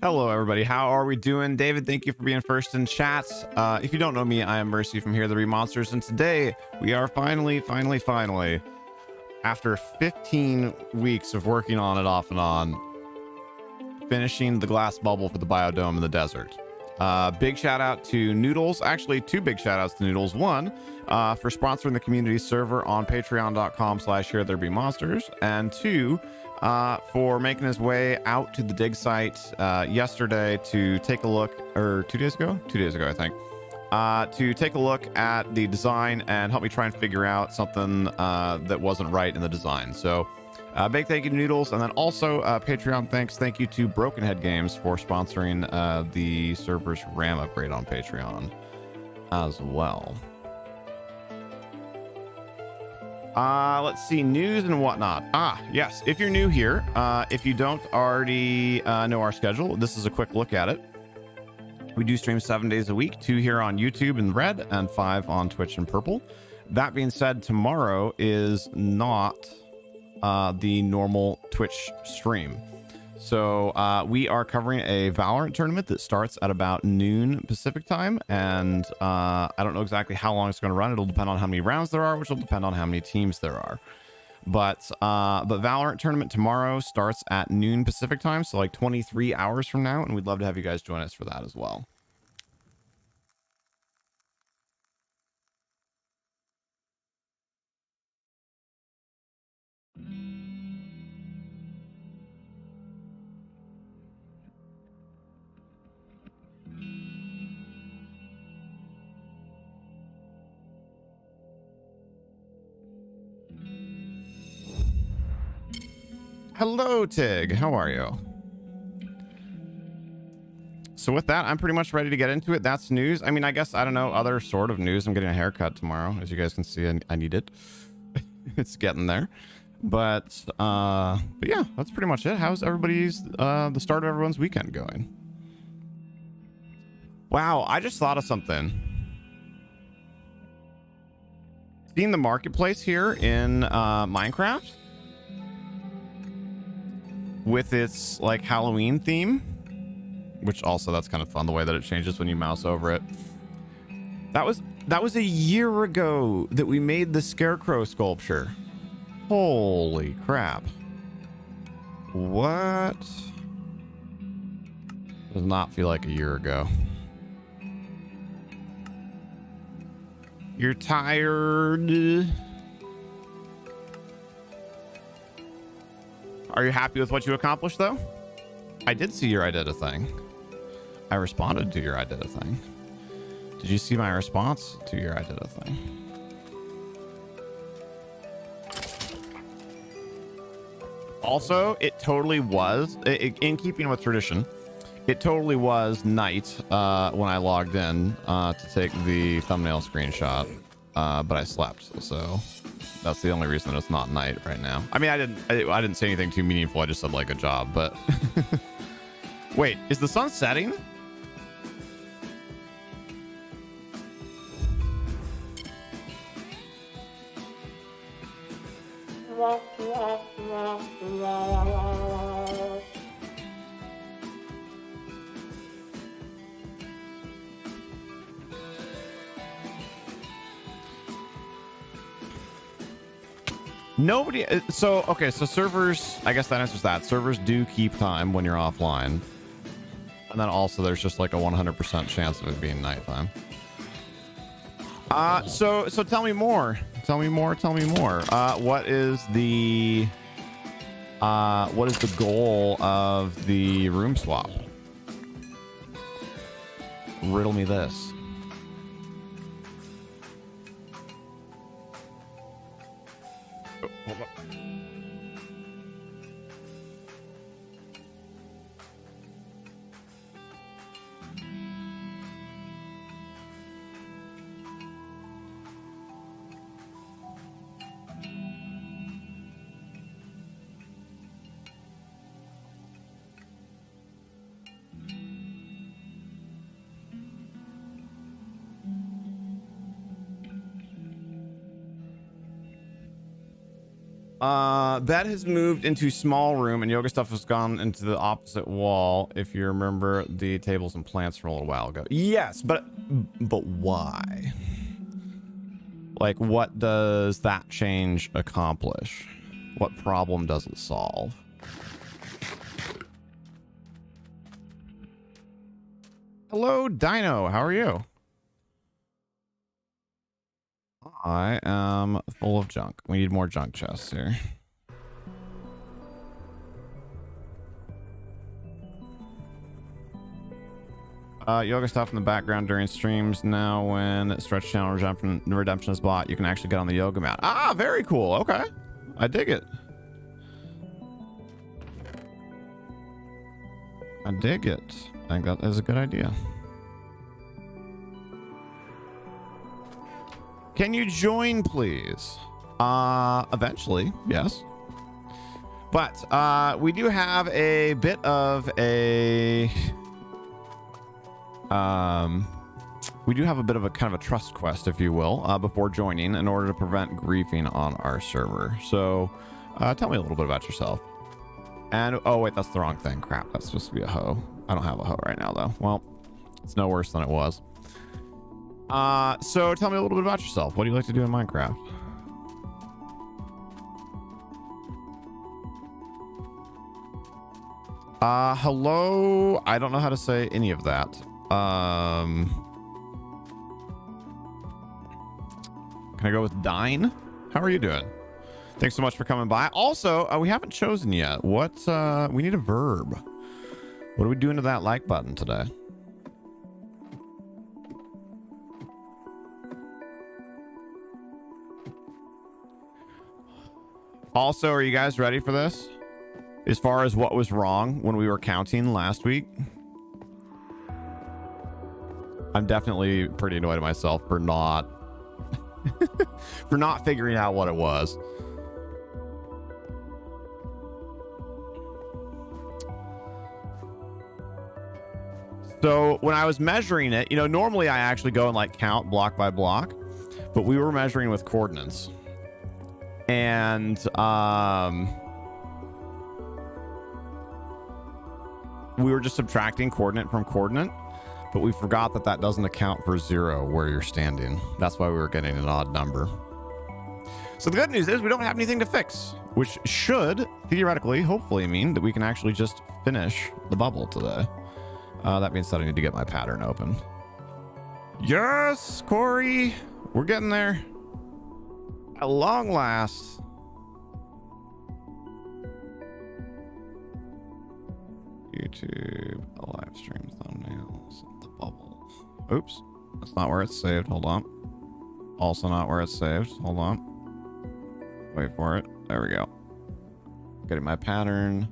Hello, everybody. How are we doing? David, thank you for being first in chat. If you don't know me, I am Mercy from HereThereBeMonsters, and today we are finally, after 15 weeks of working on it off and on, finishing the glass bubble for the biodome in the desert. Big shout out to Noodles. Actually, two big shout outs to Noodles. One, for sponsoring the community server on patreon.com/HereThereBeMonsters, and two, for making his way out to the dig site yesterday to take a look, or 2 days ago, I think, to take a look at the design and help me try and figure out something that wasn't right in the design. So big thank you to Noodles, and then also Patreon thank you to Broken Head Games for sponsoring the server's RAM upgrade on Patreon as well. Let's see, news and whatnot. Yes, if you're new here, if you don't already know our schedule, this is a quick look at it. We do stream 7 days a week, 2 here on YouTube in red and 5 on Twitch in purple. That being said, tomorrow is not the normal Twitch stream. So we are covering a Valorant tournament that starts at about noon Pacific time, and I don't know exactly how long it's going to run. It'll depend on how many rounds there are, which will depend on how many teams there are. But Valorant tournament tomorrow starts at noon Pacific time, so like 23 hours from now, and we'd love to have you guys join us for that as well. Hello, Tig. How are you? So with that, I'm pretty much ready to get into it. That's news. I mean, I guess, I don't know, other sort of news. I'm getting a haircut tomorrow. As you guys can see, I need it. It's getting there. But yeah, that's pretty much it. How's everybody's, the start of everyone's weekend going? Wow, I just thought of something. Seeing the marketplace here in Minecraft with its like Halloween theme, which also that's kind of fun the way that it changes when you mouse over it. That was a year ago that we made the scarecrow sculpture. Holy crap. What? Does not feel like a year ago. You're tired. Are you happy with what you accomplished, though? I did see your I did a thing. I responded to your I did a thing. Did you see my response to your I did a thing? Also, it totally was, in keeping with tradition, it totally was night when I logged in to take the thumbnail screenshot, but I slept, so that's the only reason that it's not night right now. I mean, I didn't say anything too meaningful. I just said like a job, but wait, is the sun setting? Nobody. So okay, so servers, I guess that answers that. Servers do keep time when you're offline, and then also there's just like a 100% chance of it being nighttime. So tell me more. Tell me more. What is the goal of the room swap? Riddle me this. Oh, hold up. Bed has moved into small room and yoga stuff has gone into the opposite wall. If you remember the tables and plants from a little while ago. Yes, but why? Like, what does that change accomplish? What problem does it solve? Hello, Dino. How are you? I am full of junk. We need more junk chests here. Yoga stuff in the background during streams. Now when Stretch Channel Redemption is bought, you can actually get on the yoga mat. Ah, very cool. Okay. I dig it. I dig it. I think that is a good idea. Can you join, please? Eventually, yes. But we do have a bit of a we do have a bit of a kind of a trust quest, if you will, before joining in order to prevent griefing on our server. So tell me a little bit about yourself. And oh wait, that's the wrong thing. Crap, that's supposed to be a hoe. I don't have a hoe right now though. Well, it's no worse than it was. So tell me a little bit about yourself. What do you like to do in Minecraft? Hello. I don't know how to say any of that. Can I go with Dine? How are you doing? Thanks so much for coming by. Also, we haven't chosen yet. What, we need a verb. What are we doing to that like button today? Also, are you guys ready for this? As far as what was wrong when we were counting last week? I'm definitely pretty annoyed at myself for not for not figuring out what it was. So when I was measuring it, you know, normally I actually go and like count block by block, but we were measuring with coordinates. And we were just subtracting coordinate from coordinate, but we forgot that that doesn't account for 0 where you're standing. That's why we were getting an odd number. So the good news is we don't have anything to fix, which should theoretically, hopefully mean that we can actually just finish the bubble today. That means that I need to get my pattern open. Yes, Corey, we're getting there. At long last. YouTube, live stream thumbnails, the bubble. Oops, that's not where it's saved. Hold on. Also not where it's saved. Hold on. Wait for it. There we go. Getting my pattern.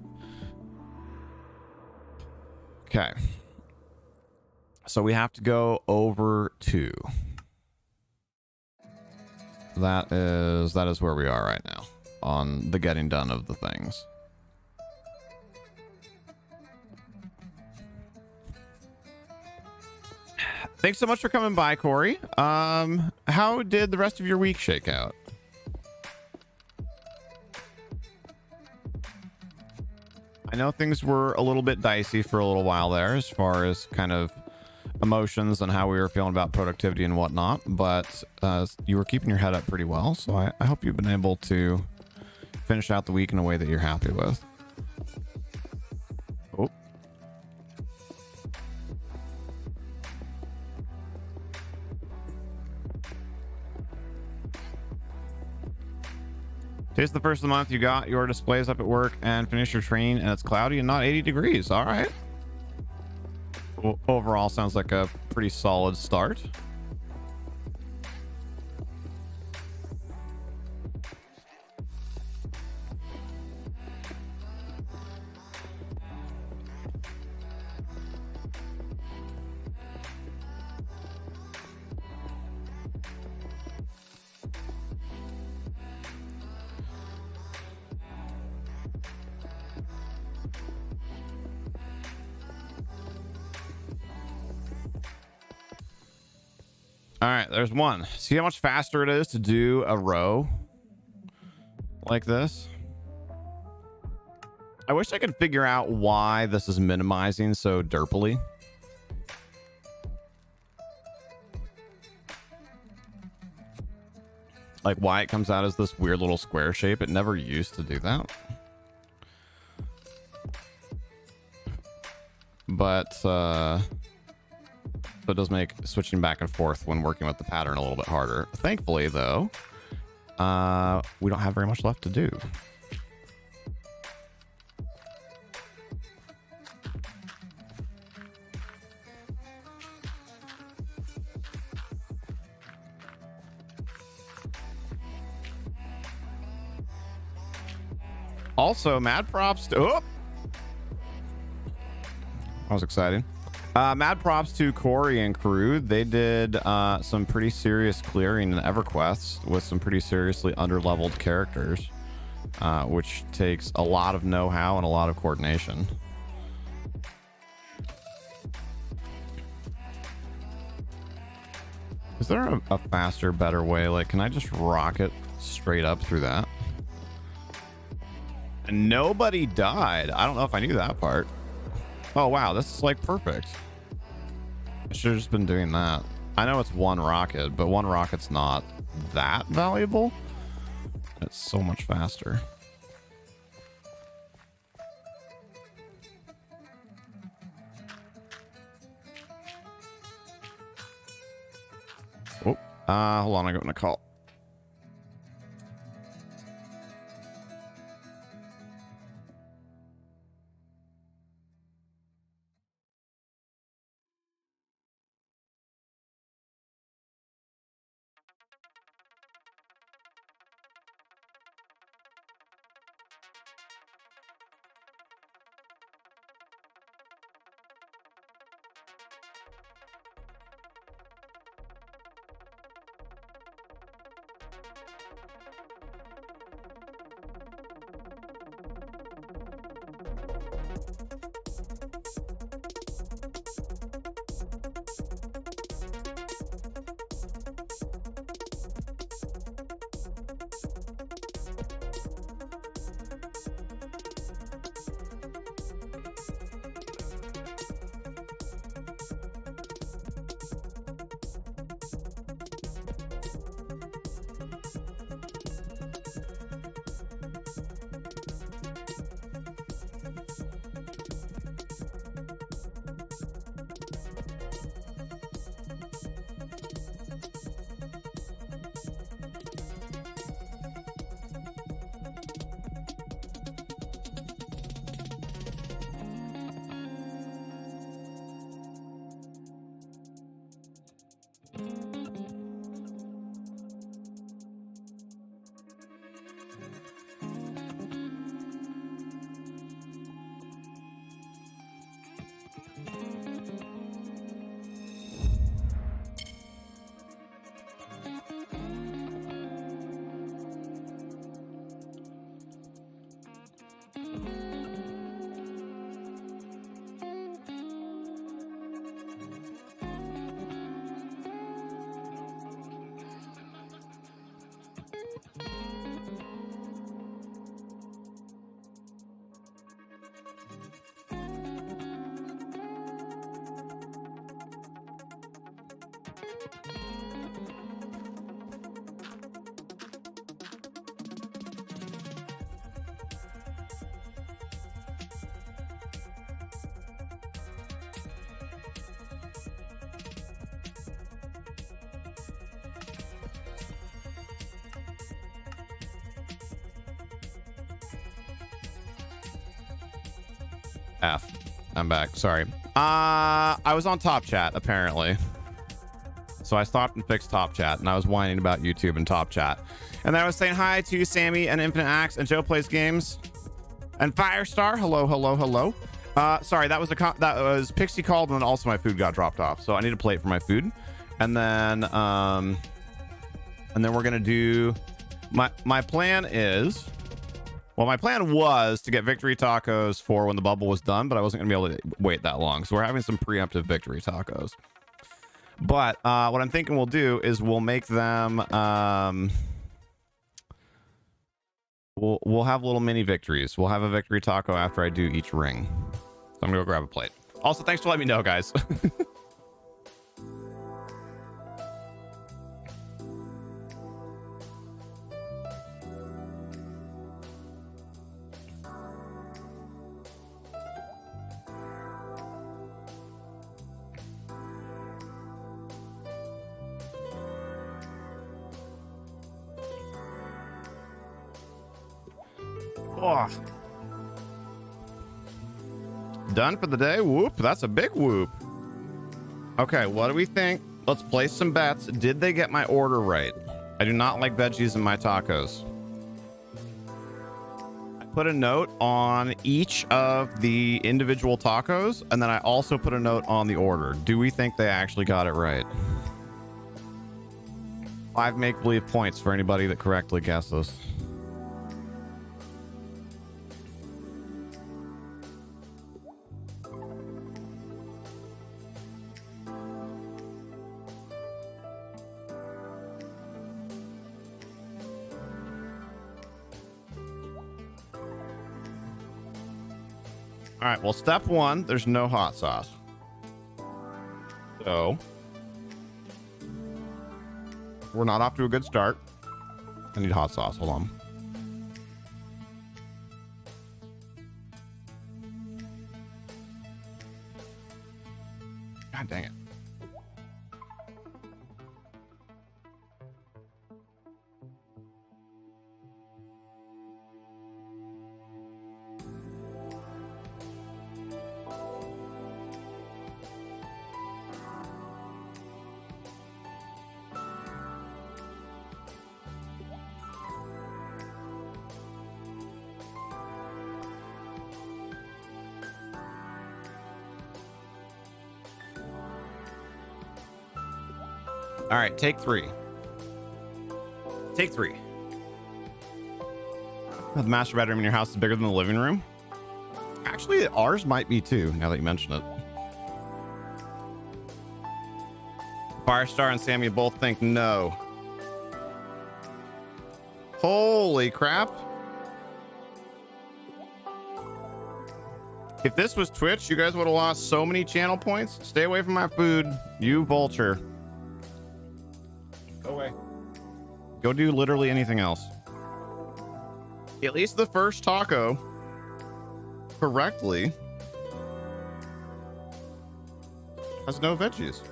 Okay. So we have to go over 2. That is where we are right now on the getting done of the things. Thanks so much for coming by, Corey. How did the rest of your week shake out? I know things were a little bit dicey for a little while there as far as kind of emotions and how we were feeling about productivity and whatnot, but you were keeping your head up pretty well, so I hope you've been able to finish out the week in a way that you're happy with. Oh. Today's the first of the month. You got your displays up at work and finish your training, and it's cloudy and not 80 degrees. All right. Overall, sounds like a pretty solid start. All right, there's one. See how much faster it is to do a row like this. I wish I could figure out why this is minimizing so derpily. Like why it comes out as this weird little square shape. It never used to do that. But so it does make switching back and forth when working with the pattern a little bit harder. Thankfully, though, we don't have very much left to do. Also, mad props to... Oh! That was exciting. Mad props to Corey and crew. They did some pretty serious clearing in EverQuest with some pretty seriously underleveled characters, which takes a lot of know-how and a lot of coordination. Is there a faster, better way? Like, can I just rocket straight up through that? And nobody died. I don't know if I knew that part. Oh, wow. This is like perfect. I should have just been doing that. I know it's one rocket, but one rocket's not that valuable. It's so much faster. Oh, hold on. I'm going to call. F. I'm back. Sorry. I was on Top Chat, apparently. So I stopped and fixed Top Chat, and I was whining about YouTube and Top Chat. And then I was saying hi to Sammy and Infinite Axe and Joe Plays Games and Firestar. Hello, hello, hello. Sorry, that was Pixie called, and then also my food got dropped off. So I need to plate for my food. And then we're gonna do my plan is... Well, my plan was to get victory tacos for when the bubble was done, but I wasn't going to be able to wait that long. So we're having some preemptive victory tacos. But what I'm thinking we'll do is we'll make them... We'll have little mini victories. We'll have a victory taco after I do each ring. So I'm gonna go grab a plate. Also, thanks for letting me know, guys. Oh. Done for the day. Whoop, that's a big whoop. Okay, what do we think? Let's place some bets. Did they get my order right? I do not like veggies in my tacos. I put a note on each of the individual tacos, and then I also put a note on the order. Do we think they actually got it right? 5 make-believe points for anybody that correctly guesses. All right, well, step 1, there's no hot sauce. So we're not off to a good start. I need hot sauce. Hold on. God dang it. All right, take 3. Take 3. The master bedroom in your house is bigger than the living room. Actually, ours might be too, now that you mention it. Firestar and Sammy both think no. Holy crap. If this was Twitch, you guys would have lost so many channel points. Stay away from my food, you vulture. Go away. Go do literally anything else. At least the first taco correctly has no veggies.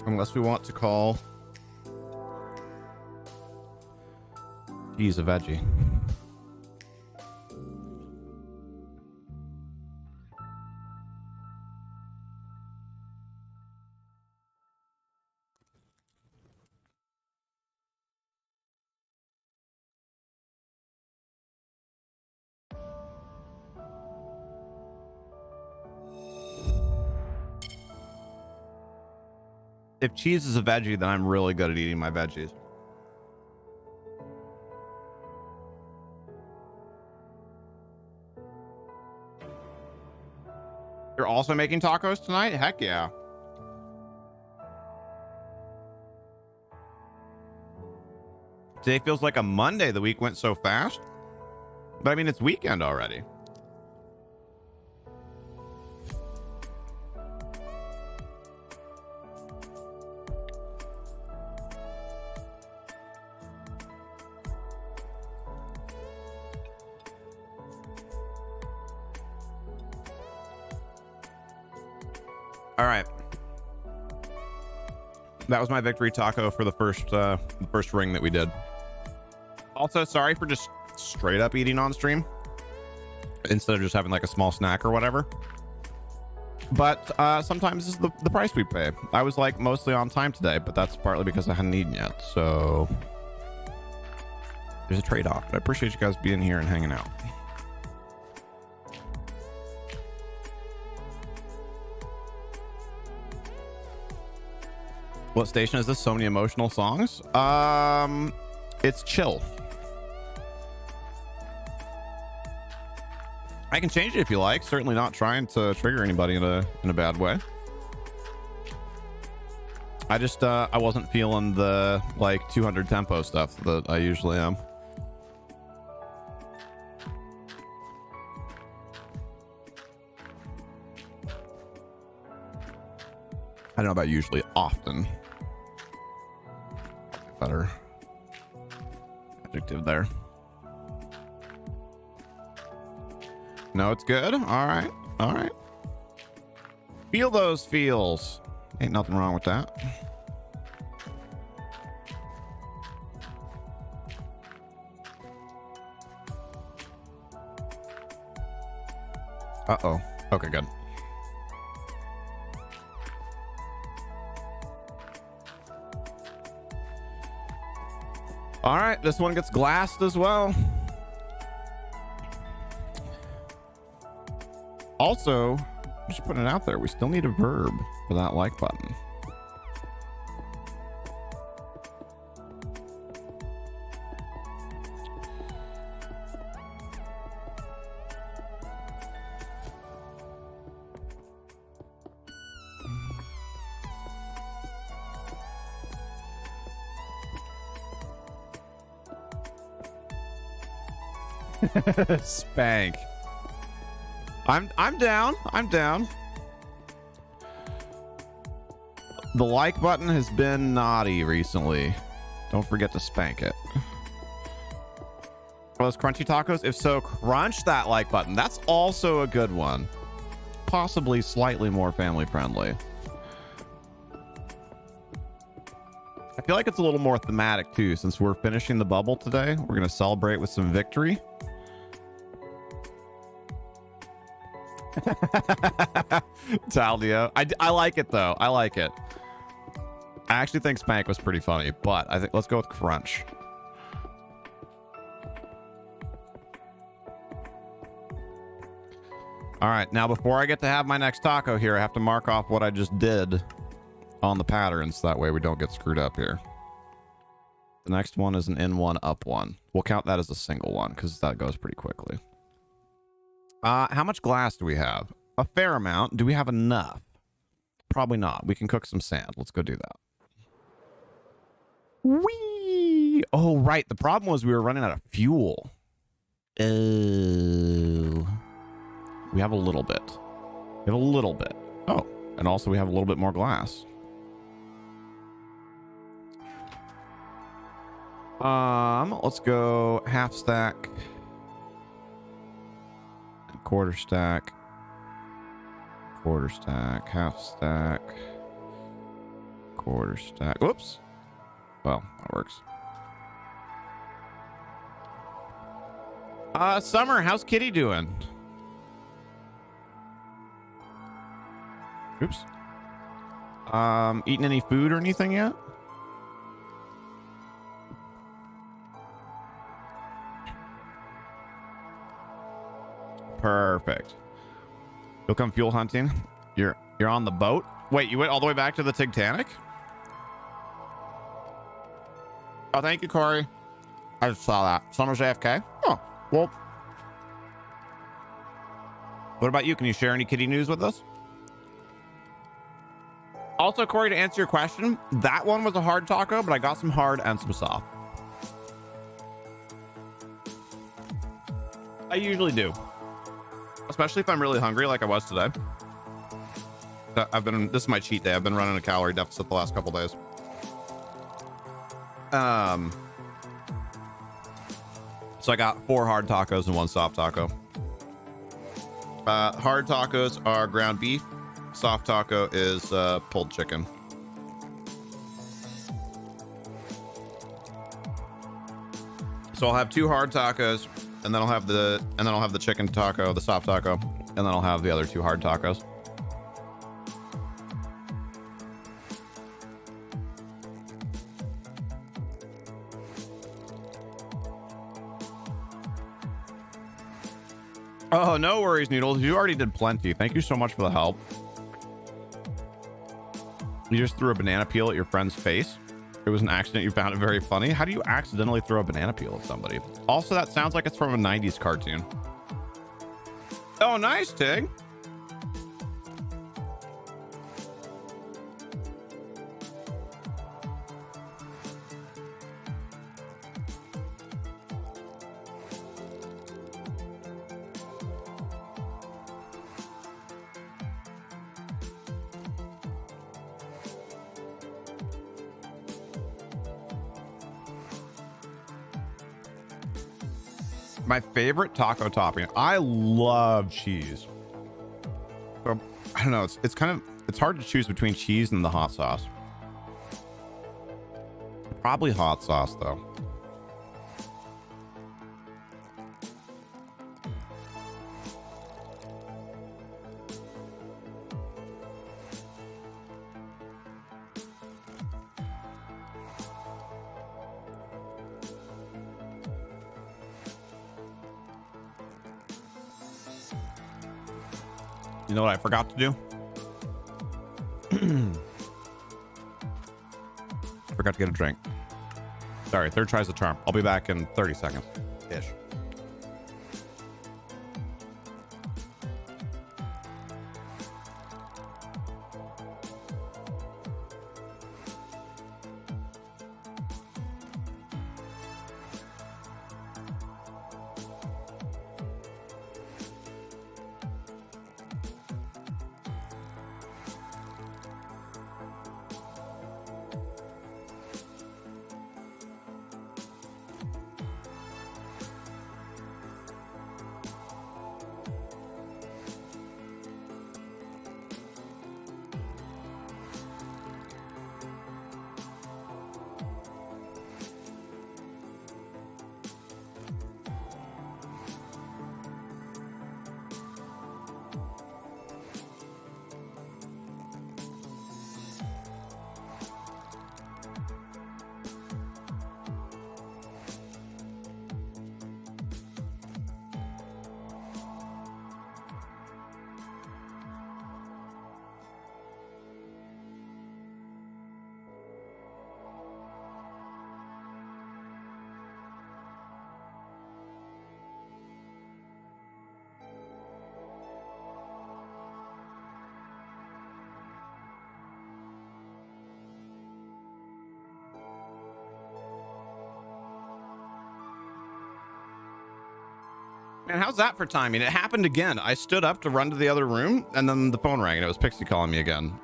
Unless we want to call cheese a veggie. If cheese is a veggie, then I'm really good at eating my veggies. You're also making tacos tonight? Heck yeah. Today feels like a Monday. The week went so fast. But I mean, it's weekend already. All right. That was my victory taco for the first ring that we did. Also, sorry for just straight up eating on stream instead of just having like a small snack or whatever. But sometimes this is the price we pay. I was like mostly on time today, but that's partly because I hadn't eaten yet. So there's a trade-off. But I appreciate you guys being here and hanging out. What station is this? So many emotional songs. It's chill. I can change it if you like. Certainly not trying to trigger anybody in a bad way. I just I wasn't feeling the like 200 tempo stuff that I usually am. I don't know about usually, often. Better adjective there. No, it's good. All right. All right. Feel those feels. Ain't nothing wrong with that. Uh-oh. Okay, good. All right, this one gets glassed as well. Also, just putting it out there, we still need a verb for that like button. Spank. I'm down. I'm down. The like button has been naughty recently. Don't forget to spank it. Are those crunchy tacos? If so, crunch that like button. That's also a good one. Possibly slightly more family friendly. I feel like it's a little more thematic too, since we're finishing the bubble today. We're going to celebrate with some victory. Taldio. I like it though. I like it. I actually think spank was pretty funny, but I think let's go with crunch. All right, now before I get to have my next taco here, I have to mark off what I just did on the patterns, so that way we don't get screwed up here. The next one is an in one, up one. We'll count that as a single one because that goes pretty quickly. How much glass do we have? A fair amount. Do we have enough? Probably not. We can cook some sand. Let's go do that. Whee! Oh, right. The problem was we were running out of fuel. Oh. We have a little bit. We have a little bit. Oh, and also we have a little bit more glass. Let's go half stack. Quarter stack. Quarter stack. Half stack. Quarter stack. Whoops. Well, that works. Summer, how's Kitty doing? Oops. Eating any food or anything yet? Perfect. You'll come fuel hunting. You're on the boat. Wait, you went all the way back to the Titanic? Oh, thank you, Corey. I just saw that. Summer's AFK. Oh, well. What about you? Can you share any kitty news with us? Also, Corey, to answer your question, that one was a hard taco, but I got some hard and some soft. I usually do. Especially if I'm really hungry like I was today. This is my cheat day. I've been running a calorie deficit the last couple days. So I got 4 hard tacos and 1 soft taco. Hard tacos are ground beef. Soft taco is pulled chicken. So I'll have 2 hard tacos, and then I'll have the chicken taco, the soft taco, and then I'll have the other 2 hard tacos. Oh, no worries, Noodles. You already did plenty. Thank you so much for the help. You just threw a banana peel at your friend's face. It was an accident. You found it very funny. How do you accidentally throw a banana peel at somebody? Also, that sounds like it's from a 90s cartoon. Oh, nice, Tig. My favorite taco topping. I love cheese. So, I don't know. It's kind of, it's hard to choose between cheese and the hot sauce. Probably hot sauce though. You know what I forgot to do? Forgot to get a drink. Sorry, third try's the charm. I'll be back in 30 seconds ish. Man, how's that for timing? It happened again. I stood up to run to the other room, and then the phone rang, and it was Pixie calling me again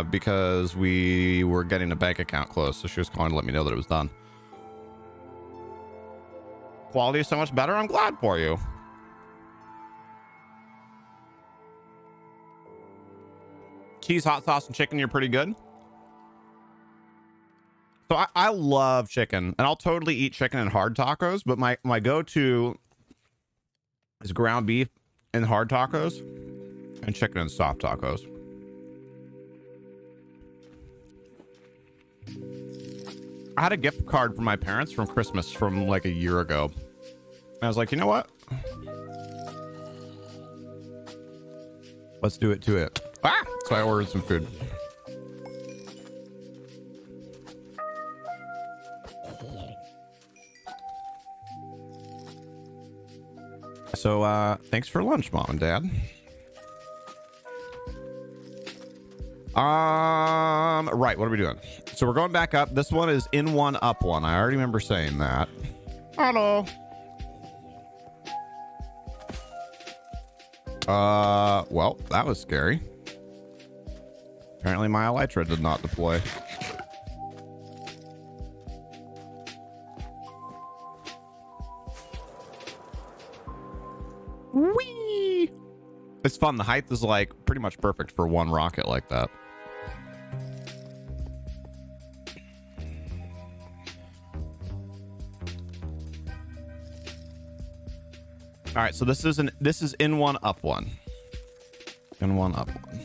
because we were getting a bank account closed, so she was calling to let me know that it was done. Quality is so much better. I'm glad for you. Cheese, hot sauce, and chicken, you're pretty good. So I love chicken, and I'll totally eat chicken in hard tacos, but my go-to is ground beef in hard tacos and chicken in soft tacos. I had a gift card from my parents from Christmas from like a year ago. And I was like, you know what? Let's do it to it. Ah! So I ordered some food. So thanks for lunch, Mom and Dad. Right, what are we doing? So we're going back up. This one is in one, up one. I already remember saying that. Hello. Well, that was scary. Apparently my elytra did not deploy. Whee! It's fun. The height is like pretty much perfect for one rocket like that. All right, so this is in one, up one. In one, up one.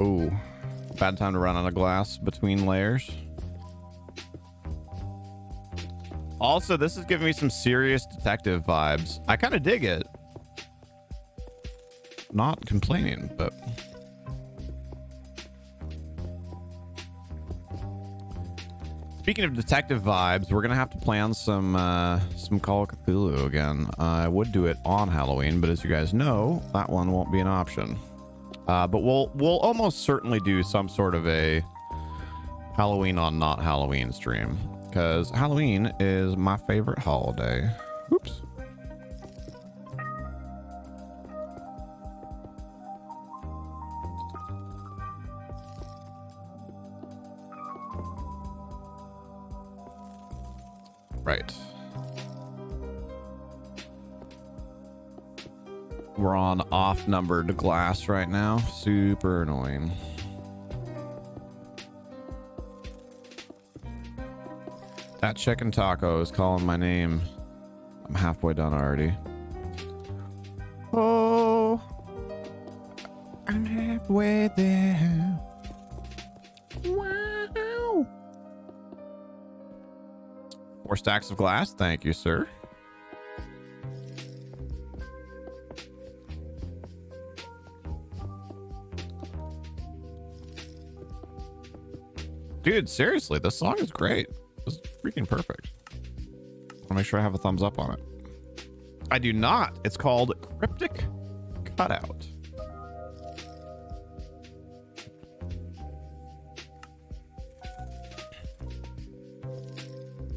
Oh, bad time to run on a glass between layers. Also, this is giving me some serious detective vibes. I kind of dig it. Not complaining, but speaking of detective vibes, we're gonna have to plan some Call of Cthulhu again. I would do it on Halloween, but as you guys know, that one won't be an option. But we'll almost certainly do some sort of a Halloween on not Halloween stream, because Halloween is my favorite holiday. Oops. right. We're on off numbered glass right now. Super annoying. That chicken taco is calling my name. I'm halfway done already. Oh, I'm halfway there. Wow. 4 stacks of glass. Thank you, sir. Dude, seriously, this song is great. It's freaking perfect. I'll make sure I have a thumbs up on it. I do not. It's called Cryptic Cutout.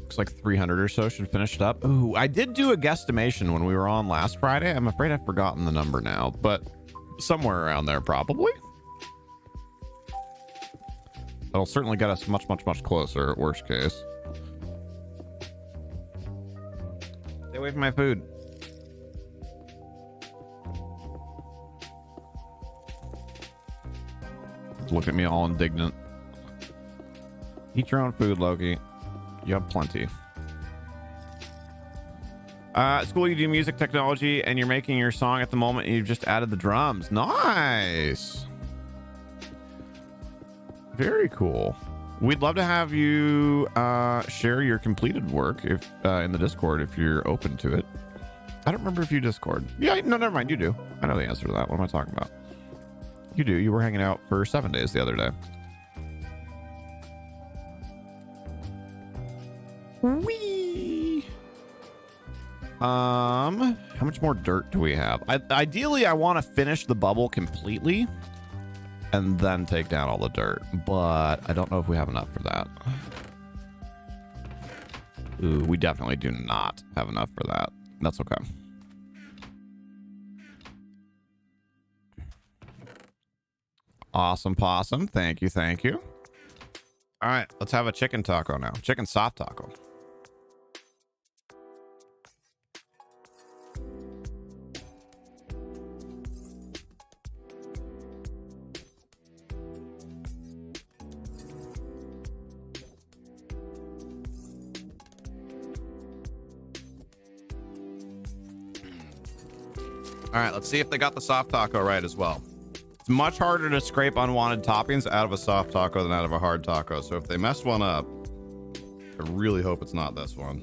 Looks like 300 or so should finish it up. Ooh, I did do a guesstimation when we were on last Friday. I'm afraid I've forgotten the number now, but somewhere around there probably. It'll certainly get us much, much, much closer at worst case. Stay away from my food. Look at me all indignant. Eat your own food, Loki. You have plenty. School, you do music technology and you're making your song at the moment and you've just added the drums. Nice. Very cool. We'd love to have you share your completed work if in the Discord if you're open to it. I don't remember if you Discord. Yeah, no, never mind. You do. I know the answer to that. What am I talking about? You do. You were hanging out for 7 days the other day. Whee! How much more dirt do we have? Ideally, I want to finish the bubble completely and then take down all the dirt, but I don't know if we have enough for that. Ooh, we definitely do not have enough for that. That's okay. Awesome possum. Thank you. Thank you. All right, let's have a chicken taco now. Chicken soft taco. All right, let's see if they got the soft taco right as well. It's much harder to scrape unwanted toppings out of a soft taco than out of a hard taco. So if they mess one up, I really hope it's not this one.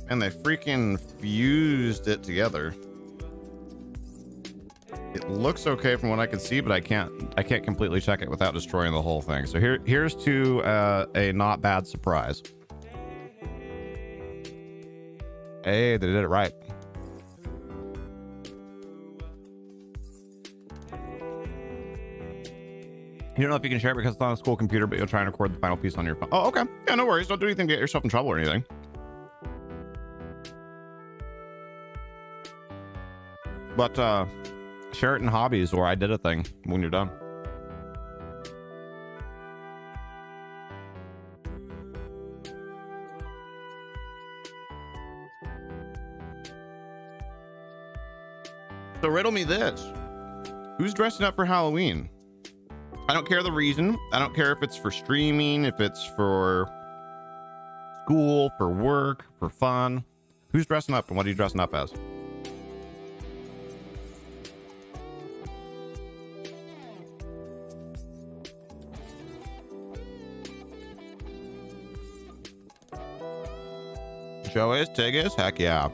And they freaking fused it together. It looks okay from what I can see, but I can't completely check it without destroying the whole thing. So here's to a not bad surprise. Hey, they did it right. You don't know if you can share it because it's on a school computer, but you'll try and record the final piece on your phone. Oh, okay. Yeah, no worries. Don't do anything to get yourself in trouble or anything. But share it in hobbies or I did a thing when you're done. So riddle me this. Who's dressing up for Halloween? I don't care the reason. I don't care if it's for streaming, if it's for school, for work, for fun. Who's dressing up and what are you dressing up as? Show is, Tig is, heck yeah.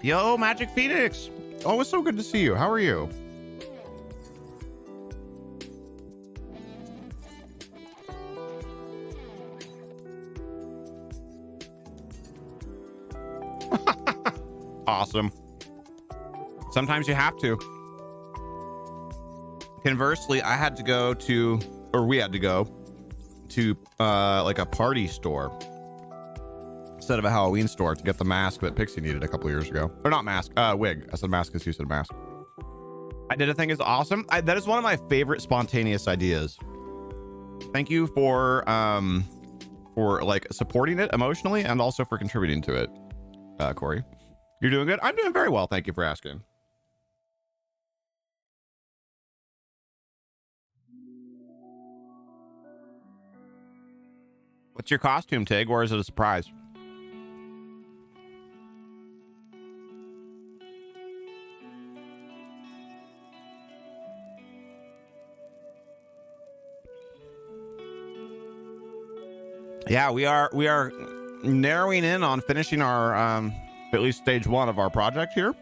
Yo, Magic Phoenix. Oh, it's so good to see you. How are you? Awesome. Sometimes you have to. Conversely, I had to go to, or we had to go to like a party store instead of a Halloween store to get the mask that Pixie needed a couple years ago. Or not mask, wig. I said mask because you said mask. I did a thing is awesome. That is one of my favorite spontaneous ideas. Thank you for like supporting it emotionally and also for contributing to it, Corey. You're doing good. I'm doing very well. Thank you for asking. What's your costume, Tig, or is it a surprise? Yeah, we are narrowing in on finishing our at least stage 1 of our project here,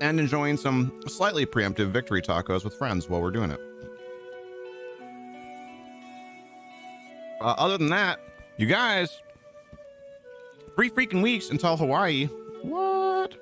and enjoying some slightly preemptive victory tacos with friends while we're doing it. Other than that, you guys, 3 freaking weeks until Hawaii. What?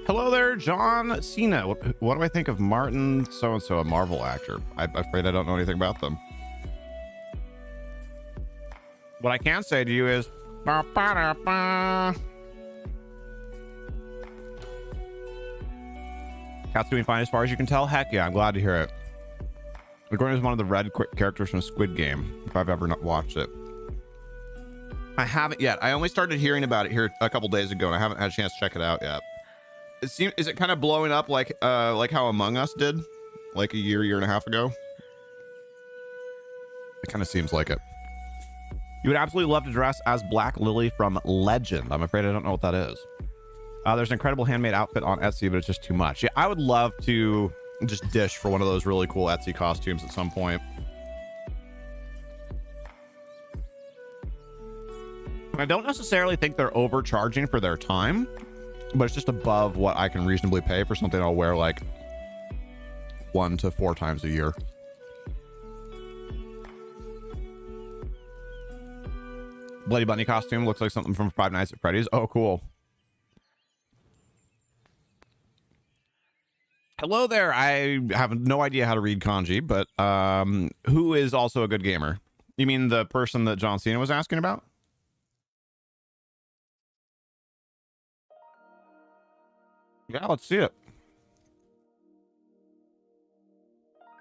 Hello there, John Cena. What do I think of Martin so-and-so, a Marvel actor? I'm afraid I don't know anything about them. What I can say to you is... Cat's doing fine as far as you can tell. Heck yeah, I'm glad to hear it. Gordon is one of the red characters from Squid Game, if I've ever not watched it. I haven't yet. I only started hearing about it here a couple days ago, and I haven't had a chance to check it out yet. Is it kind of blowing up like how Among Us did like a year and a half ago? It kind of seems like it. You would absolutely love to dress as Black Lily from Legend. I'm afraid I don't know what that is. There's an incredible handmade outfit on Etsy, but it's just too much. Yeah, I would love to just dish for one of those really cool Etsy costumes at some point. I don't necessarily think they're overcharging for their time, but it's just above what I can reasonably pay for something I'll wear like 1 to 4 times a year. Bloody Bunny costume looks like something from Five Nights at Freddy's. Oh, cool. Hello there. I have no idea how to read kanji, but who is also a good gamer? You mean the person that John Cena was asking about? Yeah, let's see it.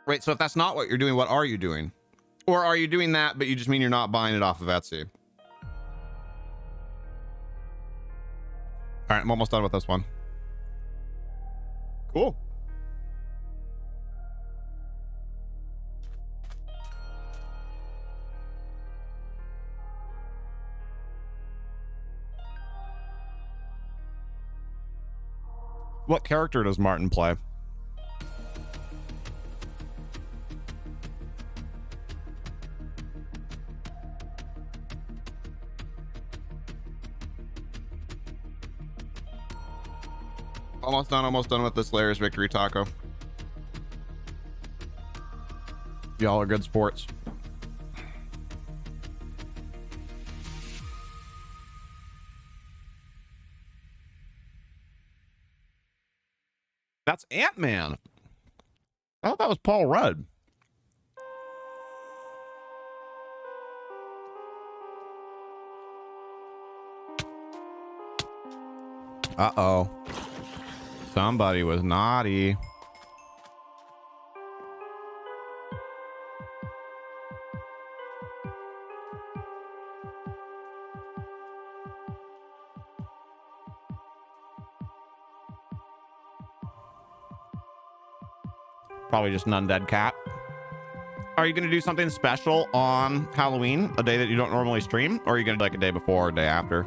Wait, so if that's not what you're doing, what are you doing? Or are you doing that, but you just mean you're not buying it off of Etsy? All right, I'm almost done with this one. Cool. What character does Martin play? Almost done with this layer's victory taco. Y'all are good sports. That's Ant-Man. I thought that was Paul Rudd. Uh-oh. Somebody was naughty. Probably just an undead cat. Are you going to do something special on Halloween, a day that you don't normally stream? Or are you going to do like a day before or day after?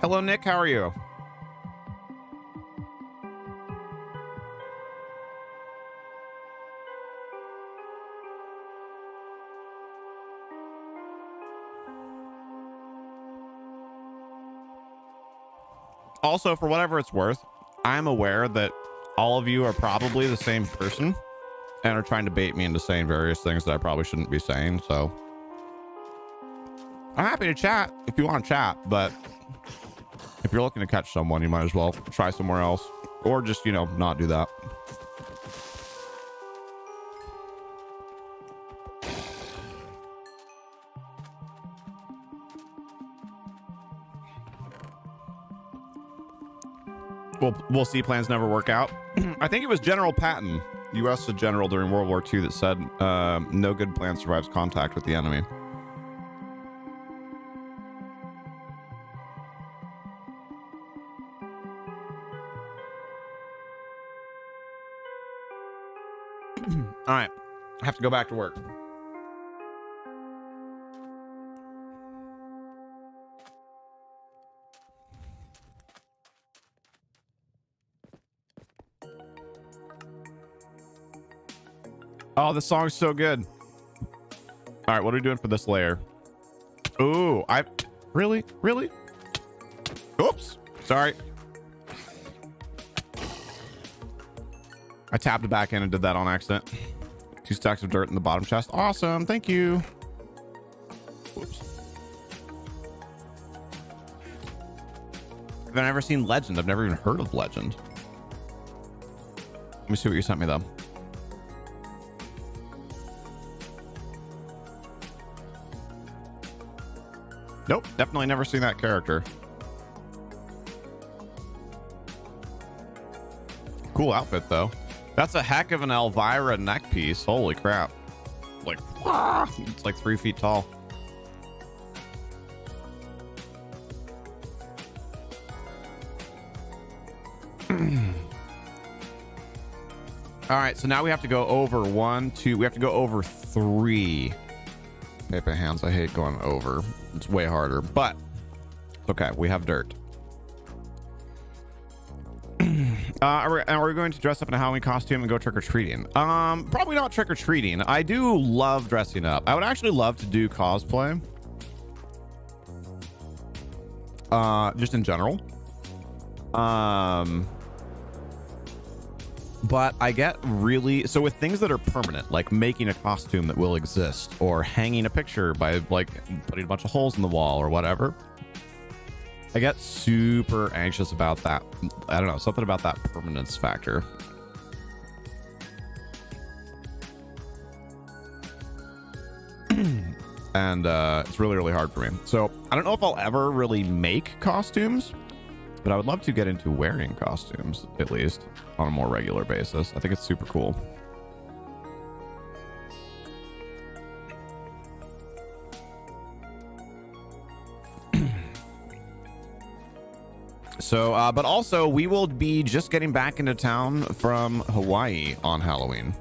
Hello, Nick. How are you? Also, for whatever it's worth, I'm aware that all of you are probably the same person and are trying to bait me into saying various things that I probably shouldn't be saying. So I'm happy to chat if you want to chat, but if you're looking to catch someone, you might as well try somewhere else, or just, you know, not do that. We'll see. Plans never work out. I think it was General Patton, U.S. general during World War II, that said, no good plan survives contact with the enemy. All right. I have to go back to work. Oh, this song's so good. All right, what are we doing for this layer? Ooh, really? Oops, sorry. I tapped it back in and did that on accident. 2 stacks of dirt in the bottom chest. Awesome, thank you. Whoops. I've never seen Legend. I've never even heard of Legend. Let me see what you sent me though. Nope, definitely never seen that character. Cool outfit though. That's a heck of an Elvira neck piece. Holy crap. Like, it's like 3 feet tall. All right, so now we have to go over 1, 2, we have to go over 3. Paper hands, I hate going over. It's way harder, but okay, we have dirt. Are we going to dress up in a Halloween costume and go trick-or-treating? Probably not trick-or-treating. I do love dressing up. I would actually love to do cosplay. Just in general. But I get really, so with things that are permanent, like making a costume that will exist, or hanging a picture by like putting a bunch of holes in the wall or whatever, I get super anxious about that. I don't know, something about that permanence factor. And it's really, really hard for me. So I don't know if I'll ever really make costumes, but I would love to get into wearing costumes, at least on a more regular basis. I think it's super cool. So, but also we will be just getting back into town from Hawaii on Halloween.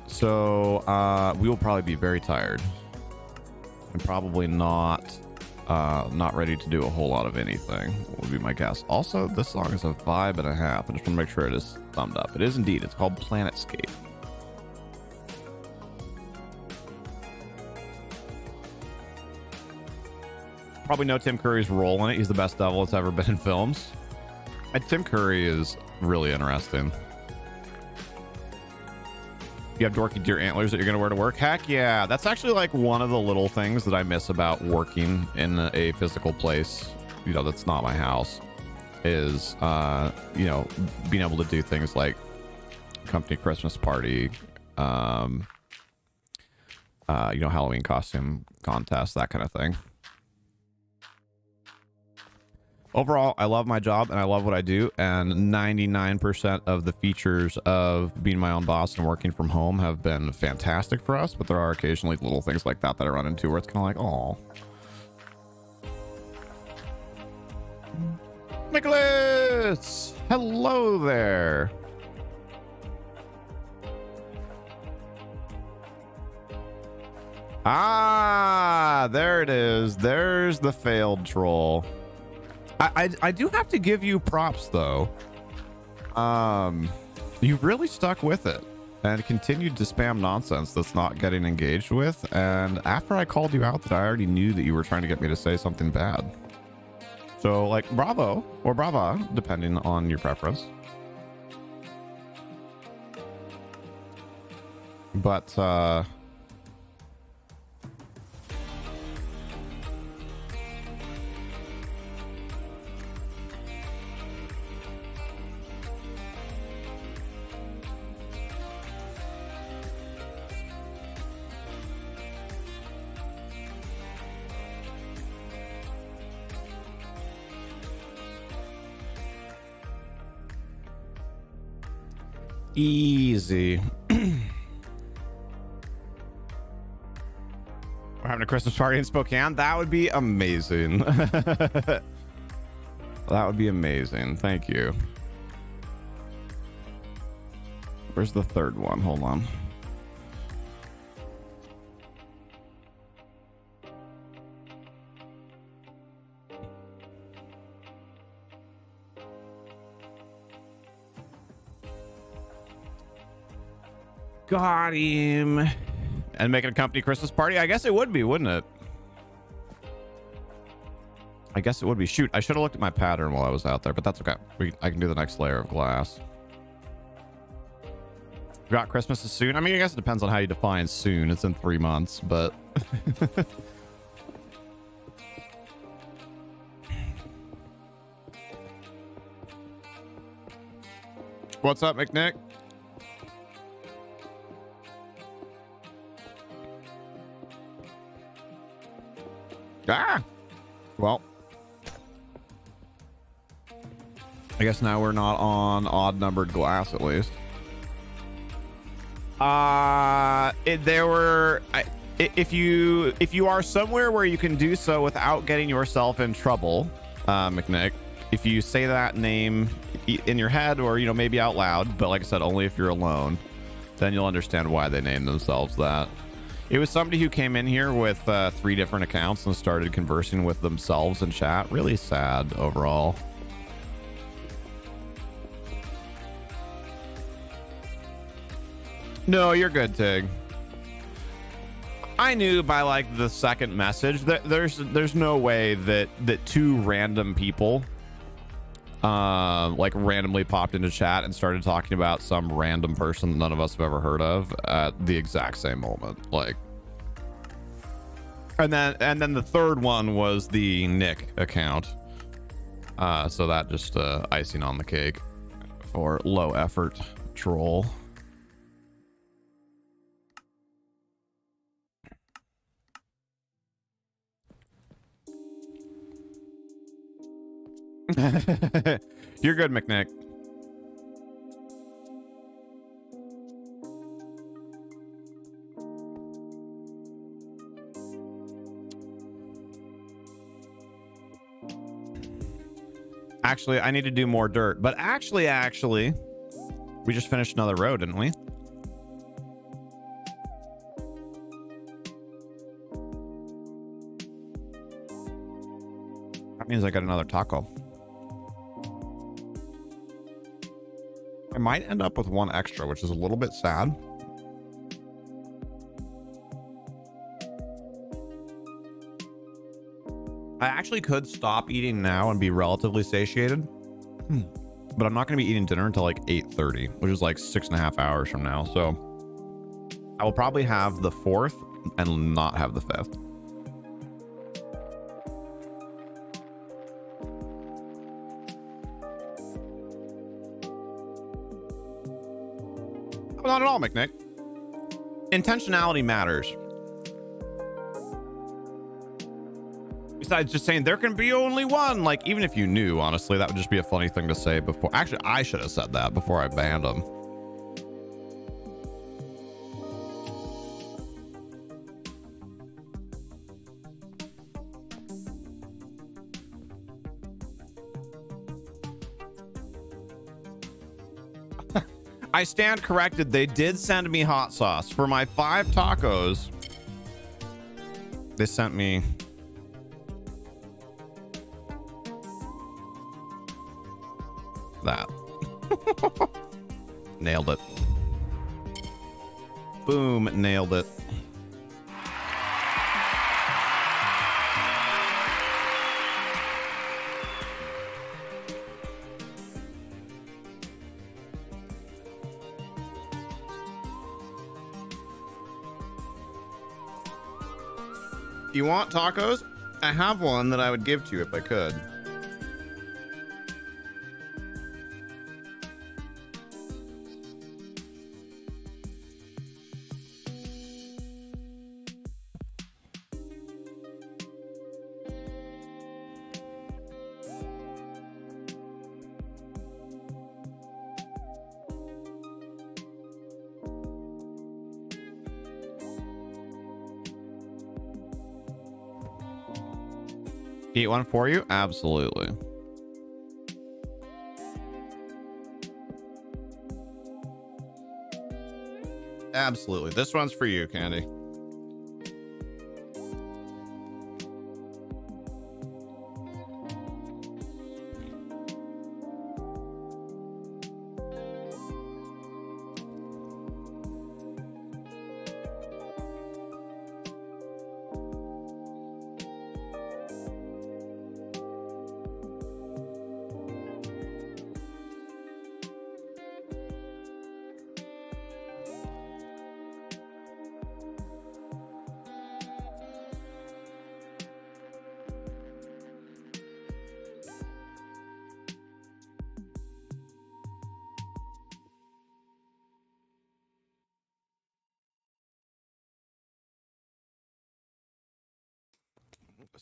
So, we will probably be very tired and probably not ready to do a whole lot of anything, would be my guess. Also, this song is a 5.5. I just want to make sure it is thumbed up. It is indeed. It's called Planetscape. Probably know Tim Curry's role in it. He's the best devil that's ever been in films. And Tim Curry is really interesting. You have dorky deer antlers that you're gonna wear to work? Heck yeah. That's actually like one of the little things that I miss about working in a physical place, you know, that's not my house, is you know, being able to do things like company Christmas party, you know, Halloween costume contest, that kind of thing. Overall, I love my job and I love what I do, and 99% of the features of being my own boss and working from home have been fantastic for us, but there are occasionally little things like that that I run into where it's kind of like, oh. Nicholas! Hello there! Ah, there it is. There's the failed troll. I do have to give you props though. You've really stuck with it and continued to spam nonsense that's not getting engaged with. And after I called you out that I already knew that you were trying to get me to say something bad. So like bravo or brava, depending on your preference. But easy. We're having a Christmas party in Spokane. That would be amazing. That would be amazing. Thank you. Where's the third one? Hold on. Got him. And making a company Christmas party? I guess it would be, wouldn't it? I guess it would be. Shoot, I should have looked at my pattern while I was out there, but that's okay. I can do the next layer of glass. Got Christmas is soon? I mean, I guess it depends on how you define soon. It's in 3 months, but... What's up, McNick? Ah! Well. I guess now we're not on odd numbered glass, at least. If you are somewhere where you can do so without getting yourself in trouble, McNick, if you say that name in your head or, you know, maybe out loud, but like I said, only if you're alone, then you'll understand why they named themselves that. It was somebody who came in here with 3 different accounts and started conversing with themselves in chat. Really sad overall. No, you're good, Tig. I knew by like the second message that there's no way that 2 random people like randomly popped into chat and started talking about some random person that none of us have ever heard of at the exact same moment. Like, and then the third one was the Nick account. So that just icing on the cake for low effort troll. You're good, McNick. Actually, I need to do more dirt, but actually, we just finished another road, didn't we? That means I got another taco. I might end up with 1 extra, which is a little bit sad. I actually could stop eating now and be relatively satiated, but I'm not going to be eating dinner until like 8:30, which is like 6.5 hours from now. So I will probably have the 4th and not have the 5th. Not at all, McNick. Intentionality matters. Besides just saying there can be only one, like even if you knew, honestly, that would just be a funny thing to say before. Actually, I should have said that before I banned him. I stand corrected. They did send me hot sauce for my 5 tacos. They sent me that. Nailed it. Boom, nailed it. You want tacos? I have one that I would give to you if I could. Eat one for you? Absolutely. Absolutely. This one's for you, Candy.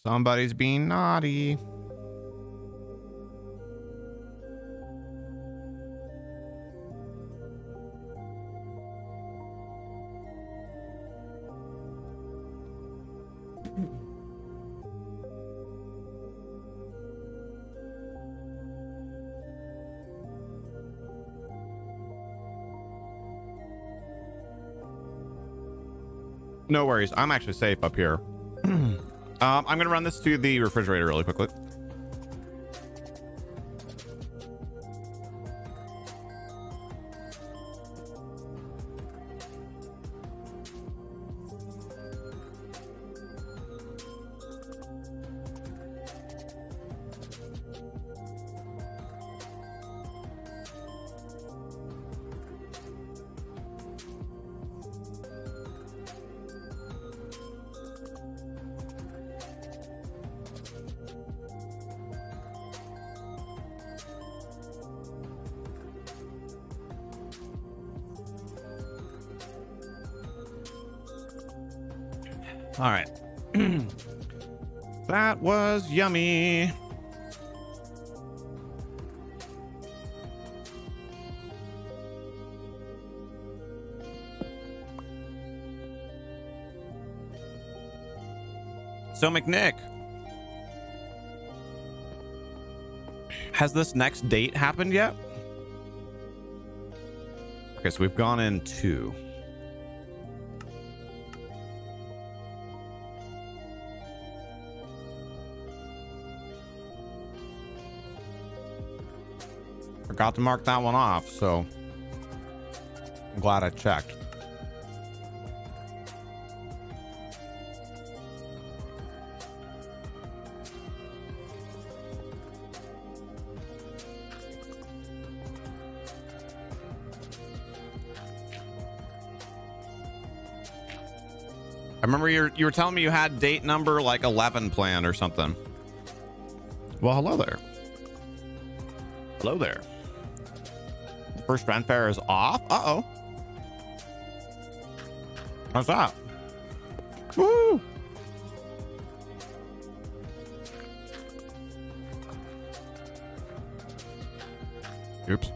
Somebody's being naughty. No worries. I'm actually safe up here. I'm going to run this to the refrigerator really quickly. All right. That was yummy. So McNick, has this next date happened yet? Okay, so we've gone in 2. Forgot to mark that one off, so I'm glad I checked. I remember you were telling me you had date number like 11 planned or something. Well, hello there. Hello there. First fanfare is off. Uh-oh. How's that? Woo! Oops.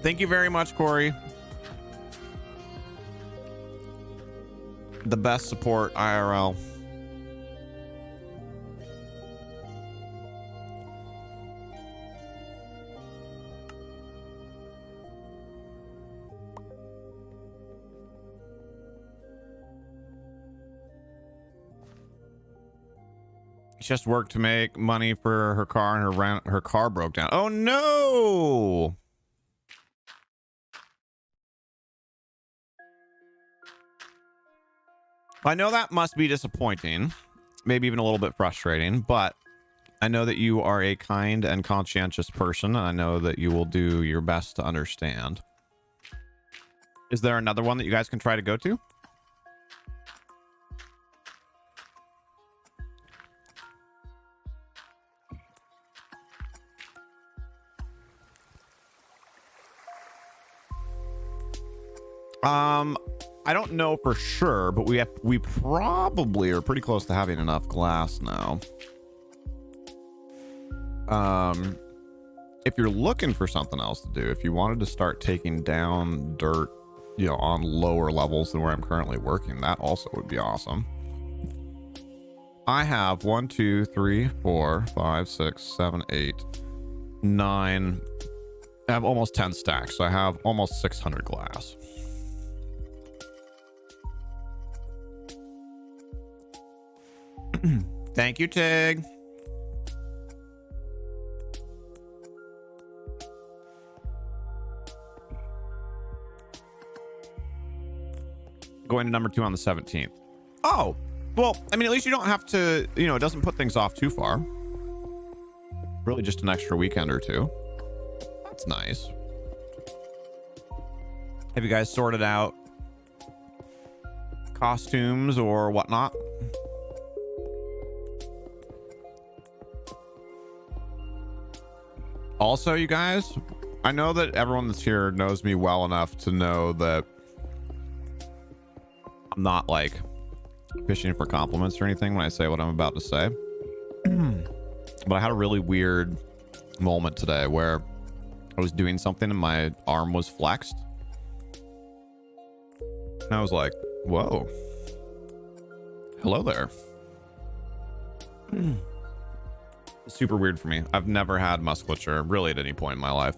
Thank you very much, Corey. The best support IRL. She just worked to make money for her car, and her car broke down. Oh no! I know that must be disappointing, maybe even a little bit frustrating, but I know that you are a kind and conscientious person, and I know that you will do your best to understand. Is there another one that you guys can try to go to? I don't know for sure, but we probably are pretty close to having enough glass now. If you're looking for something else to do, if you wanted to start taking down dirt, you know, on lower levels than where I'm currently working, that also would be awesome. I have 1, 2, 3, 4, 5, 6, 7, 8, 9. I have almost 10 stacks, so I have almost 600 glass. Thank you, Tig. Going to number 2 on the 17th. Oh, well, I mean, at least you don't have to, you know, it doesn't put things off too far. Really just an extra weekend or two. That's nice. Have you guys sorted out costumes or whatnot? Also, you guys, I know that everyone that's here knows me well enough to know that I'm not like fishing for compliments or anything when I say what I'm about to say. But I had a really weird moment today where I was doing something and my arm was flexed. And I was like, whoa. Hello there. Super weird for me. I've never had musculature really at any point in my life.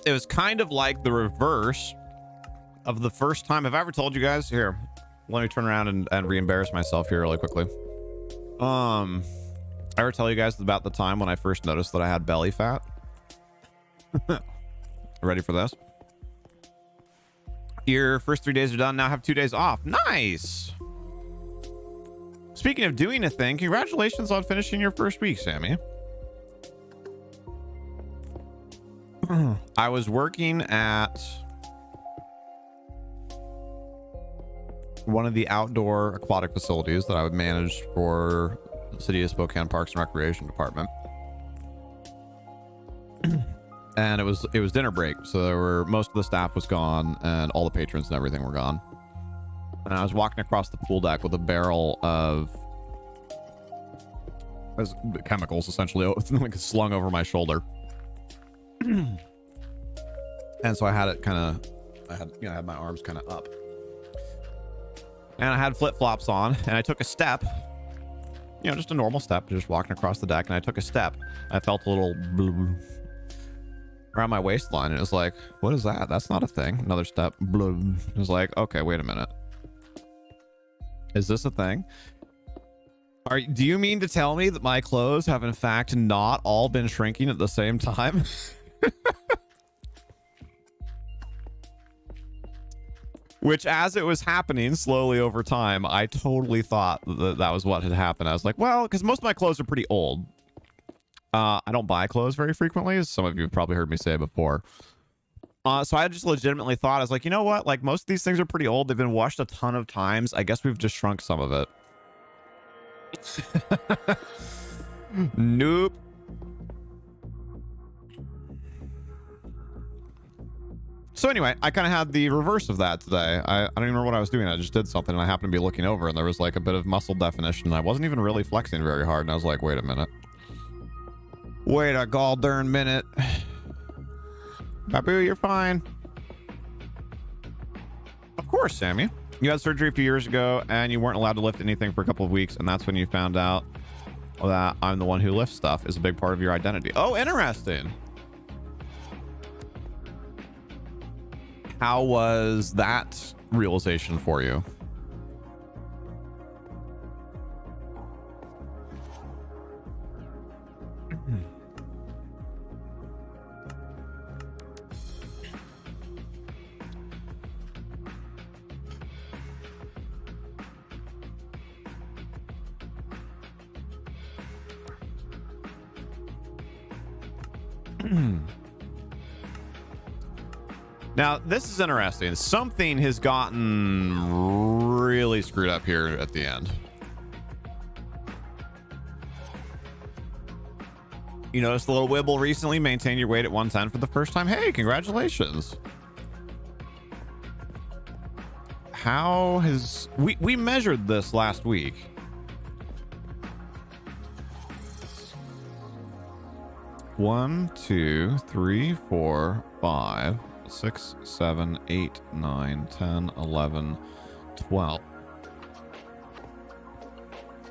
It was kind of like the reverse of the first time. Have I ever told you guys? Here, let me turn around and re-embarrass myself here really quickly. I ever tell you guys about the time when I first noticed that I had belly fat? Ready for this? Your first 3 days are done. Now have 2 days off. Nice. Speaking of doing a thing, congratulations on finishing your first week, Sammy. I was working at one of the outdoor aquatic facilities that I would manage for the City of Spokane Parks and Recreation Department. And it was dinner break, so most of the staff was gone and all the patrons and everything were gone. And I was walking across the pool deck with a barrel of chemicals essentially like slung over my shoulder. And so I had it I had my arms kind of up, and I had flip-flops on, and I took a step, you know, just a normal step, just walking across the deck, and I took a step. I felt a little around my waistline, and it was like, what is that? That's not a thing. Another step. It was like, okay, wait a minute. Is this a thing? Do you mean to tell me that my clothes have in fact not all been shrinking at the same time? Which, as it was happening slowly over time, I totally thought that was what had happened. I was like, well, because most of my clothes are pretty old. I don't buy clothes very frequently, as some of you have probably heard me say before. So I just legitimately thought, I was like, you know what? Like, most of these things are pretty old. They've been washed a ton of times. I guess we've just shrunk some of it. Nope. So anyway, I kind of had the reverse of that today. I don't even remember what I was doing. I just did something and I happened to be looking over and there was like a bit of muscle definition. I wasn't even really flexing very hard. And I was like, wait a minute. Wait a gall darn minute. Babu, you're fine. Of course, Sammy. You had surgery a few years ago and you weren't allowed to lift anything for a couple of weeks. And that's when you found out that I'm the one who lifts stuff is a big part of your identity. Oh, interesting. How was that realization for you? Now, this is interesting. Something has gotten really screwed up here at the end. You noticed a little wibble recently. Maintain your weight at 110 for the first time. Hey, congratulations. How has... We measured this last week. One, 2, 3, 4, 5, 6, 7, 8, 9, 10, 11, 12.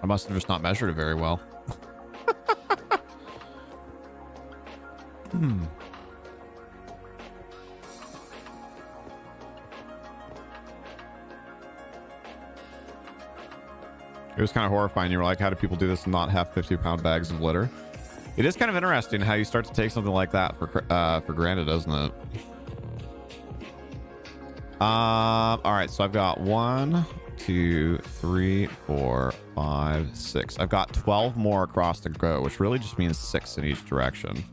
I must have just not measured it very well. It was kind of horrifying. You were like, how do people do this and not have 50-pound bags of litter? It is kind of interesting how you start to take something like that for granted, doesn't it? All right, so I've got 1, 2, 3, 4, 5, 6. I've got 12 more across to go, which really just means 6 in each direction.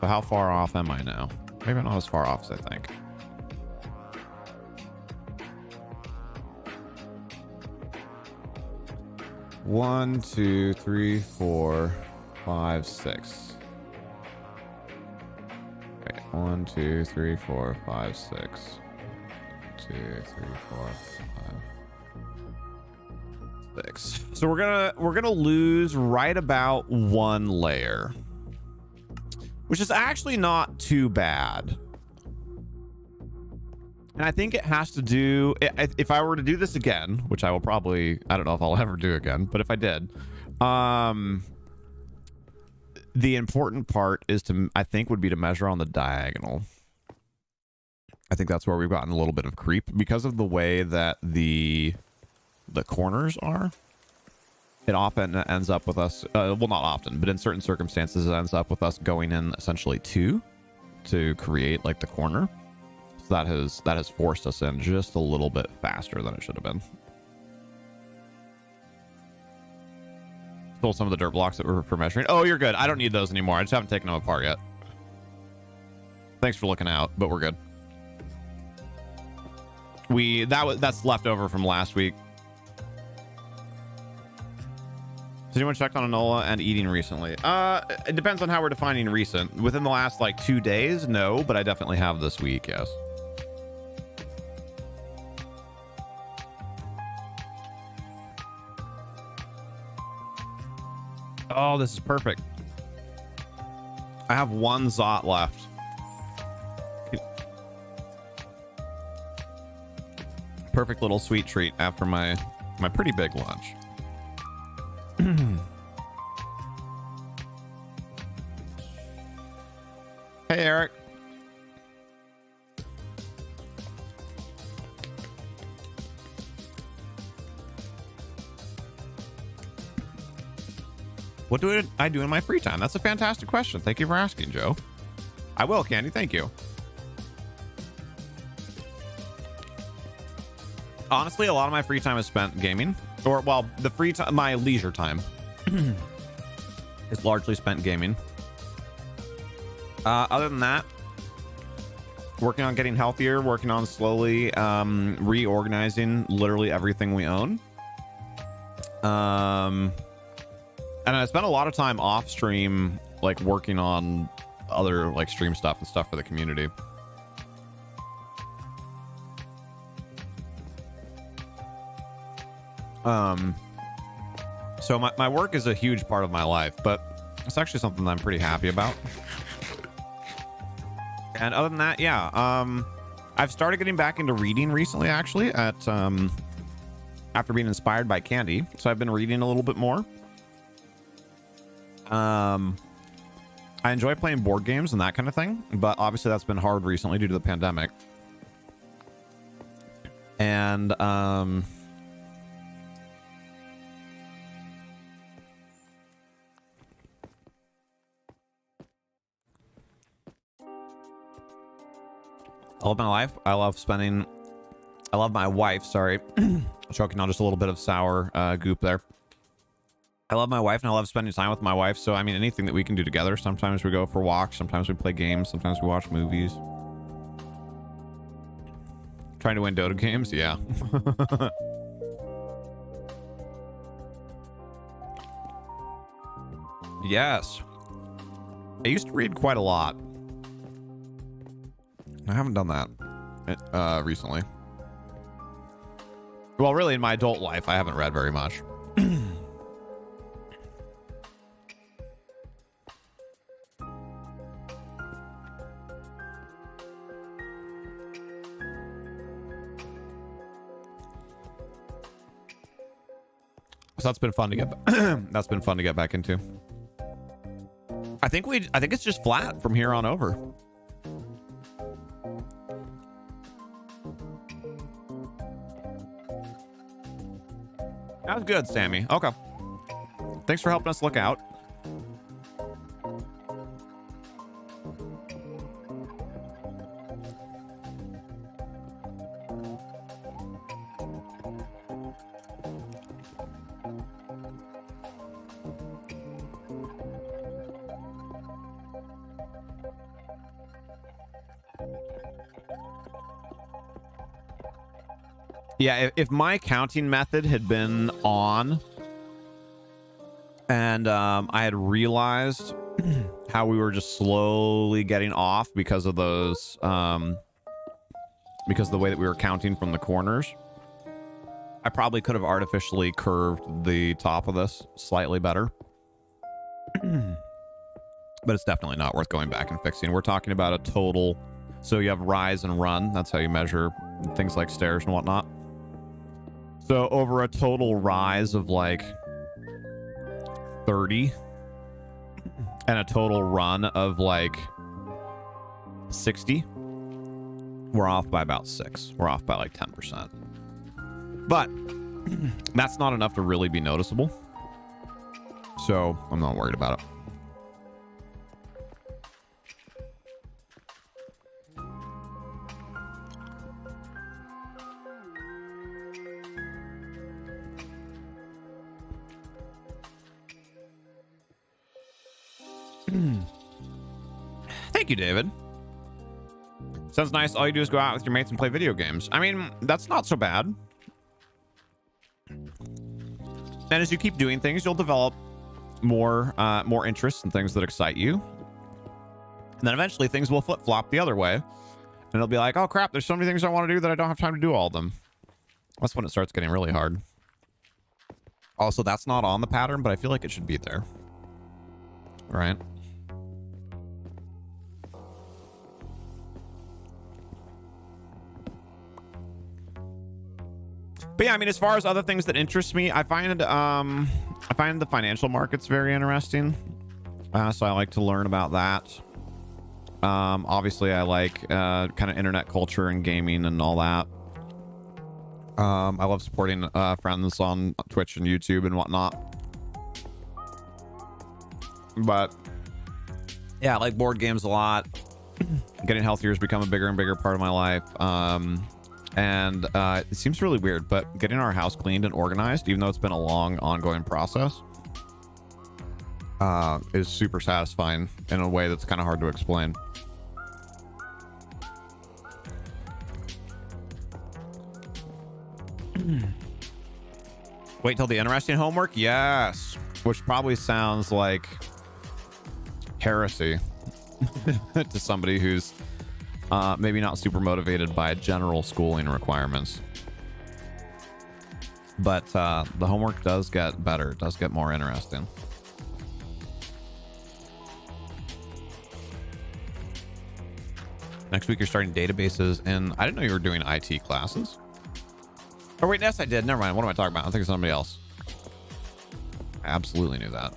So how far off am I now? Maybe not as far off as I think. One, 2, 3, 4, 5, 6. Okay, 1, 2, 3, 4, 5, 6. 2, 3, 4, 5, 6. So we're gonna lose right about 1 layer, which is actually not too bad. And I think it has to do, if I were to do this again, which I will probably, I don't know if I'll ever do again, but if I did, the important part is to, I think, would be to measure on the diagonal. I think that's where we've gotten a little bit of creep because of the way that the corners are. It often ends up with us, well, not often, but in certain circumstances, it ends up with us going in essentially to create like the corner. So that has forced us in just a little bit faster than it should have been. Stole some of the dirt blocks that were for measuring. Oh, you're good. I don't need those anymore. I just haven't taken them apart yet. Thanks for looking out, but we're good. That's left over from last week. Has anyone checked on Enola and eating recently? It depends on how we're defining recent. Within the last like 2 days, no, but I definitely have this week, yes. Oh, this is perfect. I have 1 Zot left. Perfect little sweet treat after my pretty big lunch. Hey, Eric. What do I do in my free time? That's a fantastic question. Thank you for asking, Joe. I will, Candy. Thank you. Honestly, a lot of my free time is spent gaming. Or, well, the free time, my leisure time is largely spent gaming. Other than that, working on getting healthier, working on slowly reorganizing literally everything we own. And I spent a lot of time off stream, like working on other like stream stuff and stuff for the community. So my work is a huge part of my life, but it's actually something that I'm pretty happy about. And other than that, yeah, I've started getting back into reading recently, actually, after being inspired by Candy. So I've been reading a little bit more. I enjoy playing board games and that kind of thing, but obviously that's been hard recently due to the pandemic. And I love my life. I love my wife. Sorry, choking on just a little bit of sour goop there. I love my wife and I love spending time with my wife. So, I mean, anything that we can do together. Sometimes we go for walks. Sometimes we play games. Sometimes we watch movies. Trying to win Dota games? Yeah. Yes. I used to read quite a lot. I haven't done that recently. Well, really, in my adult life, I haven't read very much. So that's been fun to get. That's been fun to get back into. I think it's just flat from here on over. That was good, Sammy. Okay. Thanks for helping us look out. Yeah, if my counting method had been on and I had realized how we were just slowly getting off because of those because of the way that we were counting from the corners, I probably could have artificially curved the top of this slightly better. But it's definitely not worth going back and fixing. We're talking about a total, so you have rise and run, that's how you measure things like stairs and whatnot. So over a total rise of like 30 and a total run of like 60, we're off by about 6. We're off by like 10%. But that's not enough to really be noticeable. So I'm not worried about it. Thank you, David. Sounds nice. All you do is go out with your mates and play video games. I mean, that's not so bad. And as you keep doing things, you'll develop more interests in things that excite you. And then eventually things will flip-flop the other way. And it'll be like, oh crap, there's so many things I want to do that I don't have time to do all of them. That's when it starts getting really hard. Also, that's not on the pattern, but I feel like it should be there. Right? But yeah, I mean, as far as other things that interest me, I find the financial markets very interesting. So I like to learn about that. Obviously, I like kind of internet culture and gaming and all that. I love supporting friends on Twitch and YouTube and whatnot. But yeah, I like board games a lot. Getting healthier has become a bigger and bigger part of my life. And it seems really weird, but getting our house cleaned and organized, even though it's been a long ongoing process, is super satisfying in a way that's kind of hard to explain. Wait till the interesting homework? Yes. Which probably sounds like heresy to somebody who's maybe not super motivated by general schooling requirements. But the homework does get better. It does get more interesting. Next week you're starting databases, and I didn't know you were doing IT classes. Oh wait, yes I did. Never mind. What am I talking about? I think it's somebody else. I absolutely knew that.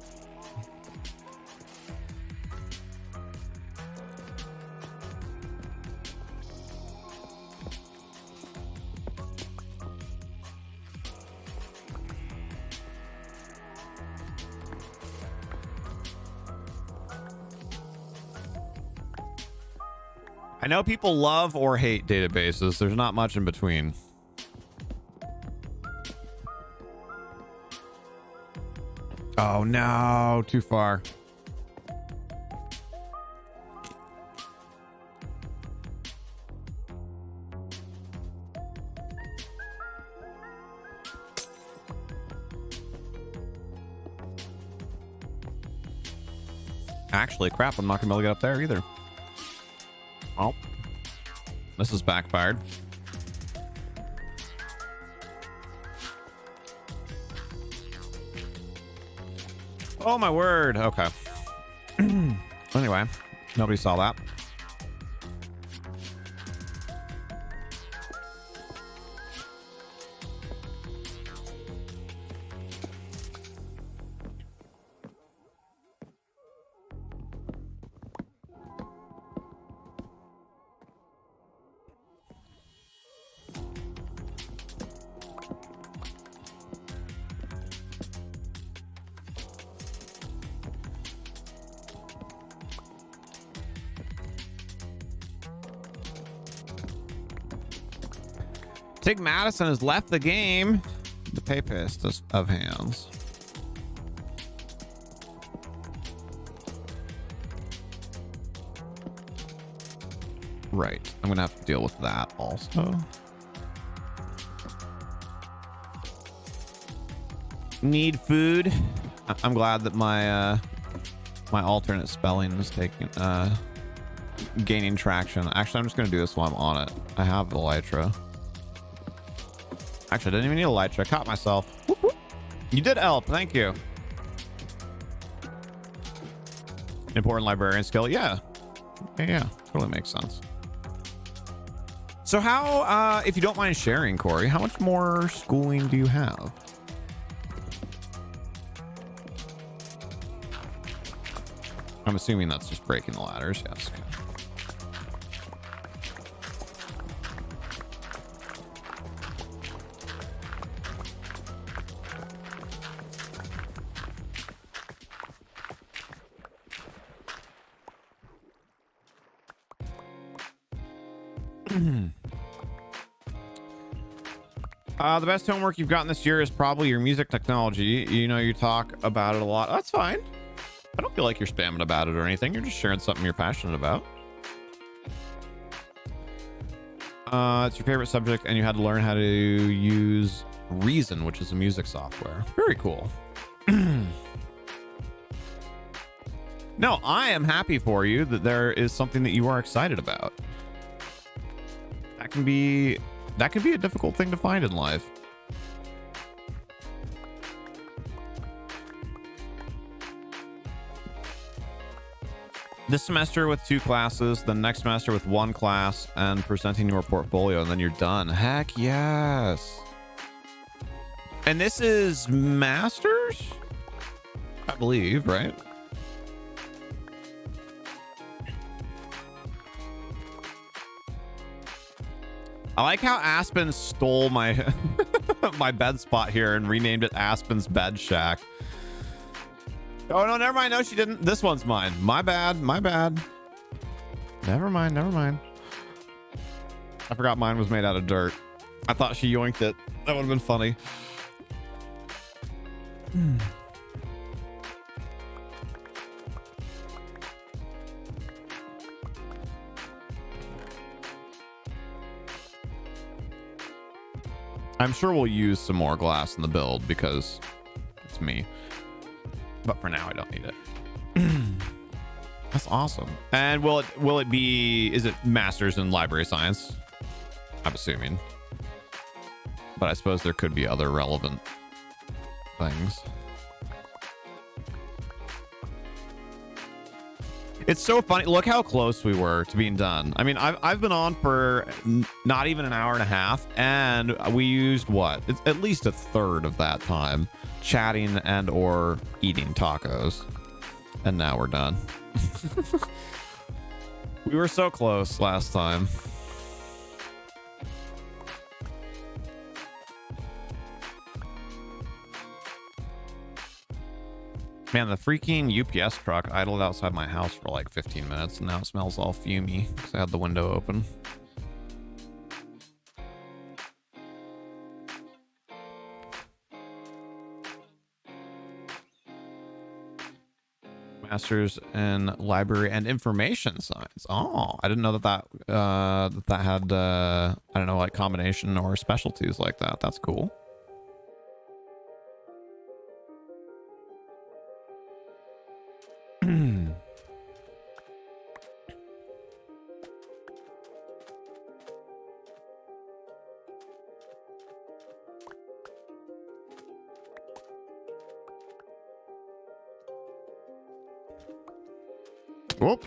I know people love or hate databases. There's not much in between. Oh no, too far. Actually, crap, I'm not gonna be able to get up there either. Oh, this is backfired. Oh my word. Okay. Anyway, nobody saw that. Tig Madison has left the game. The papist of hands. Right. I'm going to have to deal with that also. Need food. I'm glad that my my alternate spelling is taking gaining traction. Actually, I'm just going to do this while I'm on it. I have the Elytra. Actually, I didn't even need a Elytra. I caught myself. Whoop, whoop. You did help. Thank you. Important librarian skill. Yeah. Yeah. Totally makes sense. So how, if you don't mind sharing, Corey, how much more schooling do you have? I'm assuming that's just breaking the ladders. Yes. Okay. The best homework you've gotten this year is probably your music technology. You know, you talk about it a lot. That's fine. I don't feel like you're spamming about it or anything. You're just sharing something you're passionate about. It's your favorite subject and you had to learn how to use Reason, which is a music software. Very cool. No, I am happy for you that there is something that you are excited about. That can be a difficult thing to find in life. This semester with 2 classes, the next semester with 1 class, and presenting your portfolio, and then you're done. Heck yes. And this is masters, I believe, right? I like how Aspen stole my my bed spot here and renamed it Aspen's Bed Shack. Oh no, never mind. No, she didn't. This one's mine. My bad. My bad. Never mind. Never mind. I forgot mine was made out of dirt. I thought she yoinked it. That would have been funny. I'm sure we'll use some more glass in the build because it's me. But for now, I don't need it. That's awesome. And will it be, is it masters in library science? I'm assuming. But I suppose there could be other relevant things. It's so funny. Look how close we were to being done. I mean, I've been on for not even an hour and a half, and we used what? It's at least a third of that time chatting and or eating tacos. And now we're done. We were so close last time. Man, the freaking UPS truck idled outside my house for like 15 minutes and now it smells all fumey because I had the window open. Masters in library and information science. Oh, I didn't know that had I don't know, like combination or specialties like that. That's cool. Whoop.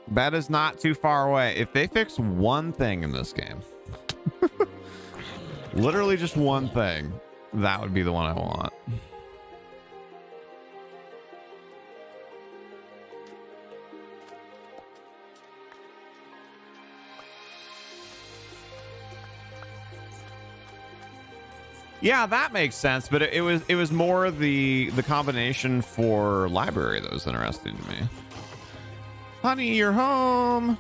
That is not too far away. If they fix one thing in this game, literally just one thing, that would be the one I want. Yeah, that makes sense, but it was more the combination for library that was interesting to me. Honey, you're home.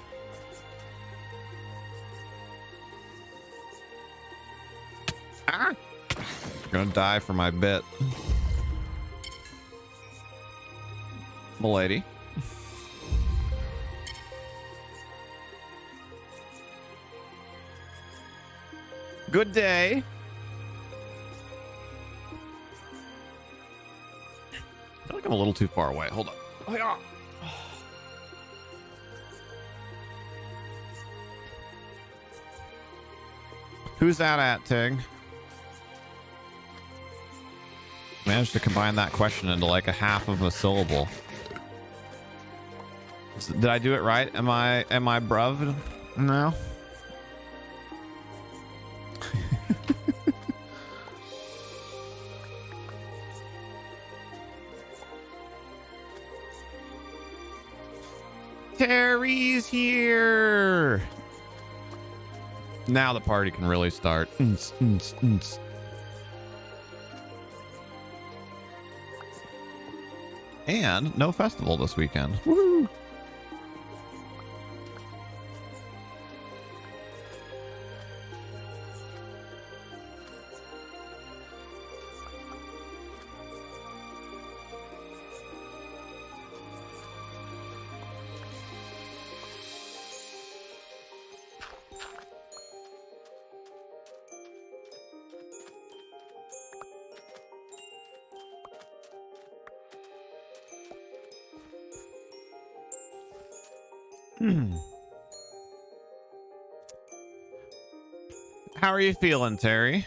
Ah! I'm gonna die for my bit. Milady. Good day. I feel like I'm a little too far away. Hold on. Oh, yeah. Who's that at, Tig? Managed to combine that question into like a half of a syllable. Did I do it right? Am I bruv? No. Terry's here. Now the party can really start. And no festival this weekend. Woo! How are you feeling, Terry?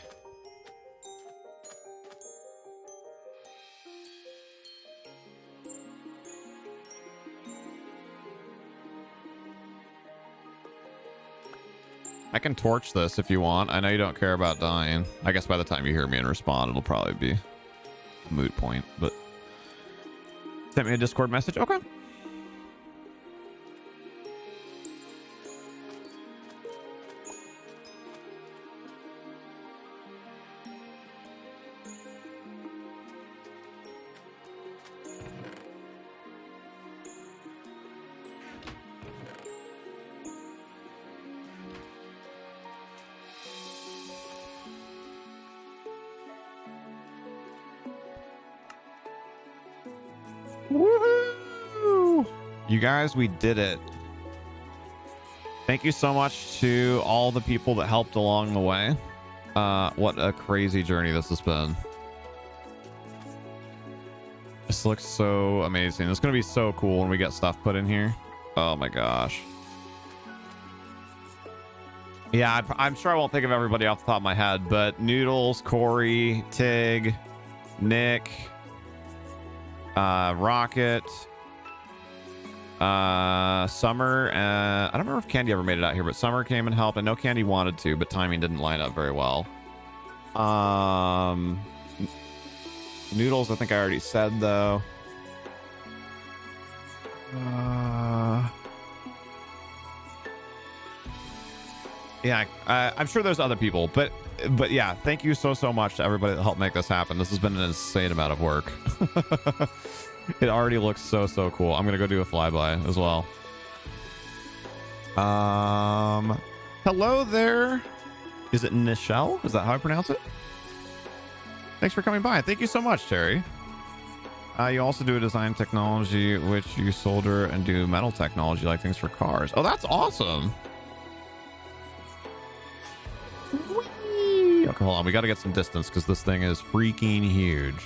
I can torch this if you want. I know you don't care about dying. I guess by the time you hear me and respond, it'll probably be a moot point, but send me a Discord message. Okay. Woohoo! You guys, we did it. Thank you so much to all the people that helped along the way. What a crazy journey this has been. This looks so amazing. It's going to be so cool when we get stuff put in here. Oh my gosh. Yeah, I'm sure I won't think of everybody off the top of my head, but Noodles, Corey, Tig, Nick, Rocket, Summer, I don't remember if Candy ever made it out here, but Summer came and helped. I know Candy wanted to, but timing didn't line up very well. Noodles, I think I already said, though. Yeah, I'm sure there's other people, but yeah, thank you so much to everybody that helped make this happen. This has been an insane amount of work. It already looks so cool. I'm gonna go do a flyby as well. Hello there, Is it Nichelle? Is that how I pronounce it? Thanks for coming by. Thank you so much, Terry. You also do a design technology, which you solder and do metal technology, like things for cars. Oh, that's awesome. Whee! Okay, hold on. We got to get some distance because this thing is freaking huge.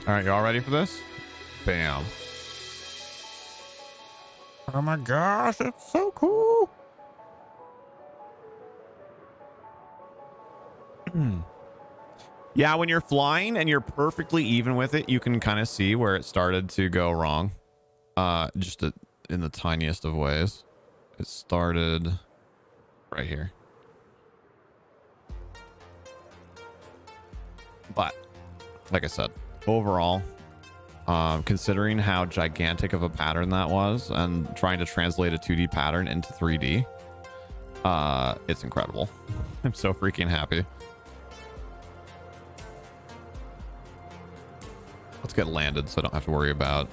All right, y'all ready for this? Bam. Oh my gosh, it's so cool. Yeah, when you're flying and you're perfectly even with it, you can kind of see where it started to go wrong. Just in the tiniest of ways. It started right here. But like I said, overall, considering how gigantic of a pattern that was and trying to translate a 2D pattern into 3D, it's incredible. I'm so freaking happy. Let's get landed so I don't have to worry about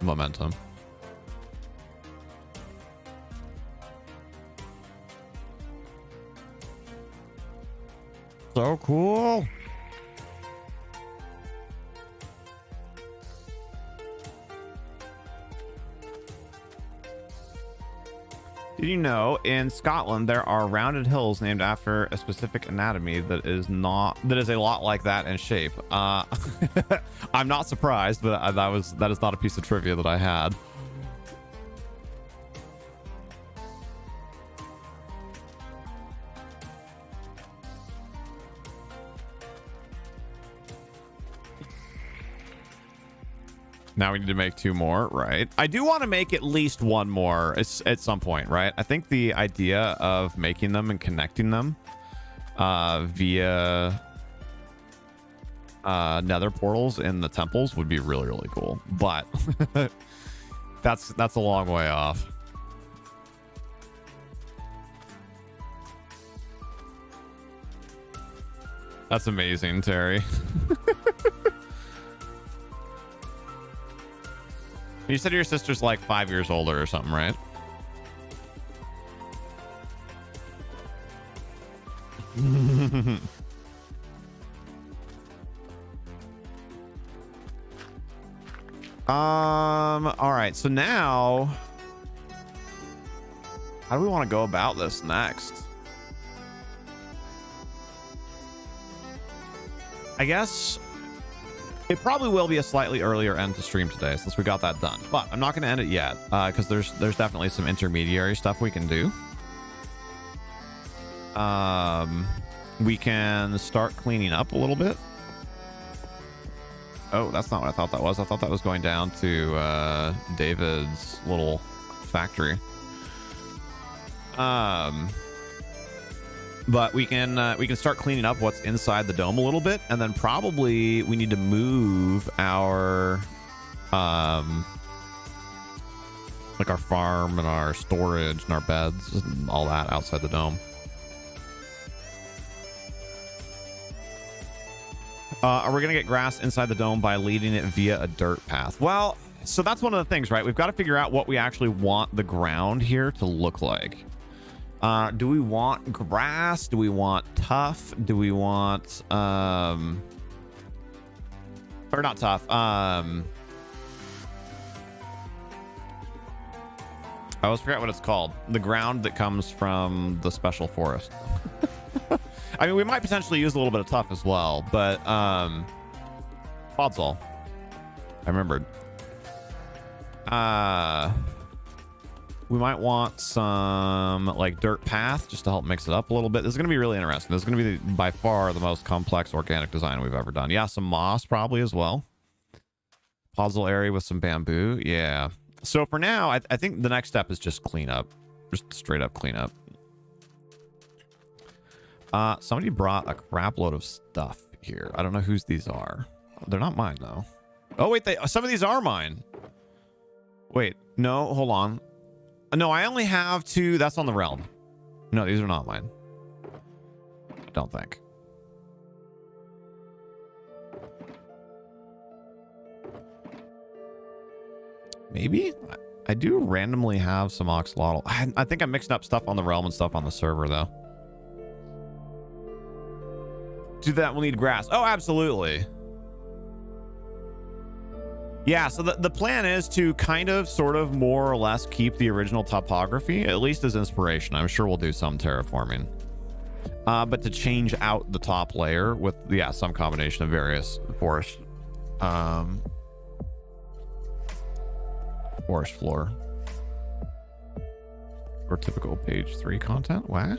momentum. So cool. Did you know in Scotland there are rounded hills named after a specific anatomy that is a lot like that in shape? I'm not surprised, but that is not a piece of trivia that I had. Now we need to make 2 more, right? I do want to make at least 1 more at some point, right? I think the idea of making them and connecting them via nether portals in the temples would be really, really cool. But that's a long way off. That's amazing, Terry. You said your sister's like 5 years older or something, right? All right. So now, how do we want to go about this next? I guess it probably will be a slightly earlier end to stream today since we got that done, but I'm not going to end it yet because there's definitely some intermediary stuff we can do. We can start cleaning up a little bit. Oh, that's not what I thought that was. I thought that was going down to David's little factory. But we can start cleaning up what's inside the dome a little bit, and then probably we need to move our like our farm and our storage and our beds and all that outside the dome. Are we gonna get grass inside the dome by leading it via a dirt path? Well, so that's one of the things, right? We've got to figure out what we actually want the ground here to look like. Do we want grass? Do we want tough? Do we want or not tough? I always forget what it's called. The ground that comes from the special forest. I mean, we might potentially use a little bit of tough as well, but podzol. I remembered. We might want some like dirt path just to help mix it up a little bit. This is going to be really interesting. This is going to be by far the most complex organic design we've ever done. Yeah, some moss probably as well. Podzol area with some bamboo. Yeah. So for now, I think the next step is just clean up. Just straight up clean up. Somebody brought a crap load of stuff here. I don't know whose these are. They're not mine though. Oh wait, some of these are mine. Wait, no, hold on. No, I only have 2. That's on the realm. No, these are not mine. I don't think. Maybe? I do randomly have some axolotl. I think I'm mixing up stuff on the realm and stuff on the server, though. Do that, we'll need grass. Oh, absolutely. Yeah, so the plan is to kind of sort of more or less keep the original topography, at least as inspiration. I'm sure we'll do some terraforming. But to change out the top layer with, yeah, some combination of various forest floor. Or typical page 3 content. What?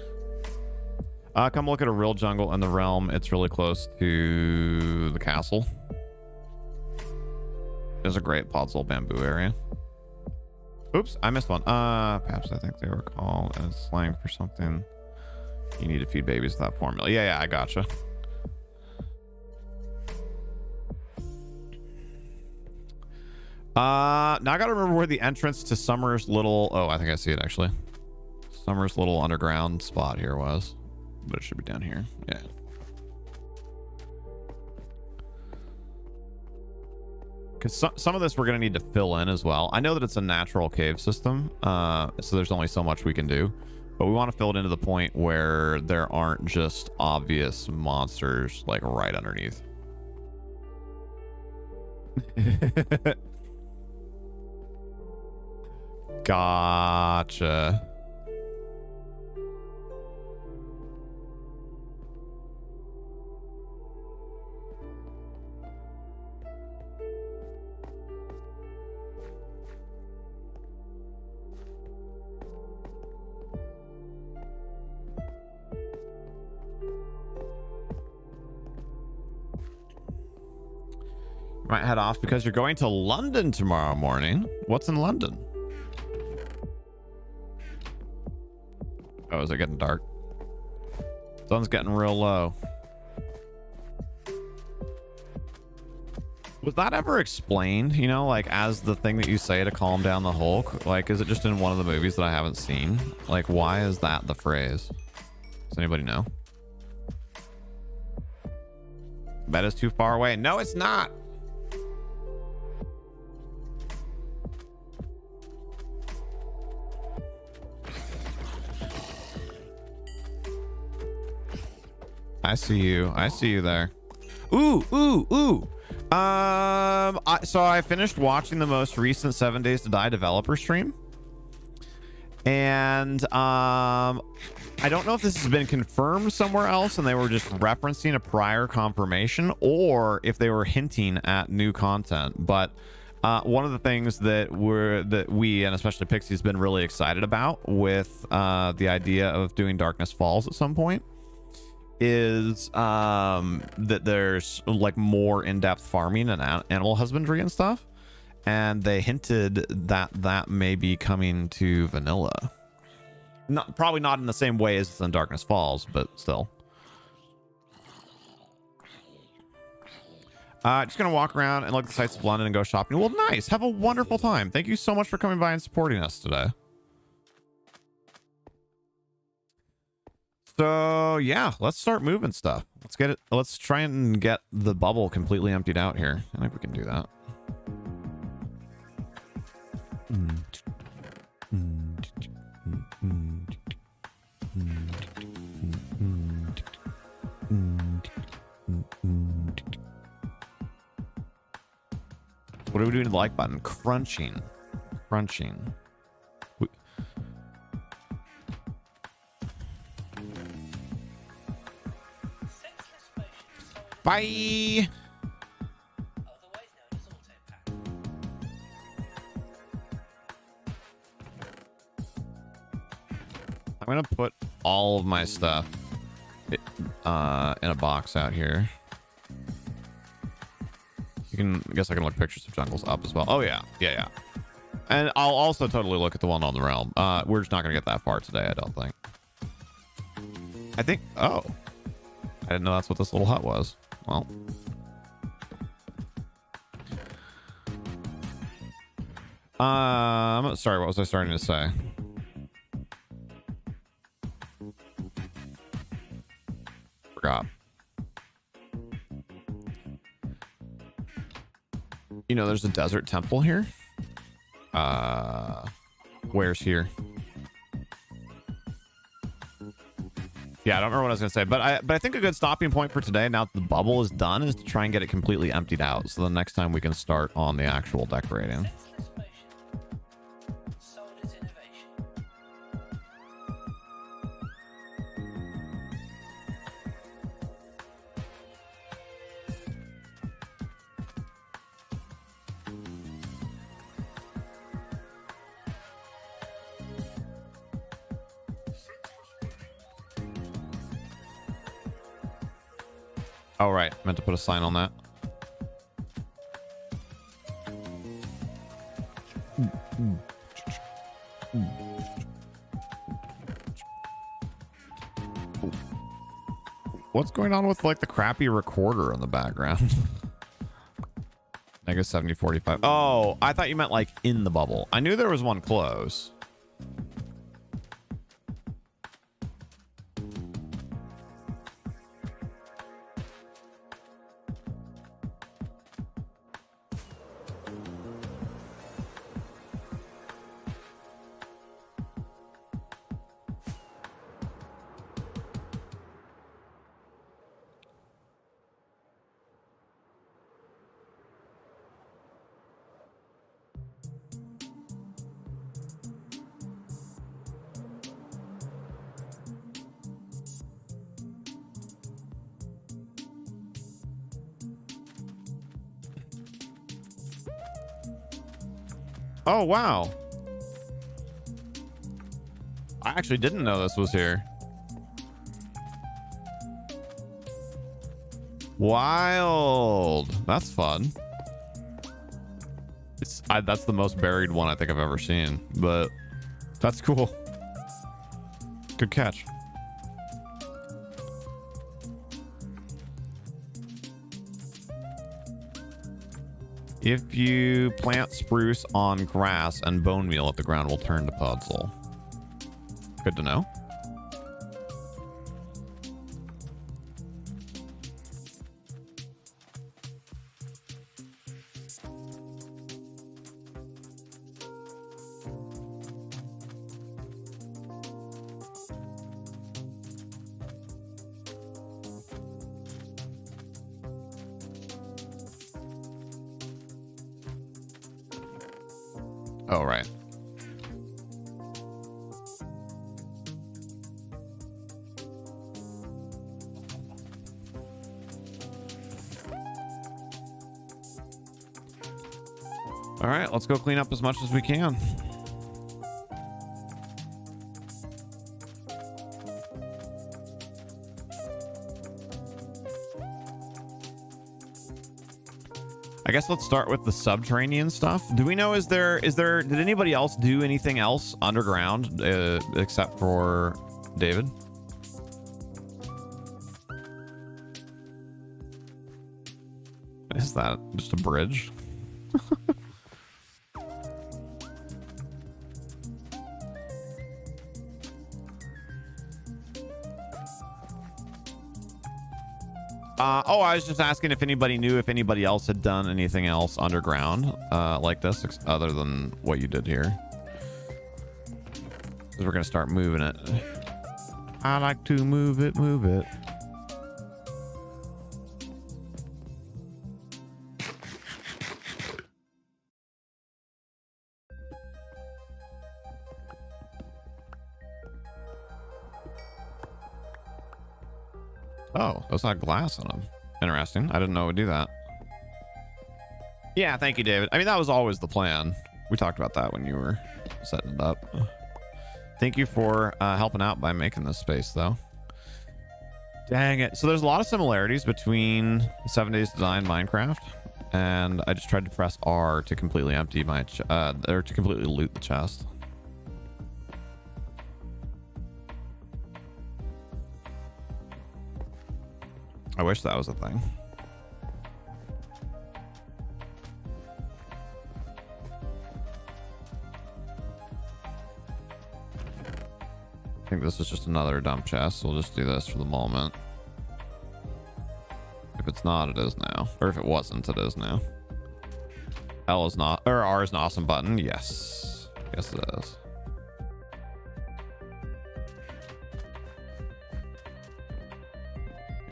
Come look at a real jungle in the realm. It's really close to the castle. There's a great podzol bamboo area. Oops, I missed one. Perhaps I think they were called as slang for something. You need to feed babies with that formula. Yeah, I gotcha. Now I gotta remember where the entrance to Summer's little... Oh, I think I see it actually. Summer's little underground spot here was. But it should be down here. Yeah. Because some of this we're going to need to fill in as well. I know that it's a natural cave system, so there's only so much we can do. But we want to fill it into the point where there aren't just obvious monsters, like, right underneath. Gotcha. Might head off because you're going to London tomorrow morning. What's in London? Oh, is it getting dark? Sun's getting real low. Was that ever explained, you know, like as the thing that you say to calm down the Hulk? Like, is it just in one of the movies that I haven't seen? Like, why is that the phrase? Does anybody know? Bed is too far away. No, it's not. I see you. I see you there. Ooh. So I finished watching the most recent 7 Days to Die developer stream. And I don't know if this has been confirmed somewhere else and they were just referencing a prior confirmation or if they were hinting at new content. But one of the things that we and especially Pixie has been really excited about with the idea of doing Darkness Falls at some point is that there's like more in-depth farming and animal husbandry and stuff, and they hinted that may be coming to vanilla. Probably not in the same way as in Darkness Falls, but still. Just gonna walk around and look at the sights of London and go shopping. Well, nice. Have a wonderful time. Thank you so much for coming by and supporting us today. So yeah, let's start moving stuff. Let's get it. Let's try and get the bubble completely emptied out here. I think we can do that. What are we doing to the like button? Crunching. Bye. I'm gonna put all of my stuff in a box out here. I guess I can look pictures of jungles up as well. Oh yeah. And I'll also totally look at the one on the realm. We're just not gonna get that far today, I don't think. Oh, I didn't know that's what this little hut was. Well, sorry, what was I starting to say? Forgot. You know, there's a desert temple here. Where's here? Yeah, I don't remember what I was gonna say, but I think a good stopping point for today, now that the bubble is done, is to try and get it completely emptied out. So the next time we can start on the actual decorating. Oh, right. Meant to put a sign on that. What's going on with like the crappy recorder in the background? Negative 70, 45. Oh, I thought you meant like in the bubble. I knew there was one close. Oh, wow. I actually didn't know this was here. Wild. That's fun. That's the most buried one I think I've ever seen, but that's cool. Good catch. If you plant spruce on grass and bone meal at the ground will turn to puzzle. Good to know. Oh, right. All right, let's go clean up as much as we can. I guess let's start with the subterranean stuff. Do we know, did anybody else do anything else underground except for David? Is that just a bridge? Oh, I was just asking if anybody knew if anybody else had done anything else underground like this other than what you did here. Because we're going to start moving it. I like to move it, move it. Oh, those had glass on them. Interesting. I didn't know it would do that. Yeah, thank you, David. I mean, that was always the plan. We talked about that when you were setting it up. Thank you for helping out by making this space, though. Dang it. So there's a lot of similarities between 7 Days to Die and Minecraft. And I just tried to press R to completely empty my... or to completely loot the chest. I wish that was a thing. I think this is just another dump chest. So we'll just do this for the moment. If it's not, it is now. Or if it wasn't, it is now. L is not, or R is an awesome button. Yes. Yes, it is.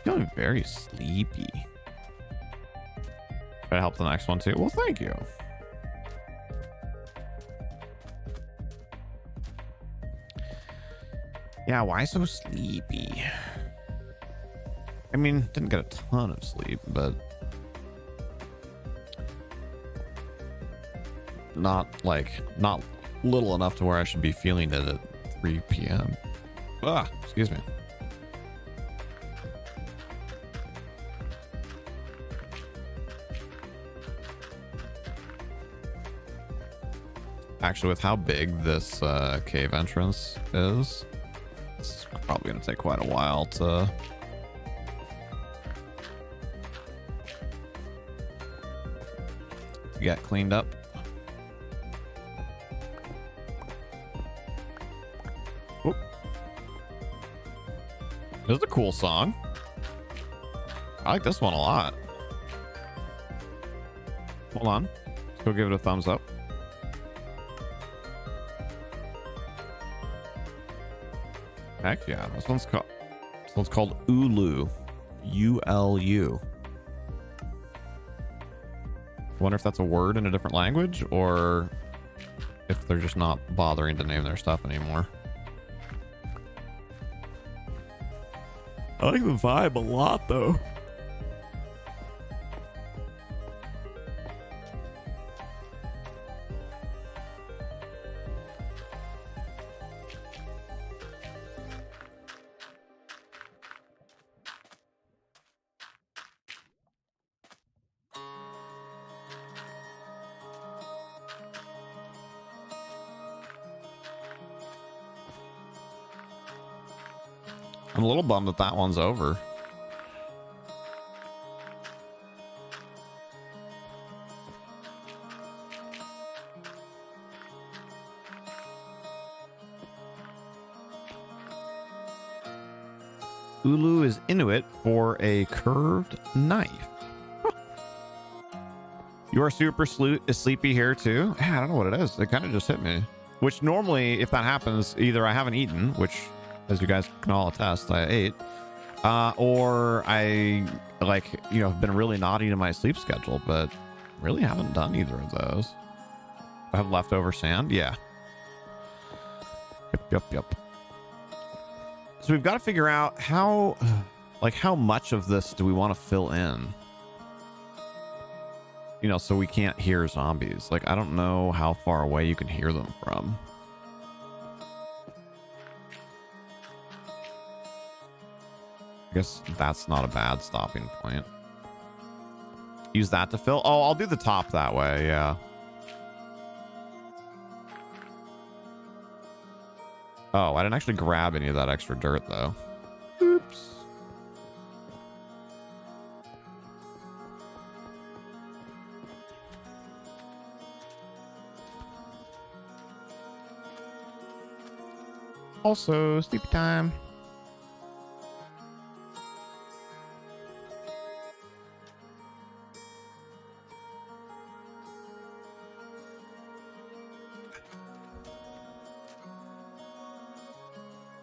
Feeling very sleepy. Try to help the next one too. Well, thank you. Yeah, why so sleepy? I mean, didn't get a ton of sleep, but not little enough to where I should be feeling it at 3 p.m. Ah, excuse me. Actually, with how big this cave entrance is, it's probably going to take quite a while to get cleaned up. Oop. This is a cool song. I like this one a lot. Hold on. Let's go give it a thumbs up. Heck yeah, this one's called Ulu. U-L-U. Wonder if that's a word in a different language, or if they're just not bothering to name their stuff anymore. I like the vibe a lot, though. I'm a little bummed that that one's over. Ulu is Inuit for a curved knife. Huh. You are super sleepy here too? Yeah, I don't know what it is. It kind of just hit me. Which normally, if that happens, either I haven't eaten, which, as you guys can all attest, I ate, or I, like, you know, have been really naughty to my sleep schedule, but really haven't done either of those. I have leftover sand. Yeah. Yep. So we've got to figure out how much of this do we want to fill in? You know, so we can't hear zombies. Like, I don't know how far away you can hear them from. I guess that's not a bad stopping point. Use that to fill. Oh, I'll do the top that way. Yeah. Oh, I didn't actually grab any of that extra dirt though. Oops. Also, sleepy time.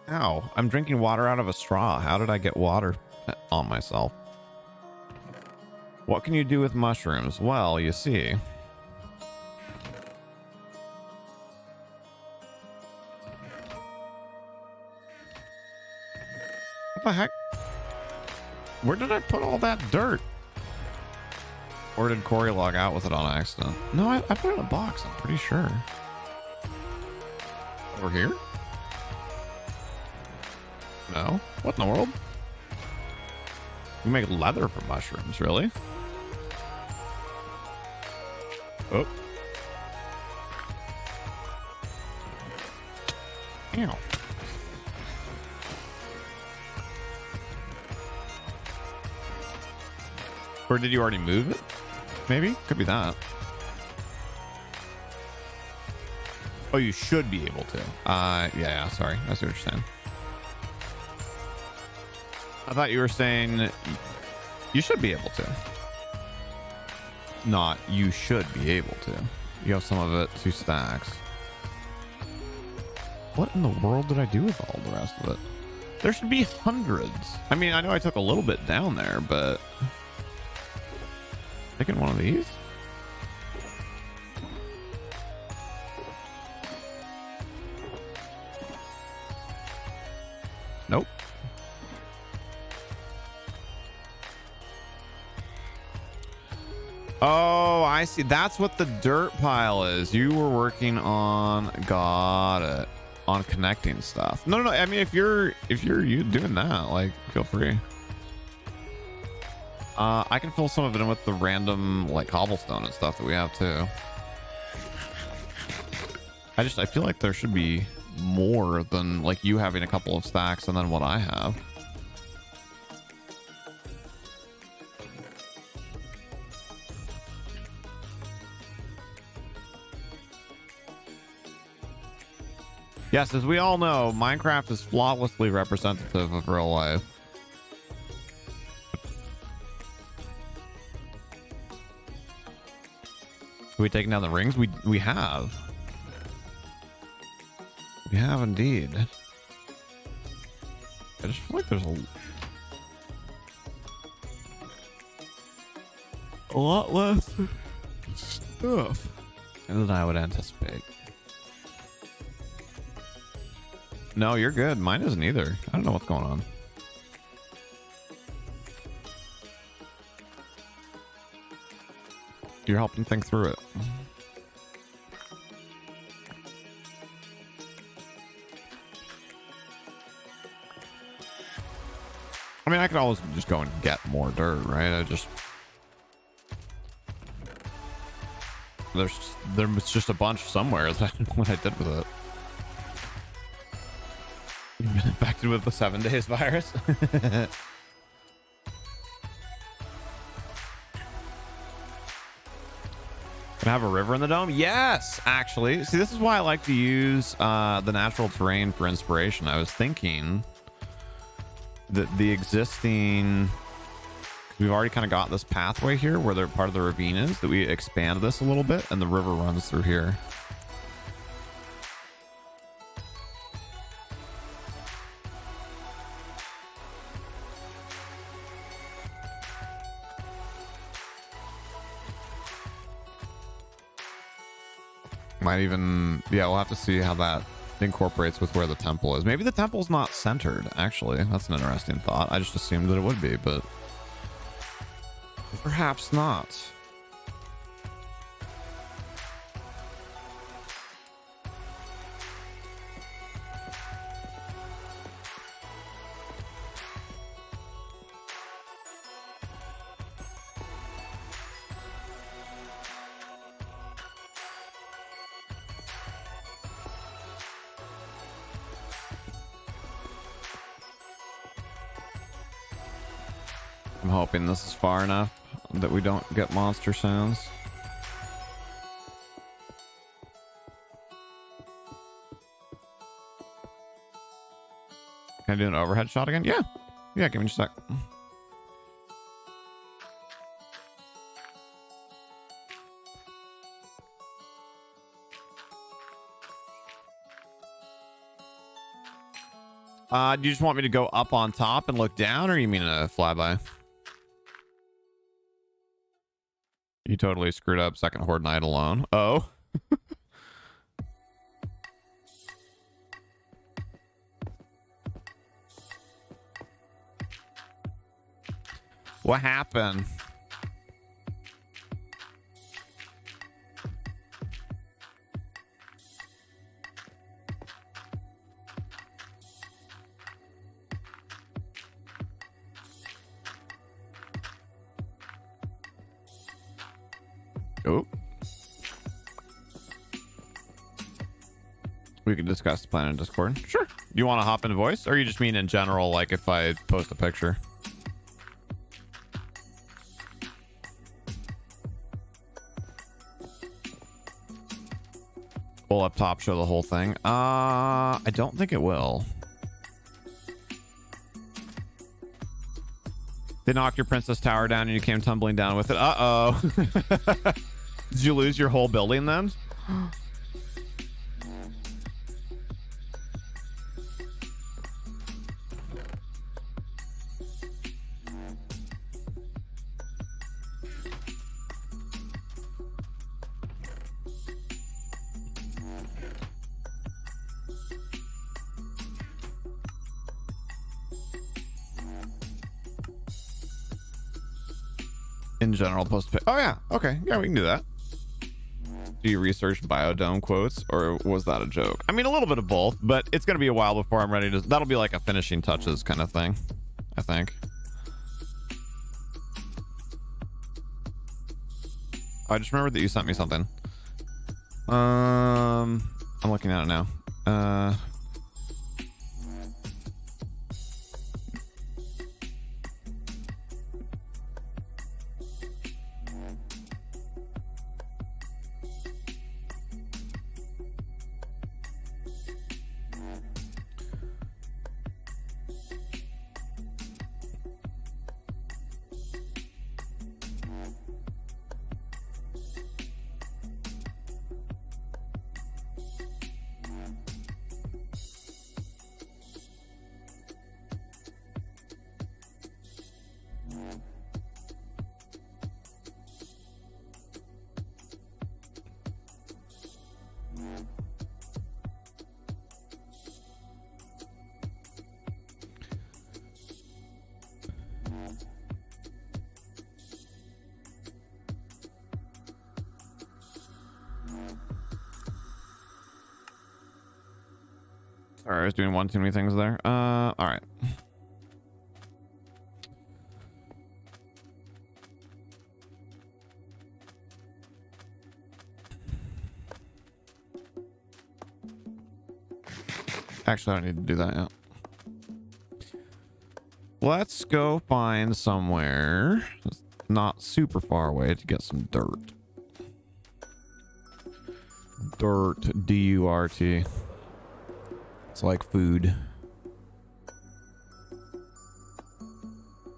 Ow, I'm drinking water out of a straw. How did I get water on myself? What can you do with mushrooms? Well, you see. What the heck? Where did I put all that dirt? Or did Corey log out with it on accident? No, I put it in a box, I'm pretty sure. Over here? No? What in the world? You make leather from mushrooms, really? Oh. Ow. Or did you already move it? Maybe? Could be that. Oh, you should be able to. Yeah, sorry. I see what you're saying. I thought you were saying you should be able to. not, you should be able to. You have some of it, 2 stacks. What in the world did I do with all the rest of it? There should be hundreds. I mean, I know I took a little bit down there, but taking one of these. Nope. Oh, I see. That's what the dirt pile is. You were working on, got it, on connecting stuff. No. I mean, if you're you doing that, like, feel free. I can fill some of it in with the random like cobblestone and stuff that we have too. I feel like there should be more than like you having a couple of stacks and then what I have. Yes, as we all know, Minecraft is flawlessly representative of real life. Are we taking down the rings? We have. We have indeed. I just feel like there's a lot less stuff than I would anticipate. No, you're good. Mine isn't either. I don't know what's going on. You're helping think through it. I mean, I could always just go and get more dirt, right? There was just a bunch somewhere. That I don't know what I did with it. You've been infected with the 7 days virus. Can I have a river in the dome? Yes, actually. See, this is why I like to use the natural terrain for inspiration. I was thinking that the existing, we've already kind of got this pathway here where the part of the ravine is, that we expand this a little bit and the river runs through here. Might even, yeah, we'll have to see how that incorporates with where the temple is. Maybe the temple's not centered, actually. That's an interesting thought. I just assumed that it would be, but perhaps not. I'm hoping this is far enough that we don't get monster sounds. Can I do an overhead shot again? Yeah. Yeah, give me just a sec. Do you just want me to go up on top and look down, or you mean a flyby? You totally screwed up second horde night alone. Oh. What happened? Oh. We can discuss the plan in Discord. Sure. Do you want to hop into voice, or you just mean in general, like if I post a picture? Will up top show the whole thing? I don't think it will. They knocked your princess tower down and you came tumbling down with it. Uh-oh. Did you lose your whole building then? In general, post. Oh yeah, okay, yeah, we can do that. Do you research biodome quotes, or was that a joke? I mean, a little bit of both, but it's gonna be a while before I'm ready to. That'll be like a finishing touches kind of thing, I think. I just remembered that you sent me something. I'm looking at it now. Sorry, I was doing one too many things there. All right. Actually, I don't need to do that yet. Let's go find somewhere not super far away to get some dirt. Dirt, D-U-R-T. It's like food.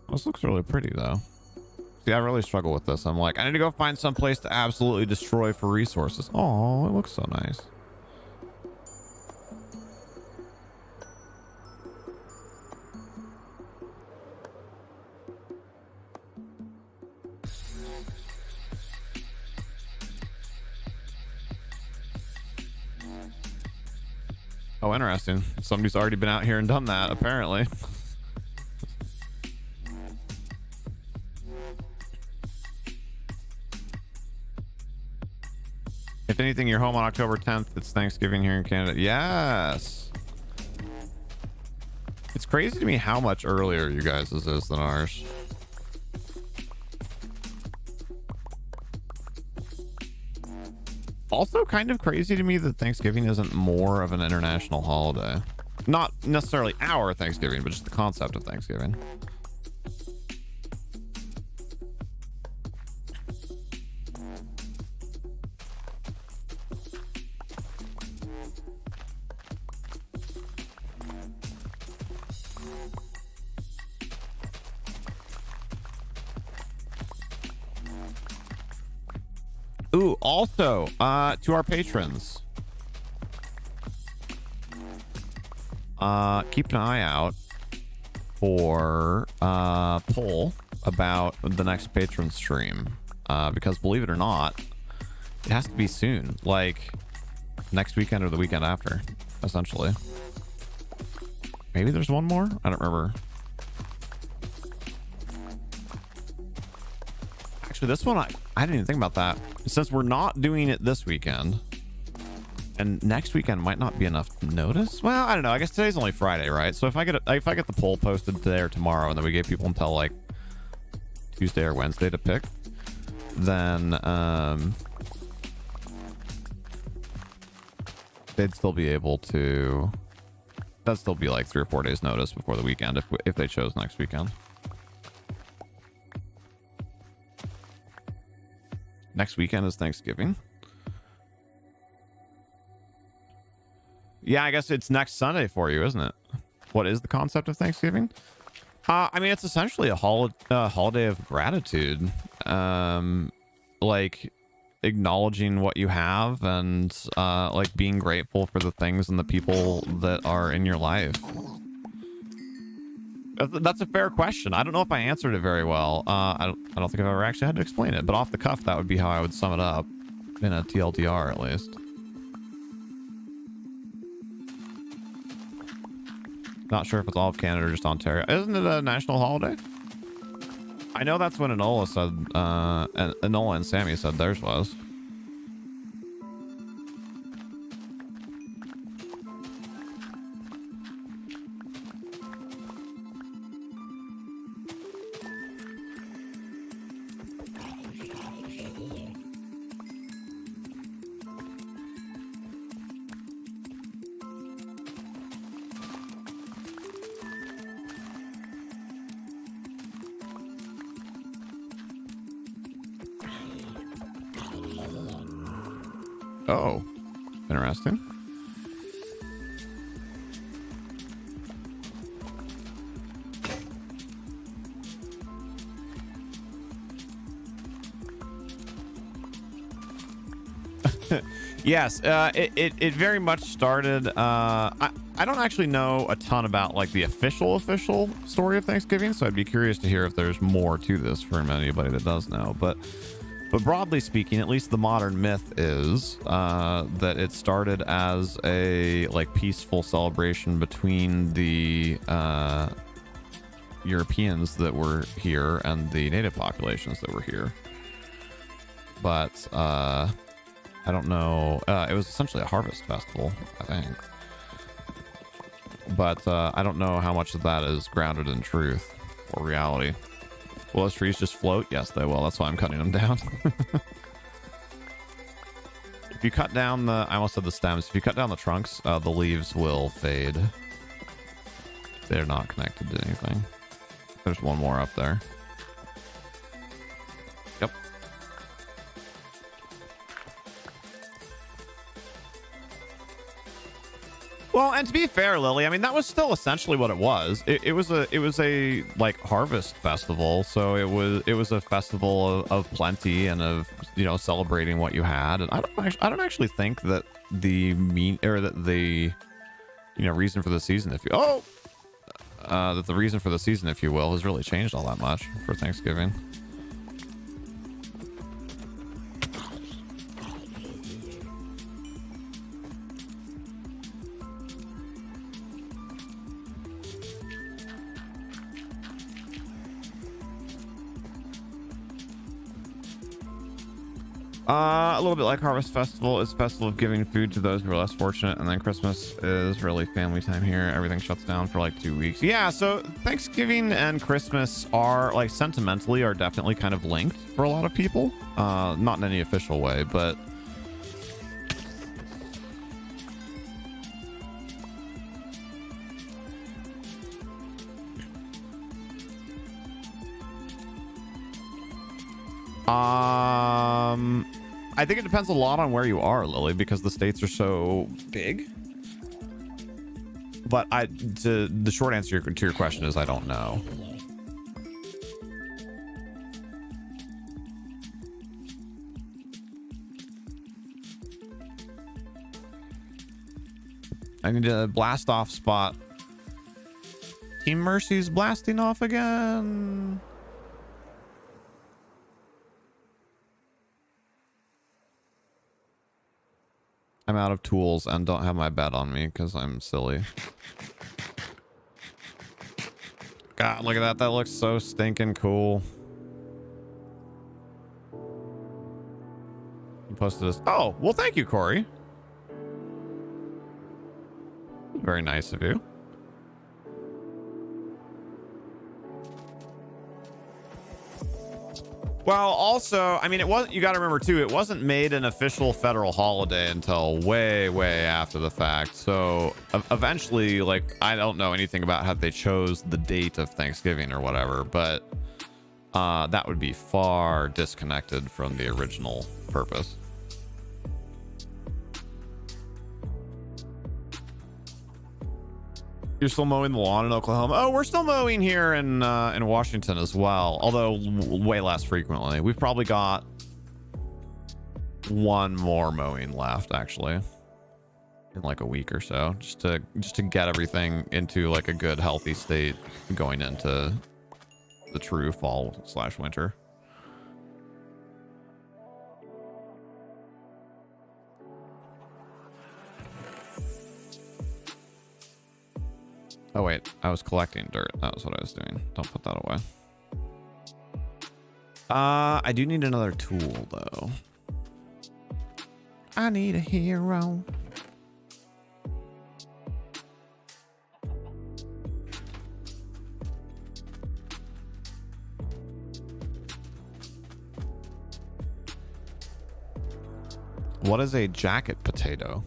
This looks really pretty though. See, I really struggle with this. I'm like, I need to go find some place to absolutely destroy for resources. Oh, it looks so nice. Oh, interesting. Somebody's already been out here and done that, apparently. If anything, you're home on October 10th. It's Thanksgiving here in Canada. Yes. It's crazy to me how much earlier you guys' is than ours. Also kind of crazy to me that Thanksgiving isn't more of an international holiday. Not necessarily our Thanksgiving, but just the concept of Thanksgiving. Ooh, also, to our patrons, keep an eye out for a poll about the next patron stream, because believe it or not, it has to be soon, like next weekend or the weekend after, essentially. Maybe there's one more? I don't remember. Actually, this one, I didn't even think about that. Since we're not doing it this weekend, and next weekend might not be enough notice. Well, I don't know. I guess today's only Friday, right? So if I get the poll posted today or tomorrow, and then we gave people until like Tuesday or Wednesday to pick, then they'd still be able to. That'd still be like 3 or 4 days notice before the weekend if they chose next weekend. Next weekend is Thanksgiving. Yeah, I guess it's next Sunday for you, isn't it? What is the concept of Thanksgiving? I mean, it's essentially a holiday of gratitude. Like acknowledging what you have and like being grateful for the things and the people that are in your life. That's a fair question. I don't know if I answered it very well. I don't think I've ever actually had to explain it, but off the cuff, that would be how I would sum it up in a TLDR at least. Not sure if it's all of Canada or just Ontario. Isn't it a national holiday? I know that's when Enola said, Enola and Sammy said theirs was. Oh, interesting. Yes, it very much started. I don't actually know a ton about like the official story of Thanksgiving, so I'd be curious to hear if there's more to this from anybody that does know. But broadly speaking, at least the modern myth is that it started as a like peaceful celebration between the Europeans that were here and the native populations that were here. But I don't know. It was essentially a harvest festival, I think. But I don't know how much of that is grounded in truth or reality. Will those trees just float? Yes, they will. That's why I'm cutting them down. If you cut down the... I almost said the stems. If you cut down the trunks, the leaves will fade. They're not connected to anything. There's one more up there. Yep. Well, and to be fair, Lily, I mean, that was still essentially what it was. It was a like harvest festival, so it was a festival of plenty and of, you know, celebrating what you had. And I don't actually think that the reason for the season, if you that the reason for the season, if you will, has really changed all that much for Thanksgiving. A little bit like Harvest Festival is a festival of giving food to those who are less fortunate, and then Christmas is really family time here. Everything shuts down for like 2 weeks. Yeah, so Thanksgiving and Christmas are like sentimentally are definitely kind of linked for a lot of people. Not in any official way, but I think it depends a lot on where you are, Lily, because the states are so big. But the short answer to your question is I don't know. I need a blast off spot. Team Mercy's blasting off again. I'm out of tools and don't have my bed on me because I'm silly. God, look at that. That looks so stinking cool. You posted this. Oh, well, thank you, Corey. Very nice of you. Well, also, I mean, it wasn't, you got to remember too, it wasn't made an official federal holiday until way, way after the fact. So eventually, like, I don't know anything about how they chose the date of Thanksgiving or whatever, but that would be far disconnected from the original purpose. You're still mowing the lawn in Oklahoma? Oh, we're still mowing here in Washington as well, although way less frequently. We've probably got one more mowing left, actually, in like a week or so, just to get everything into like a good, healthy state going into the true fall/winter. Oh wait, I was collecting dirt. That was what I was doing. Don't put that away. I do need another tool though. I need a hero. What is a jacket potato?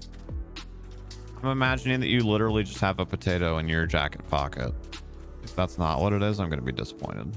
I'm imagining that you literally just have a potato in your jacket pocket. If that's not what it is, I'm going to be disappointed.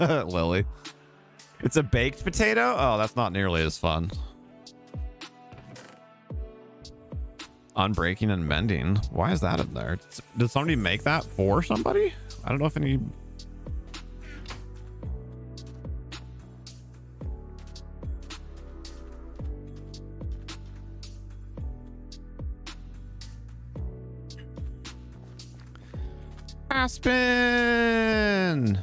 Lily. It's a baked potato? Oh, that's not nearly as fun. Unbreaking and mending. Why is that in there? Did somebody make that for somebody? I don't know if any... Aspen!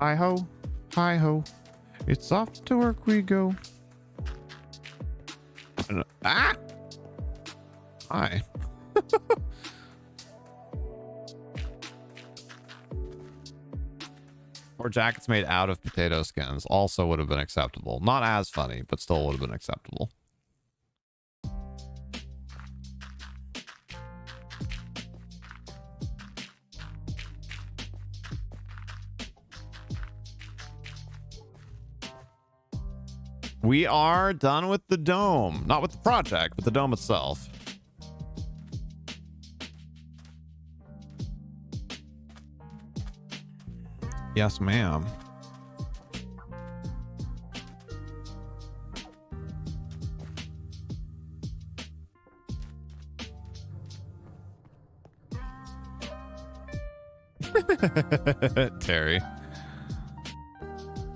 Hi-ho. Hi-ho. It's off to work we go. Ah! Hi. Or jackets made out of potato skins also would have been acceptable. Not as funny, but still would have been acceptable. We are done with the dome. Not with the project, but the dome itself. Yes, ma'am. Terry.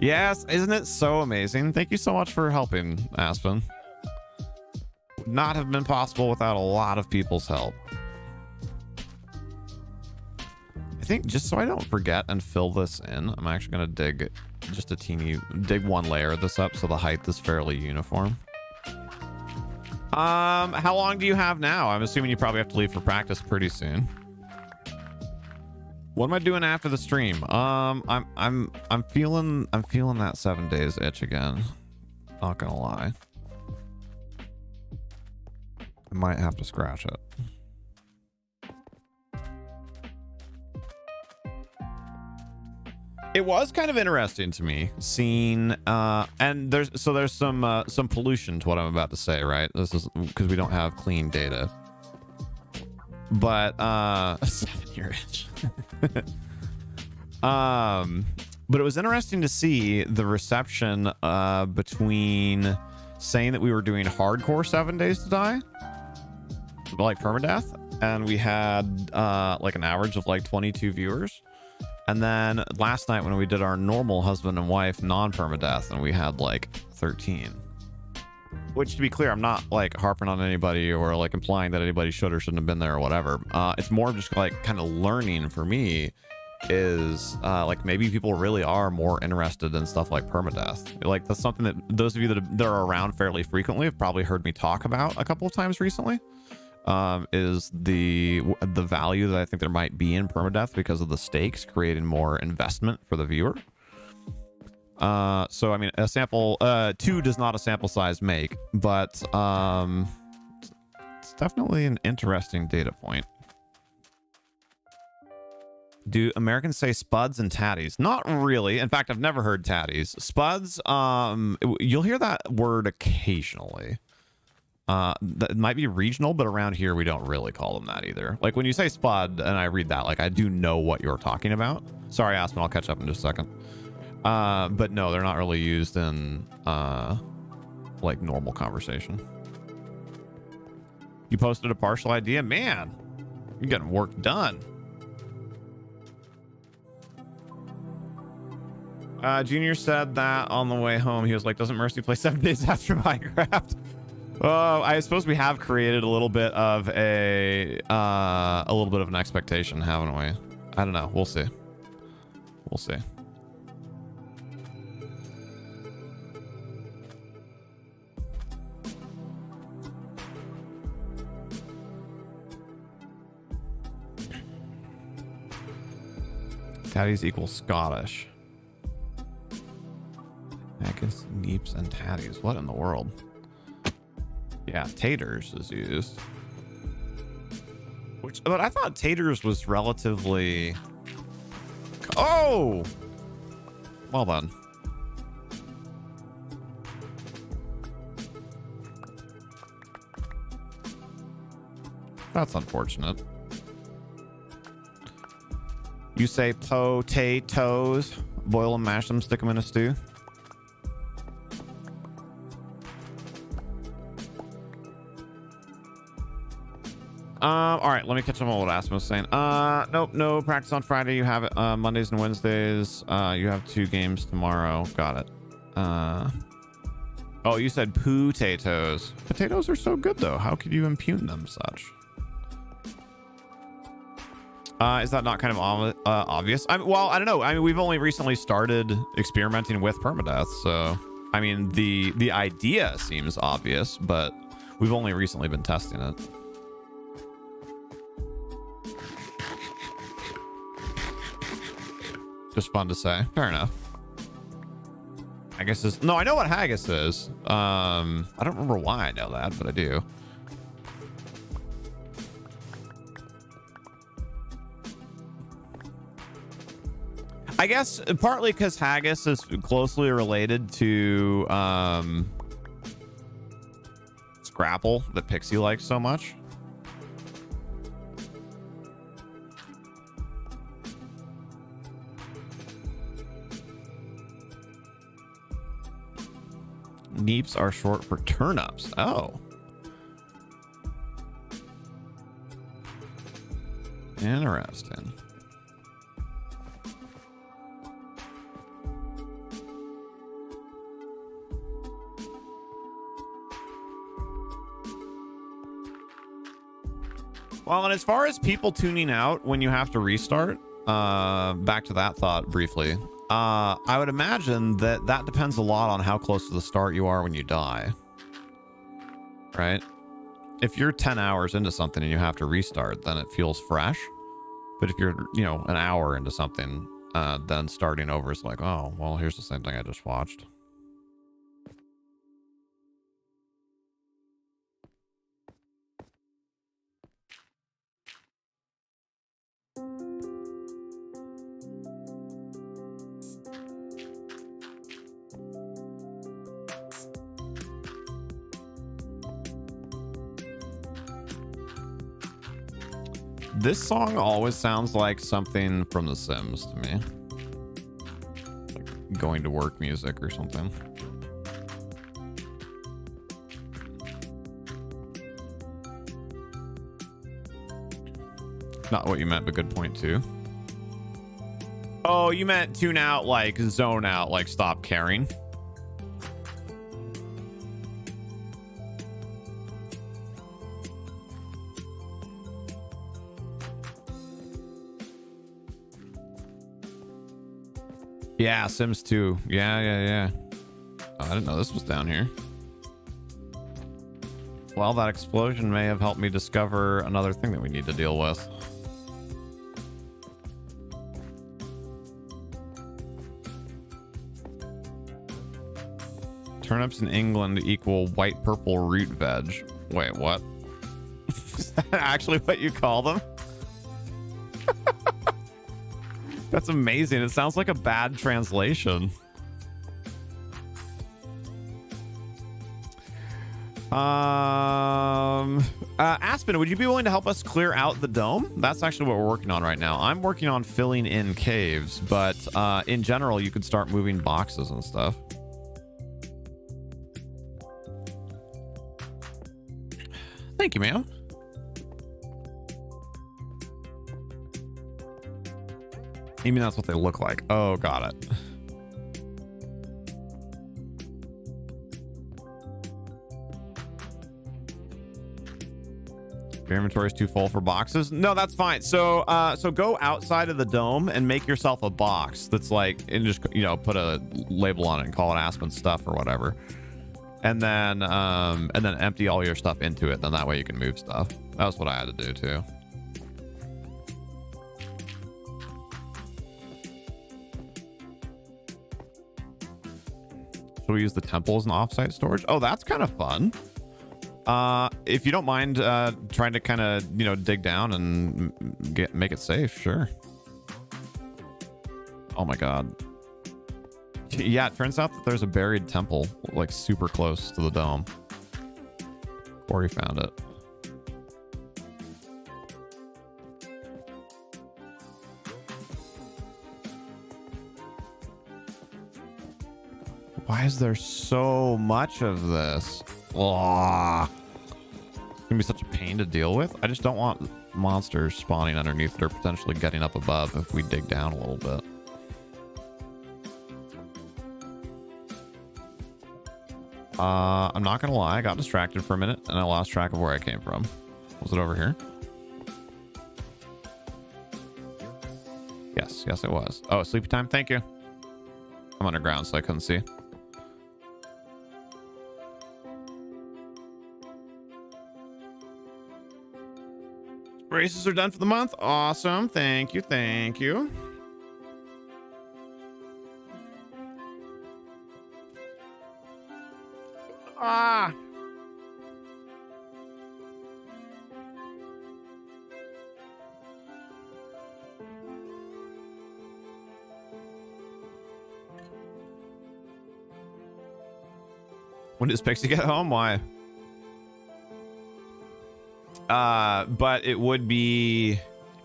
Yes, isn't it so amazing? Thank you so much for helping, Aspen. Would not have been possible without a lot of people's help. I think just so I don't forget and fill this in, I'm actually going to dig just dig one layer of this up so the height is fairly uniform. How long do you have now? I'm assuming you probably have to leave for practice pretty soon. What am I doing after the stream? I'm feeling that 7 days itch again. Not gonna lie. I might have to scratch it. It was kind of interesting to me seeing and there's some pollution to what I'm about to say, right? This is because we don't have clean data. But 7-year itch. But it was interesting to see the reception between saying that we were doing hardcore 7 days to die, like permadeath, and we had like an average of like 22 viewers. And then last night when we did our normal husband and wife non-permadeath, and we had like 13. Which, to be clear, I'm not like harping on anybody or like implying that anybody should or shouldn't have been there or whatever. It's more just like kind of learning for me is like maybe people really are more interested in stuff like permadeath. Like that's something that those of you that are around fairly frequently have probably heard me talk about a couple of times recently. Is the value that I think there might be in permadeath because of the stakes, creating more investment for the viewer. So I mean, a sample 2 does not a sample size make, but it's definitely an interesting data point. Do Americans say spuds and tatties? Not really. In fact, I've never heard tatties. Spuds, you'll hear that word occasionally. That might be regional, but around here we don't really call them that either. Like when you say spud and I read that, like I do know what you're talking about. Sorry, Aspen, I'll catch up in just a second. But no, they're not really used in like normal conversation. You posted a partial idea? Man, you're getting work done. Junior said that on the way home. He was like, doesn't Mercy play 7 days after Minecraft? Oh, I suppose we have created a little bit of an expectation, haven't we? I don't know. We'll see. We'll see. Tatties equals Scottish. Haggis, neeps, and tatties. What in the world? Yeah, taters is used. But I thought taters was relatively... Oh! Well done. That's unfortunate. You say potatoes. Boil them, mash them, stick them in a stew. All right, let me catch up on what Aspen was saying. Nope, no practice on Friday. You have it Mondays and Wednesdays. You have 2 games tomorrow. Got it. Oh, you said potatoes. Potatoes are so good though. How could you impugn them such? Is that not kind of obvious? Well, I don't know. I mean, we've only recently started experimenting with permadeath, so I mean, the idea seems obvious, but we've only recently been testing it. Just fun to say. Fair enough. Haggis is... No, I know what haggis is. I don't remember why I know that, but I do. I guess partly because haggis is closely related to Scrapple that Pixie likes so much. Neeps are short for turnips. Oh. Interesting. Well, and as far as people tuning out when you have to restart, back to that thought briefly. I would imagine that depends a lot on how close to the start you are when you die. Right? If you're 10 hours into something and you have to restart, then it feels fresh. But if you're, you know, an hour into something, then starting over is like, oh, well, here's the same thing I just watched. This song always sounds like something from The Sims to me. Like going to work music or something. Not what you meant, but good point too. Oh, you meant tune out, like zone out, like stop caring. Yeah, Sims 2. Yeah. Oh, I didn't know this was down here. Well, that explosion may have helped me discover another thing that we need to deal with. Turnips in England equal white purple root veg. Wait, what? Is that actually what you call them? That's amazing. It sounds like a bad translation. Aspen, would you be willing to help us clear out the dome? That's actually what we're working on right now. I'm working on filling in caves, but in general, you could start moving boxes and stuff. Thank you, ma'am. You mean that's what they look like? Oh, got it. Your inventory is too full for boxes. No, that's fine. So so go outside of the dome and make yourself a box that's like, and just, you know, put a label on it and call it Aspen stuff or whatever, and then empty all your stuff into it. Then that way you can move stuff. That was what I had to do too. So we use the temple as an offsite storage. Oh, that's kind of fun. If you don't mind trying to kind of, you know, dig down and make it safe, sure. Oh my god. Yeah, it turns out that there's a buried temple like super close to the dome. Corey found it. Why is there so much of this? Oh, it's gonna be such a pain to deal with. I just don't want monsters spawning underneath or potentially getting up above if we dig down a little bit. I'm not gonna lie, I got distracted for a minute and I lost track of where I came from. Was it over here? Yes, it was. Oh, sleepy time, thank you. I'm underground, so I couldn't see. Races are done for the month. Awesome. Thank you. Thank you. Ah. When does Pixie get home? Why? But it would be,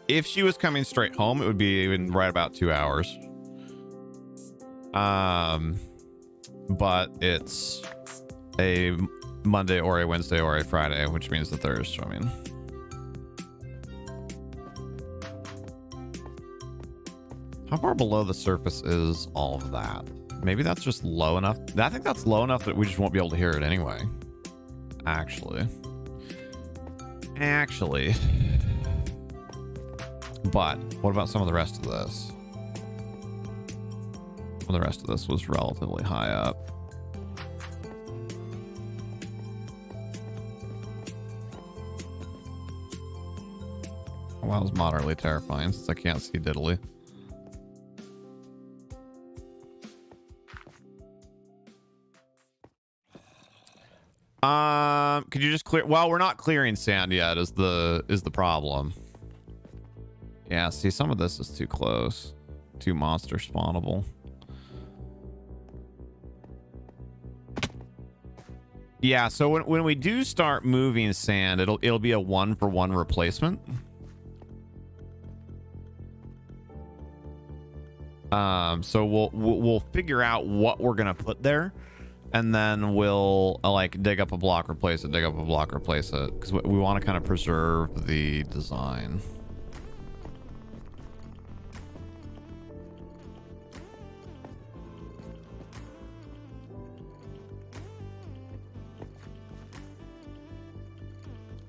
if she was coming straight home, it would be in right about 2 hours. But it's a Monday or a Wednesday or a Friday, which means that there's swimming. How far below the surface is all of that? Maybe that's just low enough. I think that's low enough that we just won't be able to hear it anyway. Actually. But what about some of the rest of this? Well, the rest of this was relatively high up. Well, that was moderately terrifying since I can't see diddly. Could you just clear? Well, we're not clearing sand yet is the problem. Yeah, see, some of this is too close. Too monster spawnable. Yeah, so when we do start moving sand, it'll be a 1-for-1 replacement. So we'll figure out what we're gonna put there. And then we'll like dig up a block, replace it, dig up a block, replace it. Because we want to kind of preserve the design.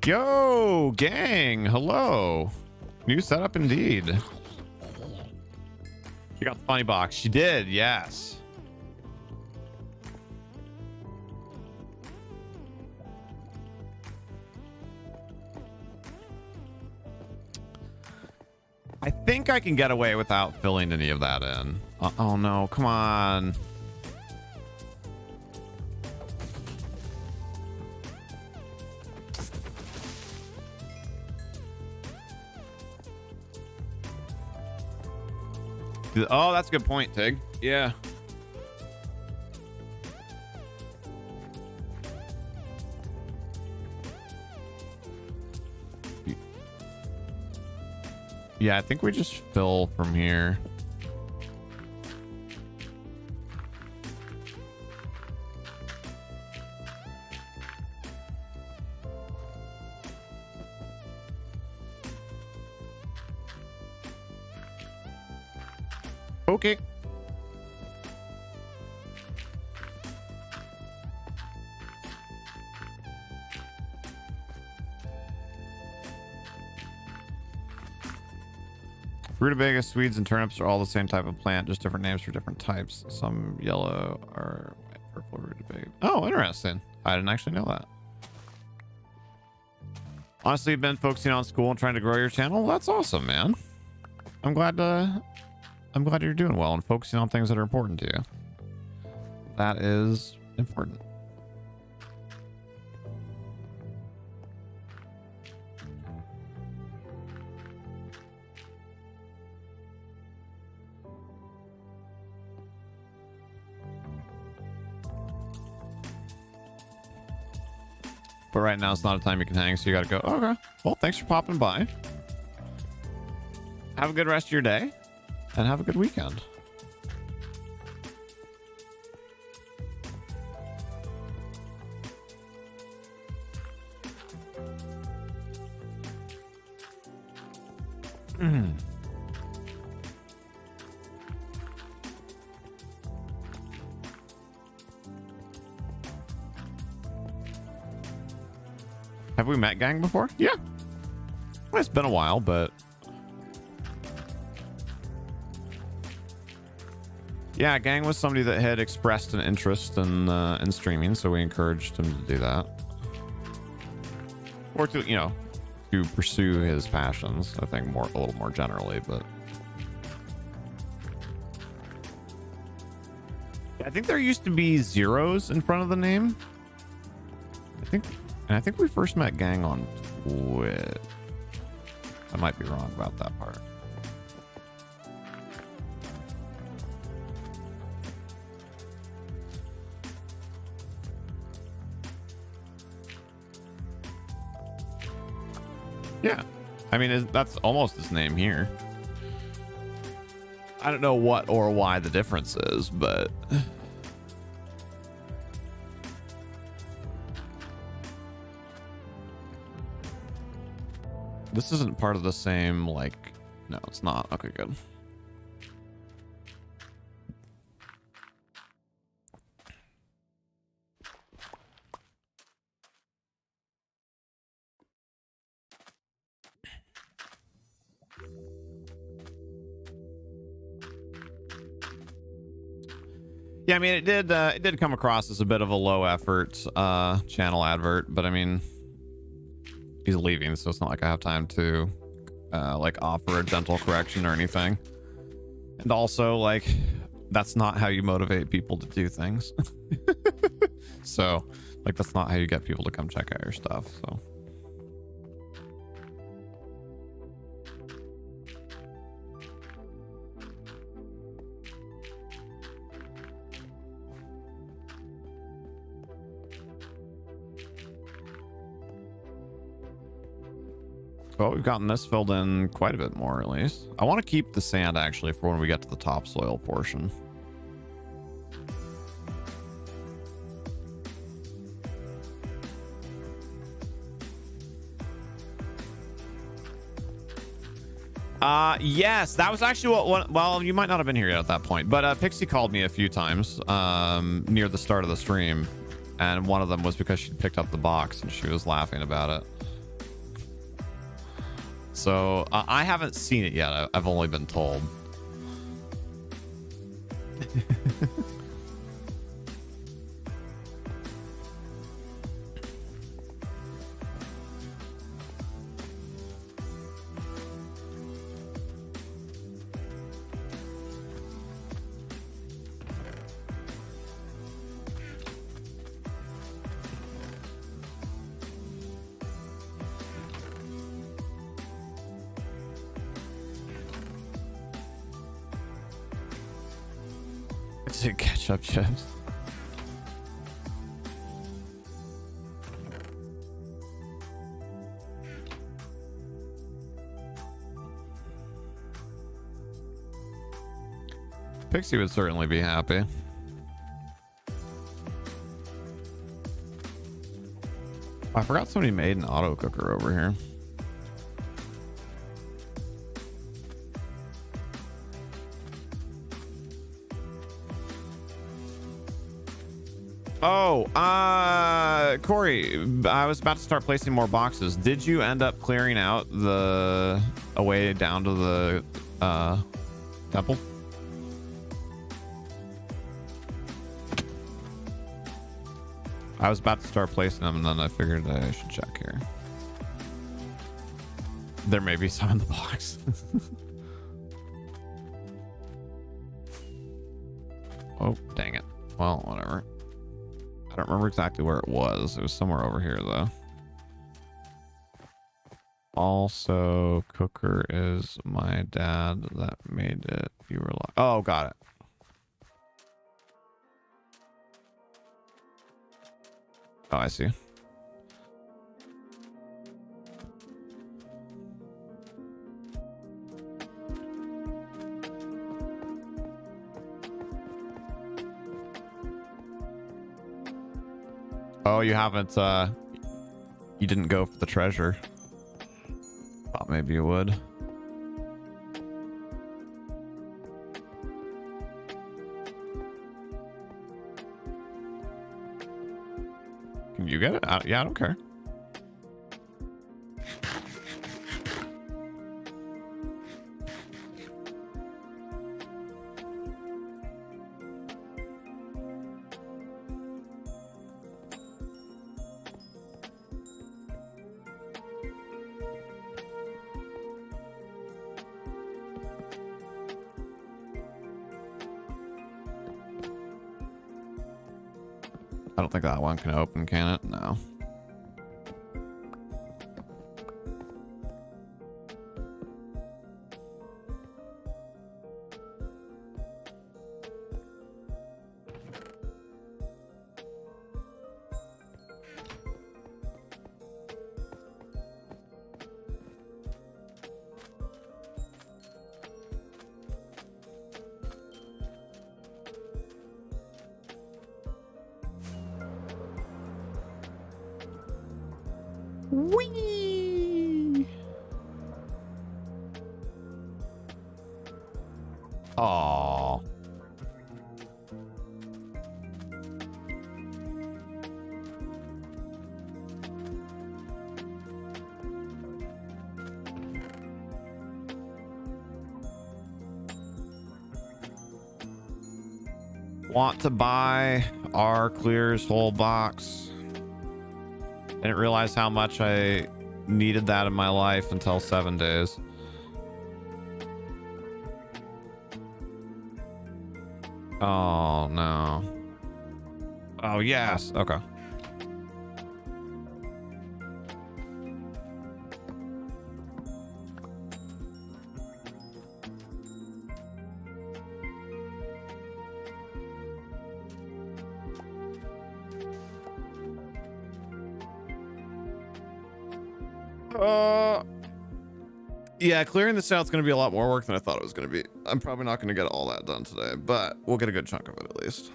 Yo, gang, hello. New setup indeed. She got the funny box. She did, yes. I think I can get away without filling any of that in. Oh no, come on. Oh, that's a good point, Tig. Yeah. Yeah, I think we just fill from here. Okay. Rutabaga, Swedes, and turnips are all the same type of plant, just different names for different types. Some yellow are white, purple rutabaga. Oh, interesting. I didn't actually know that. Honestly, you've been focusing on school and trying to grow your channel. That's awesome, man. I'm glad you're doing well and focusing on things that are important to you. That is important. But right now it's not a time you can hang, so you gotta go. Okay. Well, thanks for popping by. Have a good rest of your day and have a good weekend. Have we met Gang before? Yeah. Well, it's been a while, but yeah, Gang was somebody that had expressed an interest in streaming, so we encouraged him to do that, or to, you know, to pursue his passions. I think a little more generally, but I think there used to be zeros in front of the name. I think we first met Gang on Twitch. I might be wrong about that part. Yeah. I mean, that's almost his name here. I don't know what or why the difference is, but this isn't part of the same, like, no, it's not. Okay, good. Yeah, I mean, it did come across as a bit of a low effort channel advert, but I mean, he's leaving, so it's not like I have time to like offer a gentle correction or anything. And also, like, that's not how you motivate people to do things. So, like, that's not how you get people to come check out your stuff. So. Well, we've gotten this filled in quite a bit more, at least. I want to keep the sand, actually, for when we get to the topsoil portion. Yes, that was actually well, you might not have been here yet at that point, but Pixie called me a few times near the start of the stream, and one of them was because she picked up the box and she was laughing about it. So I haven't seen it yet. I've only been told. Ketchup chips. Pixie would certainly be happy. I forgot somebody made an auto cooker over here. Oh, Corey, I was about to start placing more boxes. Did you end up clearing out the way down to the temple? I was about to start placing them, and then I figured I should check here. There may be some in the box. Oh, dang it. Well, whatever. I don't remember exactly where it was. It was somewhere over here, though. Also, cooker is my dad that made it. You were like, oh, got it. Oh, I see. Oh, you haven't, you didn't go for the treasure. Thought maybe you would. Can you get it? Yeah, I don't care. I don't think that one can open, can it? No. Whee! Aww. Want to buy our clears whole box. Didn't realize how much I needed that in my life until 7 days. Oh no. Oh yes. Okay. Yeah, clearing this out's going to be a lot more work than I thought it was going to be. I'm probably not going to get all that done today, but we'll get a good chunk of it at least.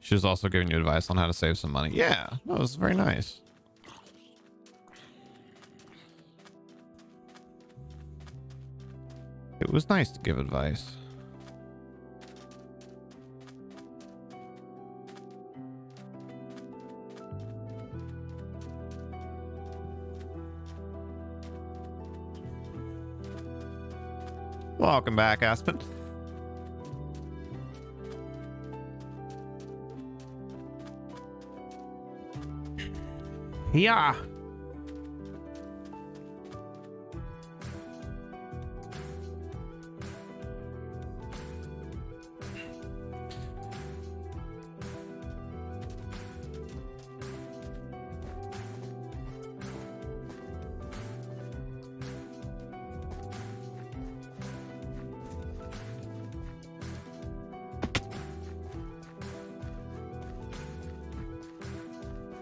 She was also giving you advice on how to save some money. Yeah, that was very nice. It was nice to give advice. Welcome back, Aspen. Yeah.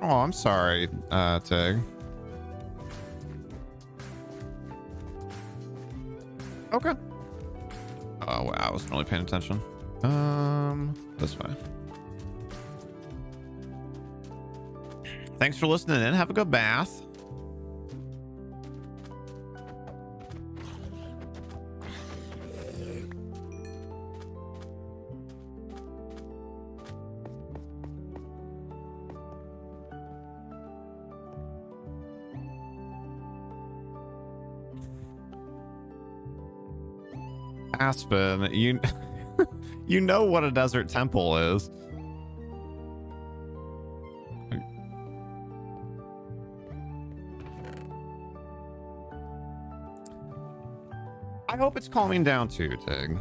Oh, I'm sorry, Tig. Okay. Oh, wow, I wasn't really paying attention. This way. Thanks for listening in. Have a good bath. Aspen, you know what a desert temple is. I hope it's calming down too, Tig.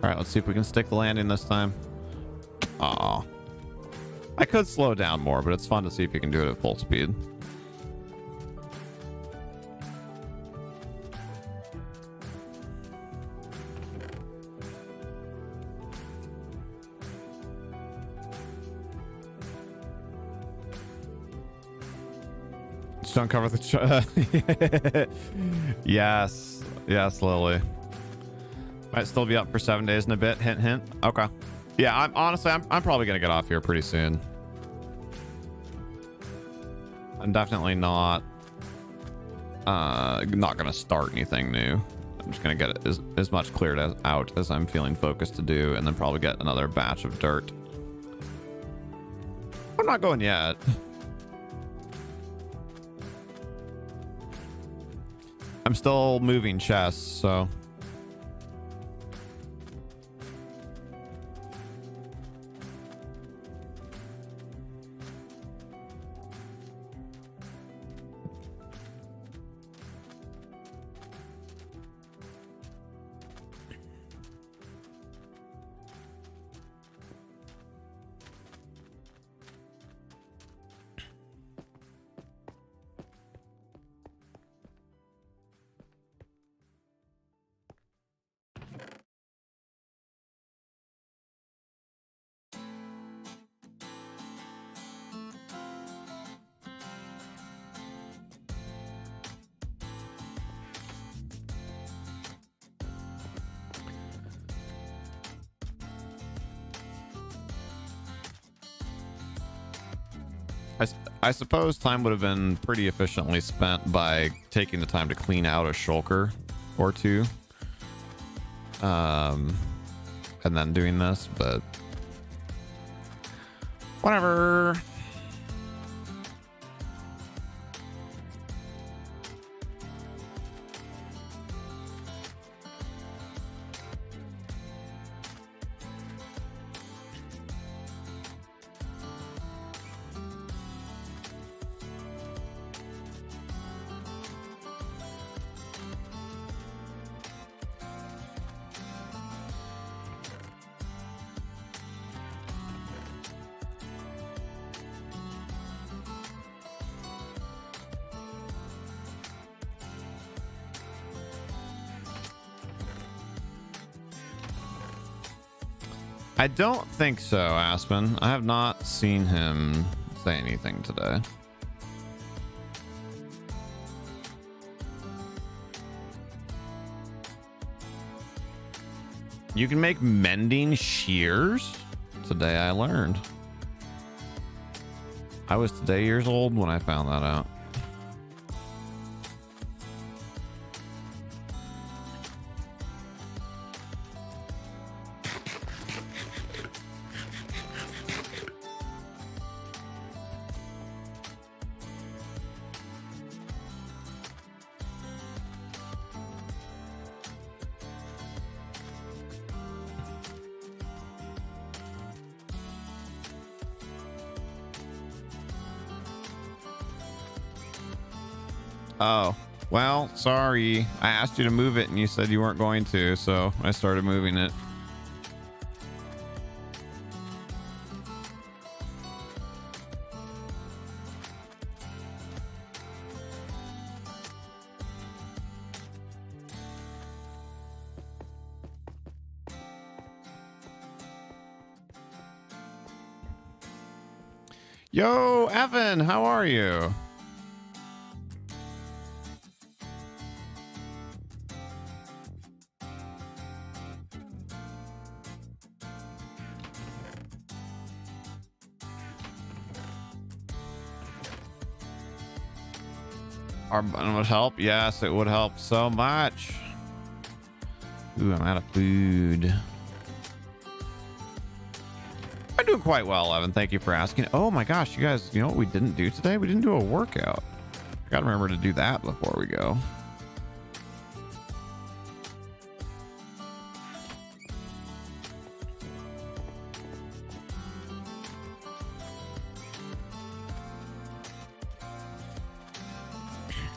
All right, let's see if we can stick the landing this time. Aw. I could slow down more, but it's fun to see if you can do it at full speed. Just uncover the... Yes. Yes, Lily. Might still be up for 7 days and a bit. Hint, hint. Okay. Yeah, I'm probably gonna get off here pretty soon. I'm definitely not gonna start anything new. I'm just gonna get it as much cleared out as I'm feeling focused to do, and then probably get another batch of dirt. I'm not going yet. I'm still moving chests, so. I suppose time would have been pretty efficiently spent by taking the time to clean out a shulker or two. And then doing this, but whatever. I don't think so, Aspen. I have not seen him say anything today. You can make mending shears? Today I learned. I was today years old when I found that out. Oh, well, sorry. I asked you to move it and you said you weren't going to, so I started moving it. Yo, Evan, how are you? Our button would help. Yes, it would help so much. Ooh, I'm out of food. I'm doing quite well, Evan. Thank you for asking. Oh my gosh, you guys, you know what we didn't do today? We didn't do a workout. Gotta remember to do that before we go.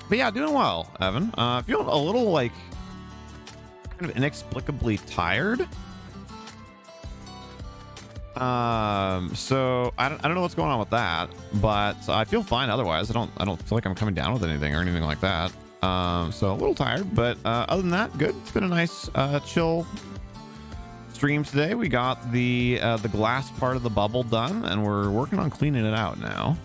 But yeah, doing well, Evan. Feeling a little like kind of inexplicably tired. So I don't know what's going on with that, but I feel fine otherwise. I don't feel like I'm coming down with anything or anything like that. So a little tired, but other than that, good. It's been a nice chill stream today. We got the glass part of the bubble done, and we're working on cleaning it out now.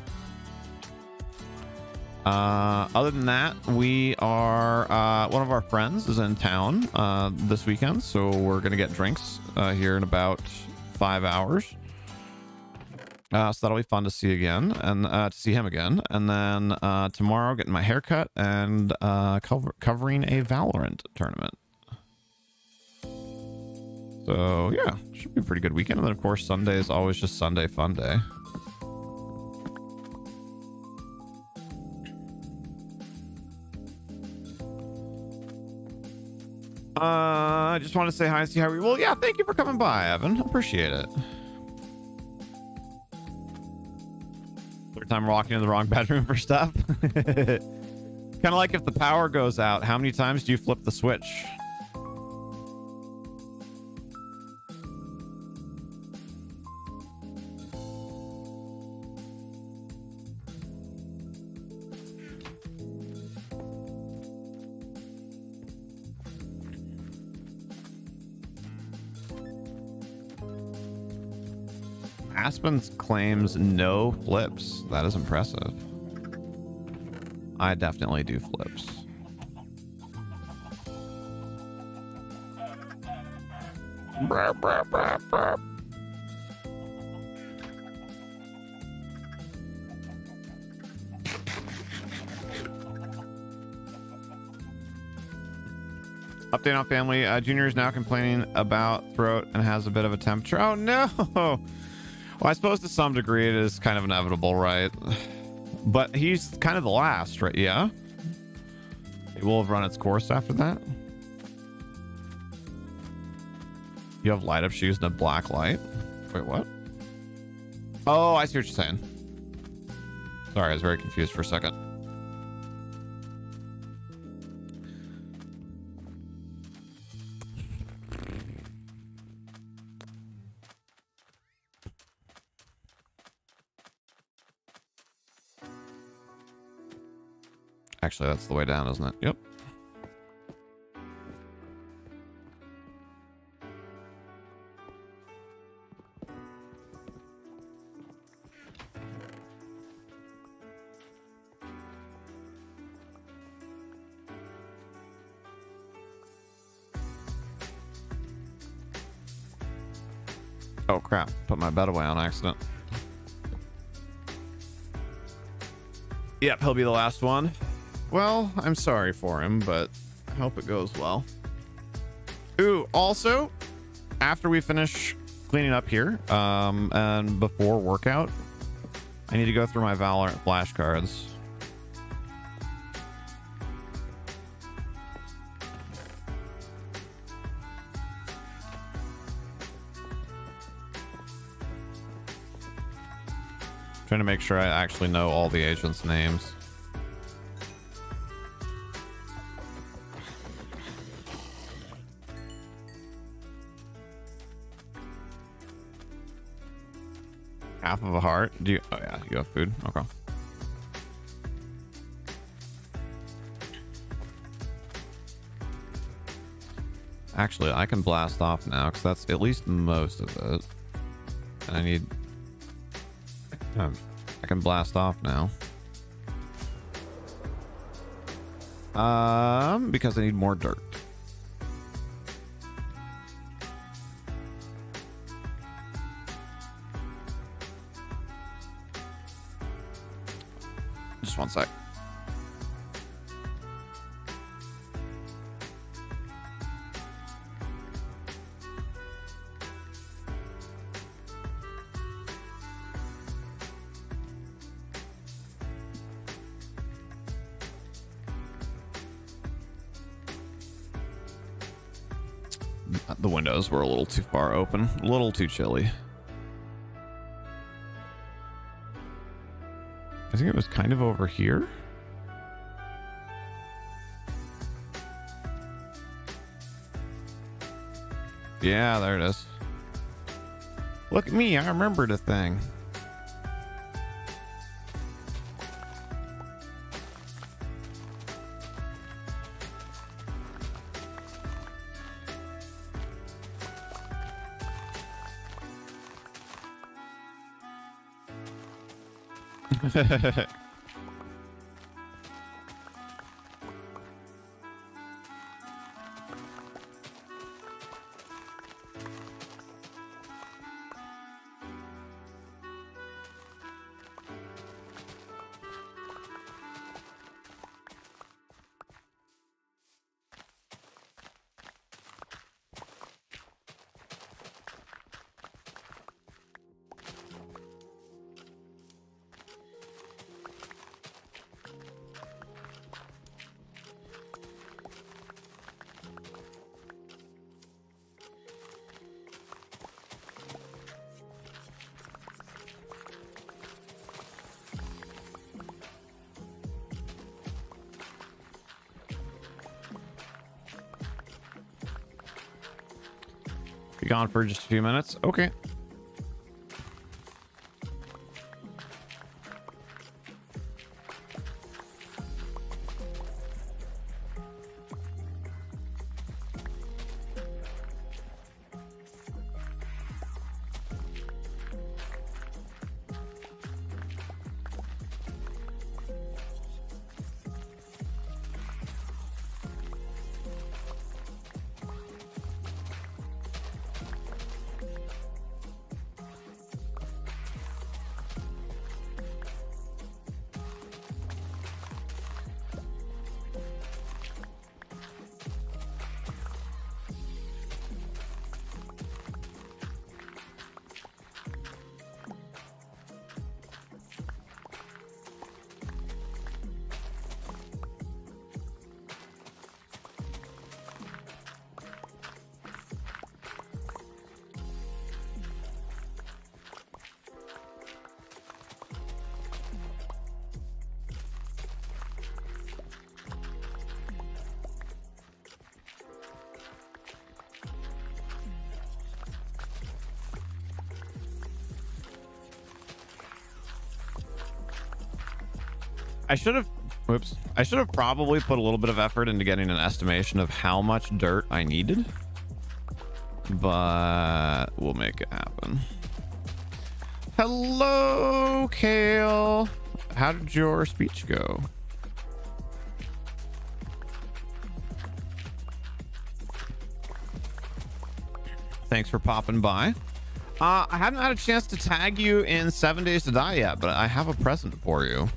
Other than that, we are one of our friends is in town this weekend, so we're gonna get drinks here in about 5 hours. So that'll be fun to see again and to see him again. And then tomorrow, getting my hair cut and covering a Valorant tournament. So yeah, should be a pretty good weekend. And then of course Sunday is always just Sunday fun day. I just want to say hi and see how we. Well, yeah, thank you for coming by, Evan. Appreciate it. Third time walking in the wrong bedroom for stuff. Kind of like if the power goes out, how many times do you flip the switch? Aspen claims no flips. That is impressive. I definitely do flips. Burp, burp, burp, burp. Update on family. Junior is now complaining about throat and has a bit of a temperature. Oh no! Well, I suppose to some degree it is kind of inevitable, right? But he's kind of the last, right? Yeah. It will have run its course after that. You have light up shoes and a black light. Wait, what? Oh, I see what you're saying. Sorry, I was very confused for a second. Actually, that's the way down, isn't it? Yep. Oh crap, put my bed away on accident. Yep, he'll be the last one. Well, I'm sorry for him, but I hope it goes well. Ooh, also, after we finish cleaning up here, and before workout, I need to go through my Valorant flashcards. Trying to make sure I actually know all the agents' names. Half of a heart. Do you? Oh yeah, you have food. Okay. Actually, I can blast off now because that's at least most of it. And I need. I can blast off now. Because I need more dirt. Just one sec. The windows were a little too far open, a little too chilly. I think it was kind of over here. Yeah, there it is. Look at me, I remembered a thing. Be gone for just a few minutes. Okay. I should have probably put a little bit of effort into getting an estimation of how much dirt I needed, but we'll make it happen. Hello, Kale. How did your speech go? Thanks for popping by. I haven't had a chance to tag you in 7 Days to Die yet, but I have a present for you.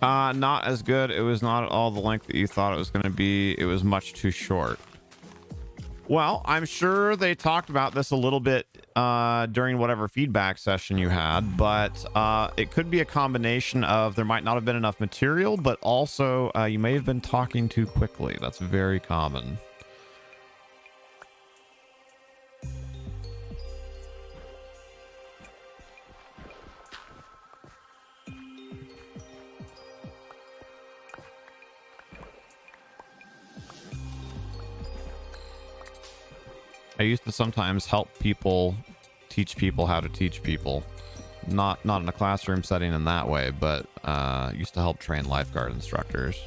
Not as good. It was not at all the length that you thought it was going to be. It was much too short. Well, I'm sure they talked about this a little bit during whatever feedback session you had, but it could be a combination of there might not have been enough material, but also you may have been talking too quickly. That's very common. I used to sometimes help people, teach people how to teach people. Not in a classroom setting in that way, but used to help train lifeguard instructors.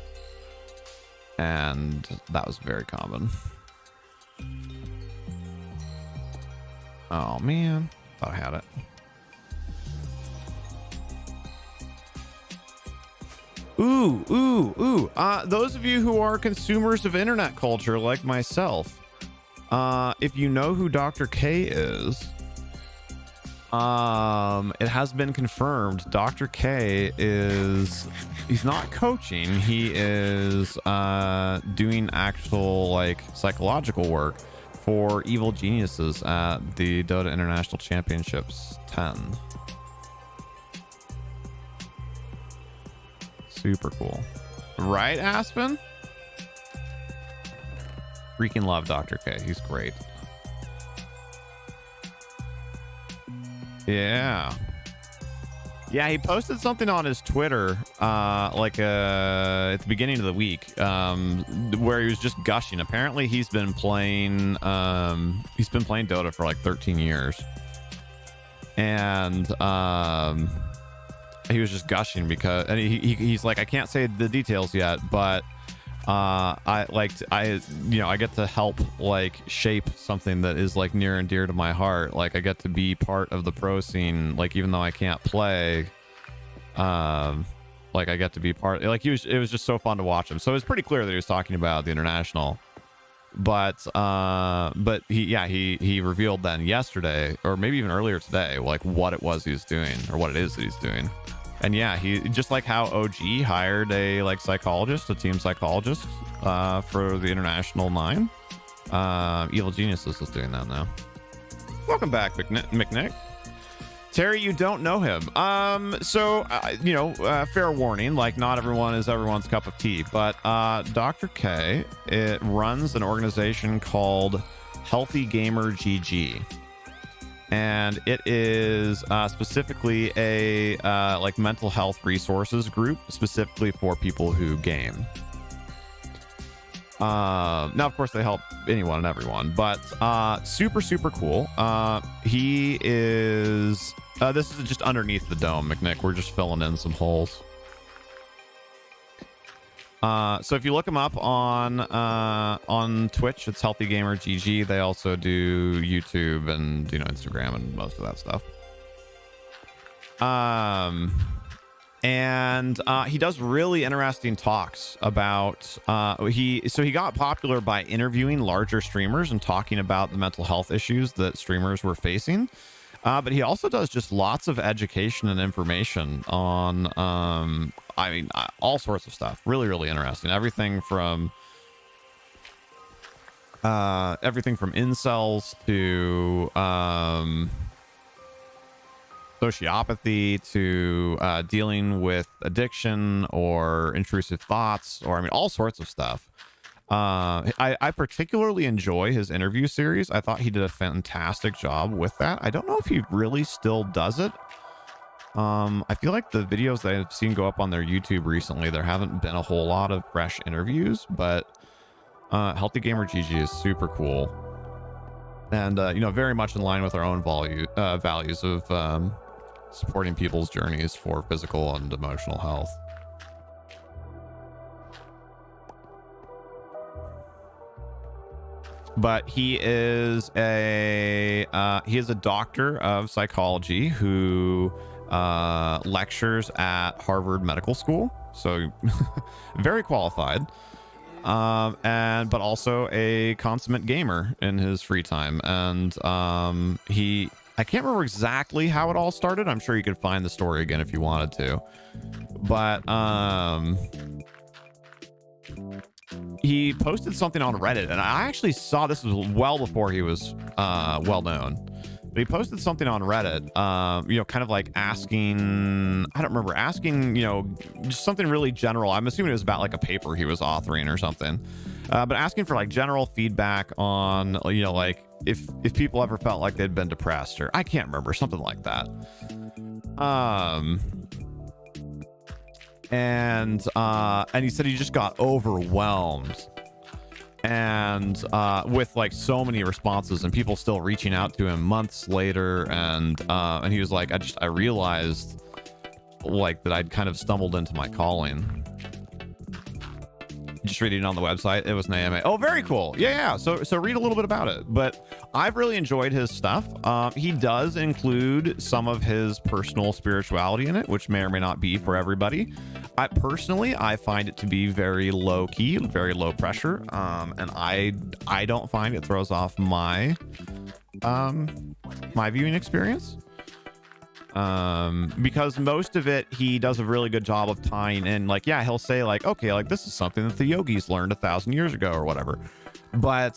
And that was very common. Oh man, thought I had it. Ooh. Those of you who are consumers of internet culture like myself, if you know who Dr. K is, it has been confirmed. Dr. K he's not coaching. He is doing actual like psychological work for evil geniuses at the Dota International Championships 10. Super cool. Right, Aspen? Freaking love Dr. K. He's great. Yeah, he posted something on his Twitter at the beginning of the week where he was just gushing. Apparently he's been playing Dota for like 13 years, and he was just gushing because, and he's like, I can't say the details yet, but I get to help like shape something that is like near and dear to my heart. Like I get to be part of the pro scene, like even though I can't play, like I get to be part, like it was just so fun to watch him. So it was pretty clear that he was talking about the international, but he revealed then yesterday, or maybe even earlier today, like what it was he was doing, or what it is that he's doing. And yeah, he just like how OG hired a like psychologist, a team psychologist for the International 9. Evil Geniuses is doing that now. Welcome back, McNick. Terry, you don't know him. Fair warning, like not everyone is everyone's cup of tea, but Dr. K, it runs an organization called Healthy Gamer GG. And it is specifically a like mental health resources group specifically for people who game. Now, of course, they help anyone and everyone, but super cool. He is. This is just underneath the dome, McNick. We're just filling in some holes. So if you look them up on Twitch, it's Healthy Gamer GG. They also do YouTube and Instagram and most of that stuff. And he does really interesting talks about he got popular by interviewing larger streamers and talking about the mental health issues that streamers were facing. But he also does just lots of education and information on all sorts of stuff. Really interesting. Everything from incels to sociopathy to dealing with addiction or intrusive thoughts, or all sorts of stuff. I particularly enjoy his interview series. I thought he did a fantastic job with that. I don't know if he really still does it. I feel like the videos that I've seen go up on their YouTube recently, there haven't been a whole lot of fresh interviews, but Healthy Gamer GG is super cool. And, very much in line with our own values of supporting people's journeys for physical and emotional health. But he is a doctor of psychology who lectures at Harvard Medical School, so very qualified, but also a consummate gamer in his free time. And I can't remember exactly how it all started. I'm sure you could find the story again if you wanted to. But he posted something on Reddit, and I actually saw this was well before he was well known. But he posted something on Reddit, you know, kind of like asking, I don't remember, asking, you know, just something really general. I'm assuming it was about like a paper he was authoring or something. But asking for like general feedback on, you know, like if people ever felt like they'd been depressed, or I can't remember, something like that. And he said he just got overwhelmed, and with like so many responses and people still reaching out to him months later, and he was like, I realized like that I'd kind of stumbled into my calling. Just reading it on the website, it was an AMA. Oh, very cool. Yeah. So read a little bit about it. But I've really enjoyed his stuff. He does include some of his personal spirituality in it, which may or may not be for everybody. I find it to be very low key, very low pressure, and I don't find it throws off my my viewing experience. Because most of it he does a really good job of tying in, like, yeah, he'll say like, okay, like this is something that the yogis learned 1,000 years ago or whatever, but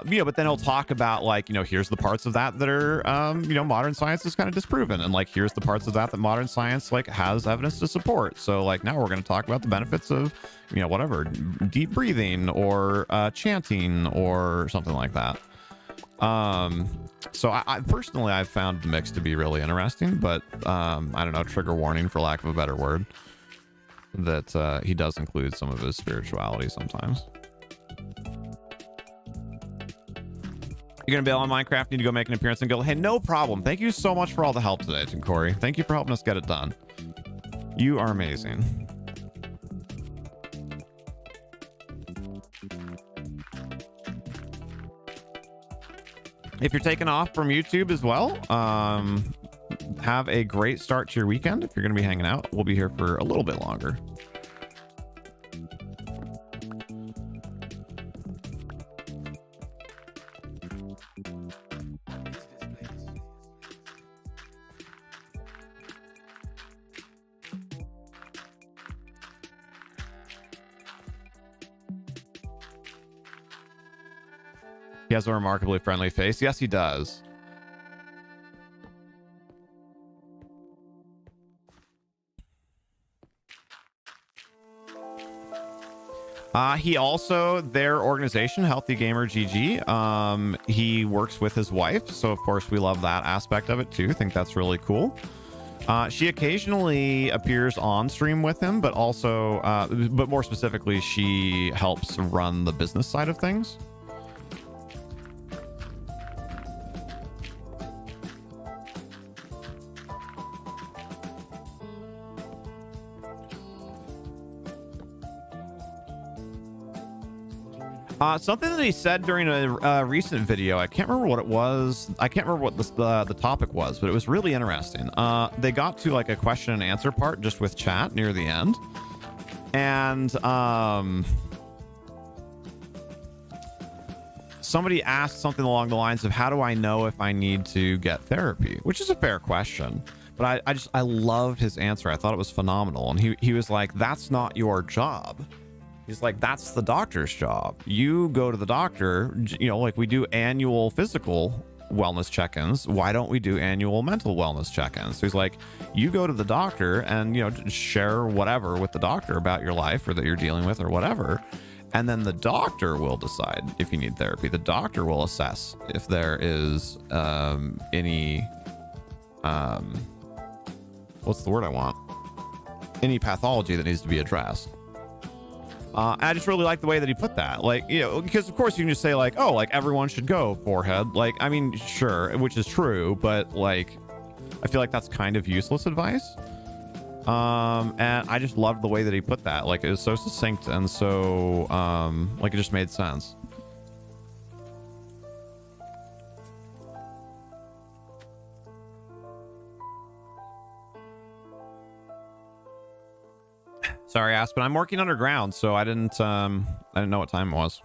you know, but then he'll talk about like, you know, here's the parts of that are you know, modern science is kind of disproven, and like here's the parts of that modern science like has evidence to support. So like now we're going to talk about the benefits of, you know, whatever, deep breathing or chanting or something like that. So I personally, I've found the mix to be really interesting, but I don't know, trigger warning for lack of a better word, that he does include some of his spirituality sometimes. You're gonna bail on Minecraft, need to go make an appearance in Guild. Hey, no problem. Thank you so much for all the help today, Tim Corey. Thank you for helping us get it done. You are amazing. If you're taking off from YouTube as well, have a great start to your weekend. If you're going to be hanging out, we'll be here for a little bit longer. He has a remarkably friendly face. Yes, he does. He also, their organization, Healthy Gamer GG, he works with his wife. So, of course, we love that aspect of it, too. I think that's really cool. She occasionally appears on stream with him, but also, but more specifically, she helps run the business side of things. Something that he said during a recent video, I can't remember what it was. I can't remember what the topic was, but it was really interesting. They got to like a question and answer part just with chat near the end. And somebody asked something along the lines of, how do I know if I need to get therapy? Which is a fair question. But I loved his answer. I thought it was phenomenal. And he was like, that's not your job. He's like, that's the doctor's job. You go to the doctor, you know, like we do annual physical wellness check-ins. Why don't we do annual mental wellness check-ins? So he's like, you go to the doctor and, you know, share whatever with the doctor about your life or that you're dealing with or whatever. And then the doctor will decide if you need therapy. The doctor will assess if there is any, what's the word I want? Any pathology that needs to be addressed. I just really like the way that he put that, like, you know, because of course you can just say like, oh, like everyone should go forehead. Like, I mean, sure, which is true, but like, I feel like that's kind of useless advice. And I just loved the way that he put that. Like, it was so succinct and so, like, it just made sense. Sorry, Aspen. I'm working underground, so I didn't know what time it was.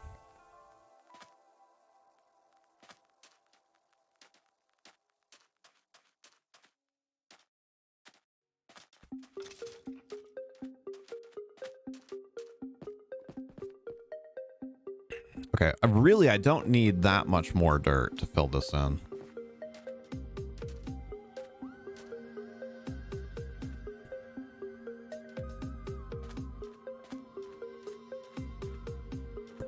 Okay, I don't need that much more dirt to fill this in.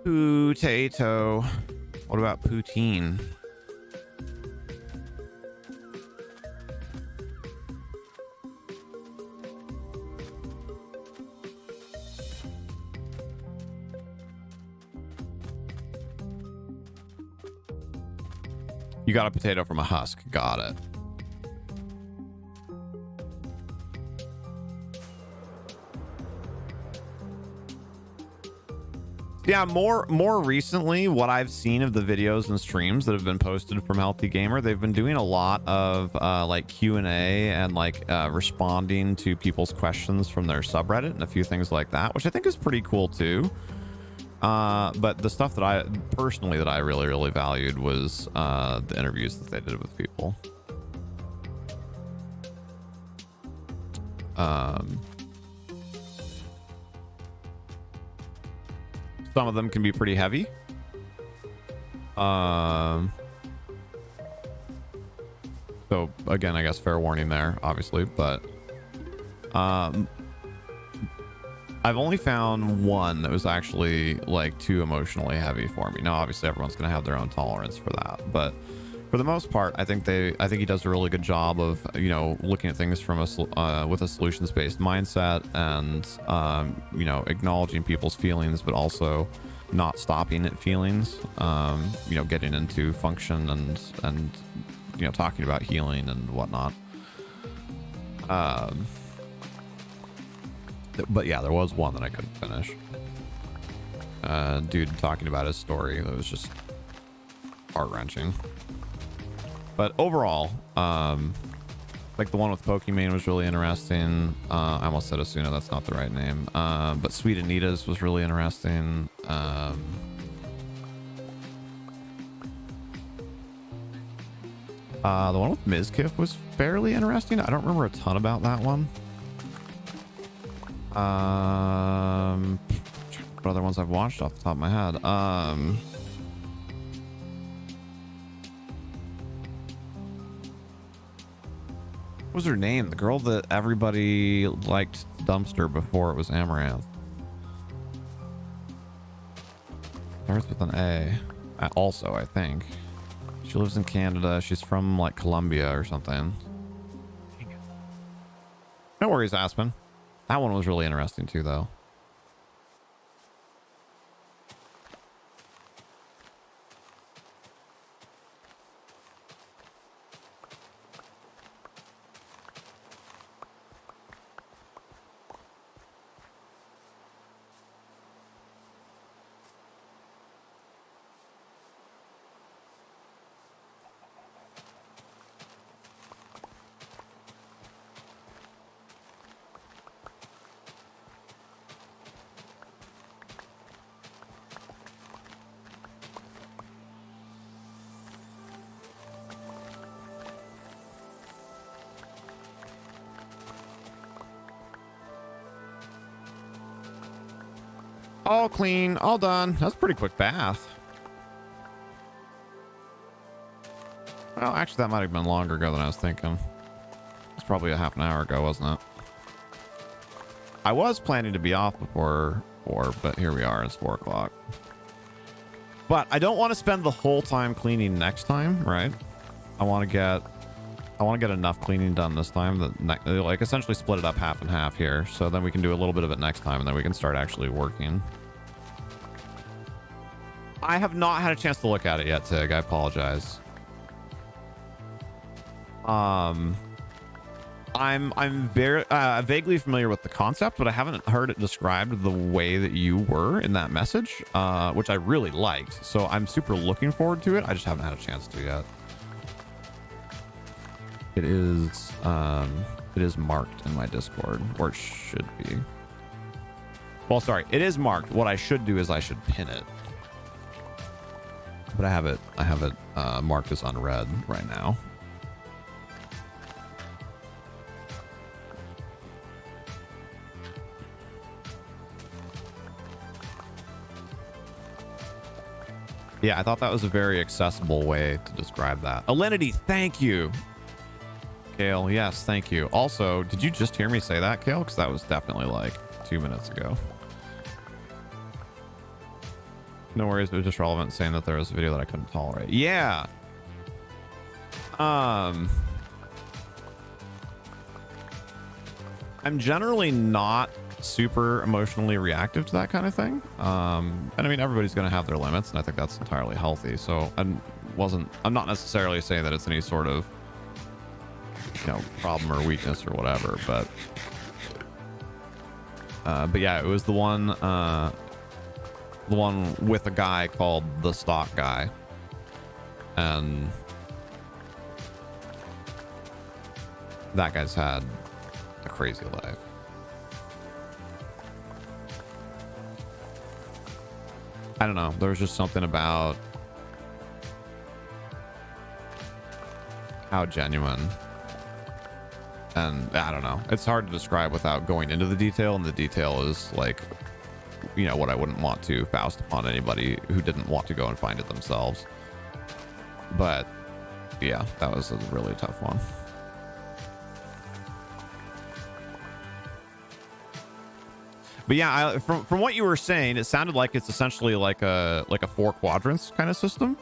Potato. What about poutine? You got a potato from a husk. Got it. Yeah, more recently, what I've seen of the videos and streams that have been posted from Healthy Gamer, they've been doing a lot of like Q&A and like responding to people's questions from their subreddit and a few things like that, which I think is pretty cool too. But the stuff that I personally really valued was the interviews that they did with people. Some of them can be pretty heavy. So again, I guess fair warning there, obviously, but I've only found one that was actually like too emotionally heavy for me. Now, obviously, everyone's going to have their own tolerance for that, but for the most part, I think he does a really good job of, you know, looking at things from with a solutions-based mindset and, you know, acknowledging people's feelings, but also not stopping at feelings, you know, getting into function and, you know, talking about healing and whatnot. But yeah, there was one that I couldn't finish. Dude talking about his story, that was just heart-wrenching. But overall, like the one with Pokimane was really interesting. I almost said Asuna, that's not the right name. But Sweet Anita's was really interesting. The one with Mizkif was fairly interesting. I don't remember a ton about that one. What other ones I've watched off the top of my head? What was her name? The girl that everybody liked Dumpster before it was Amaranth. Starts with an A. Also, I think. She lives in Canada. She's from like Colombia or something. No worries, Aspen. That one was really interesting too, though. All clean, all done. That's a pretty quick bath. Well, actually, that might have been longer ago than I was thinking. It's probably a half an hour ago, wasn't it? I was planning to be off before 4, but here we are. It's 4 o'clock. But I don't want to spend the whole time cleaning next time, right? I want to get enough cleaning done this time that like essentially split it up half and half here, so then we can do a little bit of it next time, and then we can start actually working. I have not had a chance to look at it yet, Tig. I apologize. I'm very vaguely familiar with the concept, but I haven't heard it described the way that you were in that message, which I really liked. So I'm super looking forward to it. I just haven't had a chance to yet. It is marked in my Discord, or it should be. Well, sorry, it is marked. What I should do is I should pin it. But I have it marked as unread right now. Yeah, I thought that was a very accessible way to describe that. Alinity, thank you. Kale, yes, thank you. Also, did you just hear me say that, Kale? Because that was definitely like 2 minutes ago. No worries, it was just relevant saying that there was a video that I couldn't tolerate. Yeah. I'm generally not super emotionally reactive to that kind of thing. And I mean, everybody's going to have their limits, and I think that's entirely healthy. So I'm not necessarily saying that it's any sort of, you know, problem or weakness or whatever, but yeah, it was the one with a guy called the Stock Guy, and that guy's had a crazy life. I don't know. There was just something about how genuine, and I don't know. It's hard to describe without going into the detail, and the detail is like, you know, what I wouldn't want to foust upon anybody who didn't want to go and find it themselves. But yeah, that was a really tough one. But yeah, from what you were saying, it sounded like it's essentially like a 4 quadrants kind of system,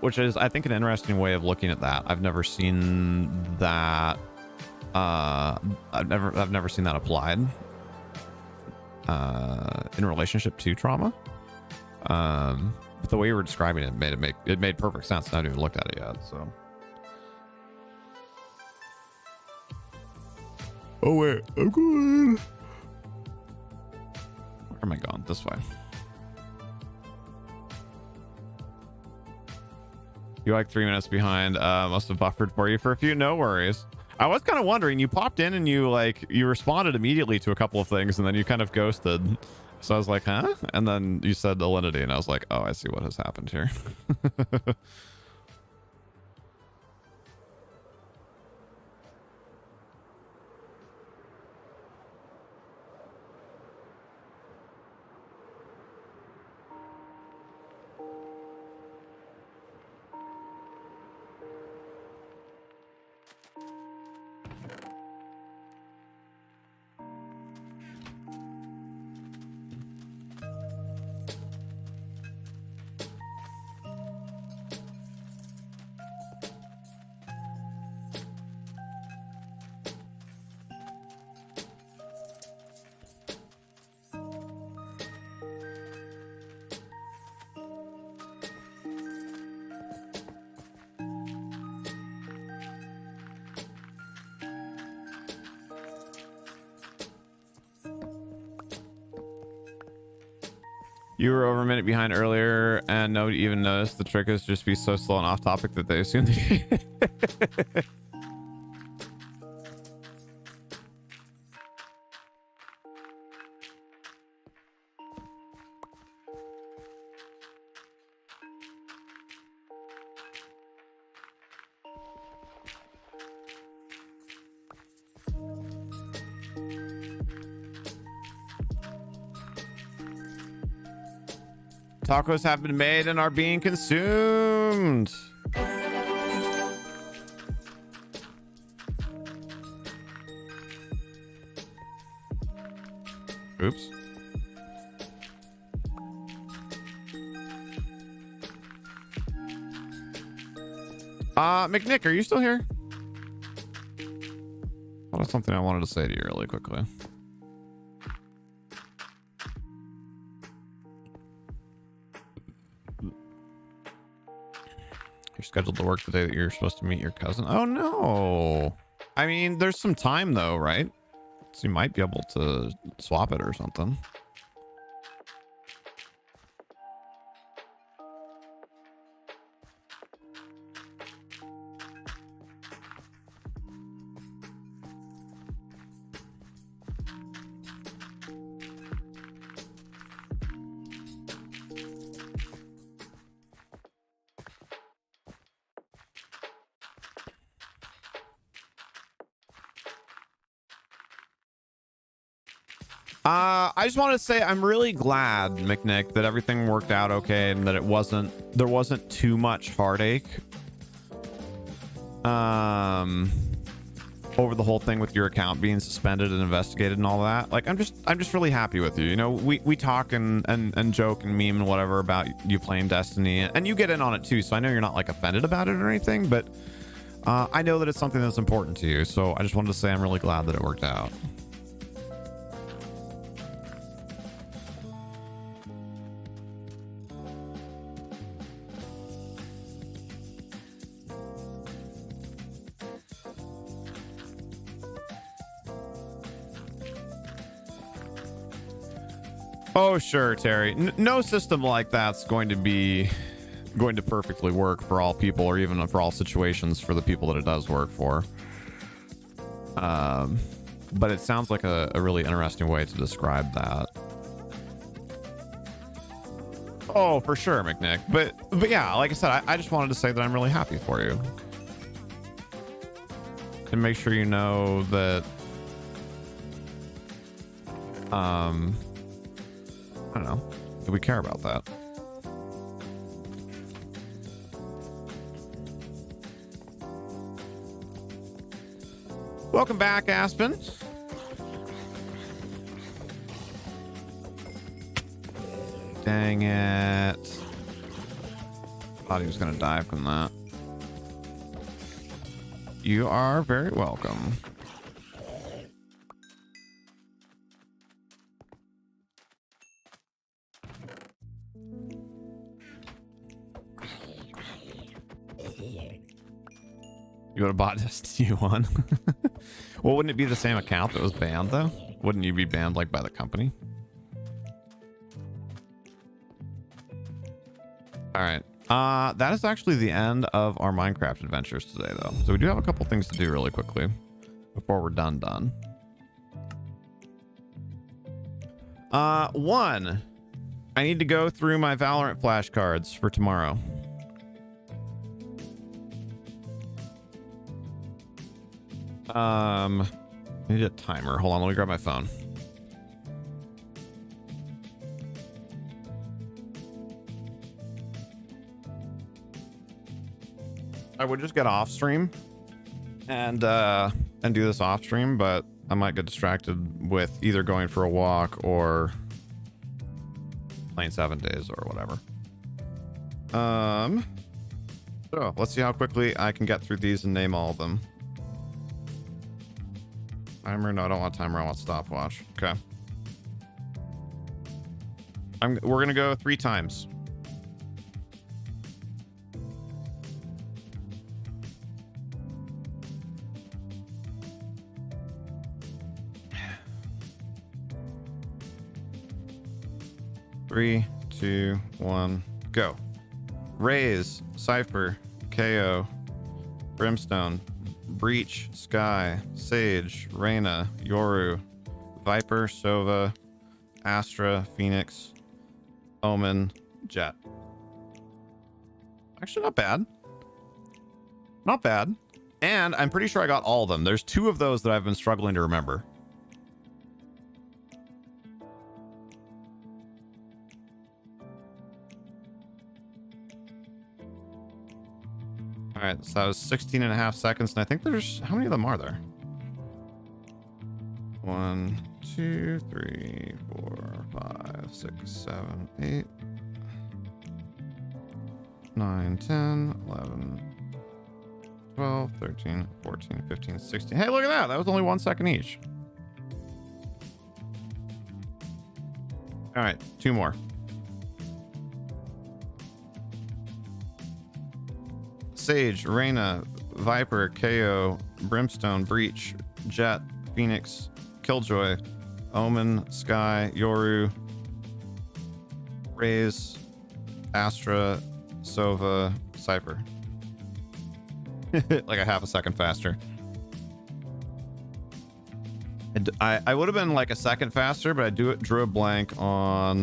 which is, I think, an interesting way of looking at that. I've never seen that. I've never seen that applied in relationship to trauma. But the way you were describing it made perfect sense. I haven't even looked at it yet. So. Oh wait, I'm good. Where am I going? This way. You like 3 minutes behind. Must have buffered for you for a few. No worries. I was kind of wondering, you popped in and you responded immediately to a couple of things, and then you kind of ghosted. So I was like, huh? And then you said alinity, and I was like, oh, I see what has happened here. You were over a minute behind earlier, and nobody even noticed. The trick is just be so slow and off topic that they assume tacos have been made and are being consumed. Oops. McNick, are you still here? That was something I wanted to say to you really quickly. You're scheduled to work the day that you're supposed to meet your cousin. Oh no. I mean, there's some time though, right? So you might be able to swap it or something. I just wanted to say I'm really glad, McNick, that everything worked out okay and that there wasn't too much heartache over the whole thing with your account being suspended and investigated and all that. Like, I'm just really happy with you. You know, we talk and joke and meme and whatever about you playing Destiny, and you get in on it too, so I know you're not like offended about it or anything, but I know that it's something that's important to you, so I just wanted to say I'm really glad that it worked out. Oh, sure, Terry. No system like that's going to perfectly work for all people, or even for all situations for the people that it does work for. But it sounds like a really interesting way to describe that. Oh, for sure, McNick. But yeah, like I said, I just wanted to say that I'm really happy for you. And make sure you know that I don't know, do we care about that? Welcome back, Aspen. Dang it. Thought he was gonna die from that. You are very welcome. You would have bought Destiny 1. Well, wouldn't it be the same account that was banned, though? Wouldn't you be banned, like, by the company? All right. That is actually the end of our Minecraft adventures today, though. So we do have a couple things to do really quickly before we're done. One, I need to go through my Valorant flashcards for tomorrow. I need a timer. Hold on, let me grab my phone. I would just get off stream and do this off stream, but I might get distracted with either going for a walk or playing 7 days or whatever. So let's see how quickly I can get through these and name all of them. Timer? No, I don't want timer. I want stopwatch. Okay. We're gonna go 3 times. Three, 2, 1, go. Raise, Cypher, KO, Brimstone, Breach, Sky, Sage, Reyna, Yoru, Viper, Sova, Astra, Phoenix, Omen, Jet. Actually, not bad. Not bad. And I'm pretty sure I got all of them. There's 2 of those that I've been struggling to remember. All right, so that was 16.5 seconds, and I think there's, how many of them are there? 1, 2, 3, 4, 5, 6, 7, 8, 9, 10, 11, 12, 13, 14, 15, 16. Hey, look at that. That was only 1 second each. All right, 2 more. Sage, Reyna, Viper, KO, Brimstone, Breach, Jet, Phoenix, Killjoy, Omen, Sky, Yoru, Raze, Astra, Sova, Cypher. Like a half a second faster. And I would have been like a second faster, but I drew a blank on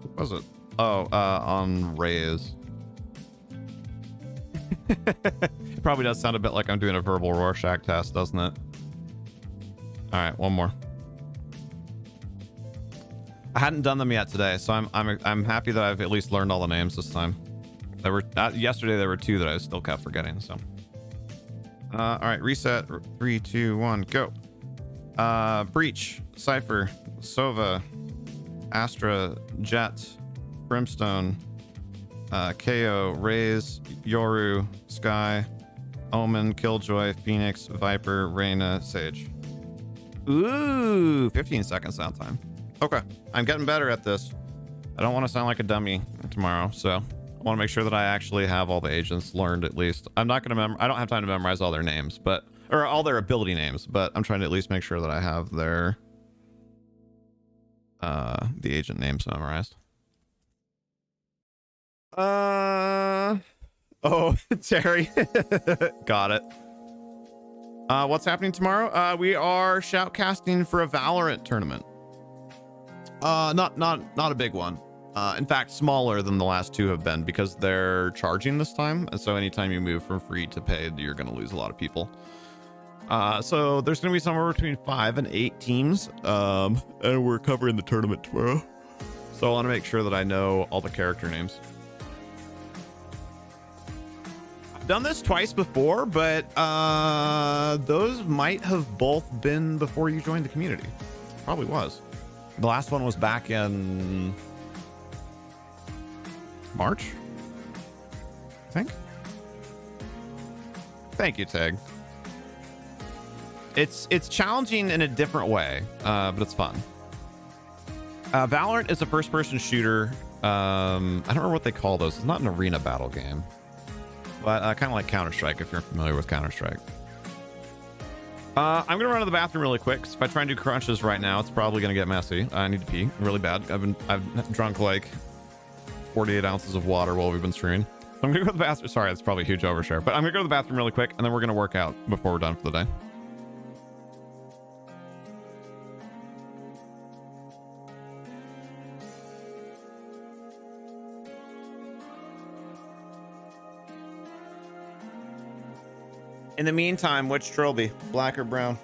what was it? Oh, on Reyes. It probably does sound a bit like I'm doing a verbal Rorschach test, doesn't it? All right, one more. I hadn't done them yet today, so I'm happy that I've at least learned all the names this time. There were yesterday there were 2 that I still kept forgetting. So, all right, reset. 3, 2, 1, go. Breach, Cypher, Sova, Astra, Jet, Brimstone, KO, Raze, Yoru, Sky, Omen, Killjoy, Phoenix, Viper, Reyna, Sage. Ooh, 15 seconds downtime. Okay, I'm getting better at this. I don't want to sound like a dummy tomorrow, so I want to make sure that I actually have all the agents learned at least. I'm not going to I don't have time to memorize all their names, or all their ability names, but I'm trying to at least make sure that I have their the agent names memorized. Oh, Terry. Got it. What's happening tomorrow? We are shoutcasting for a Valorant tournament. Not a big one. In fact, smaller than the last 2 have been because they're charging this time. And so anytime you move from free to paid, you're going to lose a lot of people. So there's going to be somewhere between 5 and 8 teams. And we're covering the tournament tomorrow. So I want to make sure that I know all the character names. I've done this twice before, but those might have both been before you joined the community. Probably was. The last one was back in March, I think. Thank you, Tag. It's challenging in a different way, but it's fun. Valorant is a first-person shooter. I don't remember what they call those. It's not an arena battle game, but kind of like Counter-Strike, if you're familiar with Counter-Strike. I'm gonna run to the bathroom really quick. If I try and do crunches right now, it's probably gonna get messy. I need to pee really bad. I've drunk like 48 ounces of water while we've been streaming. So I'm gonna go to the bathroom. Sorry, that's probably a huge overshare, but I'm gonna go to the bathroom really quick, and then we're gonna work out before we're done for the day. In the meantime, which trilby, black or brown?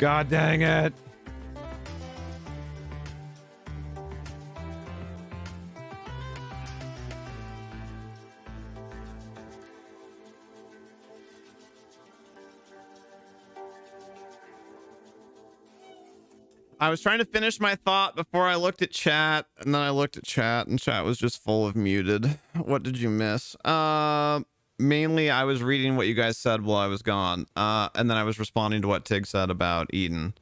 God dang it. I was trying to finish my thought before I looked at chat, and then I looked at chat, and chat was just full of muted. What did you miss? Mainly I was reading what you guys said while I was gone, and then I was responding to what Tig said about Eden,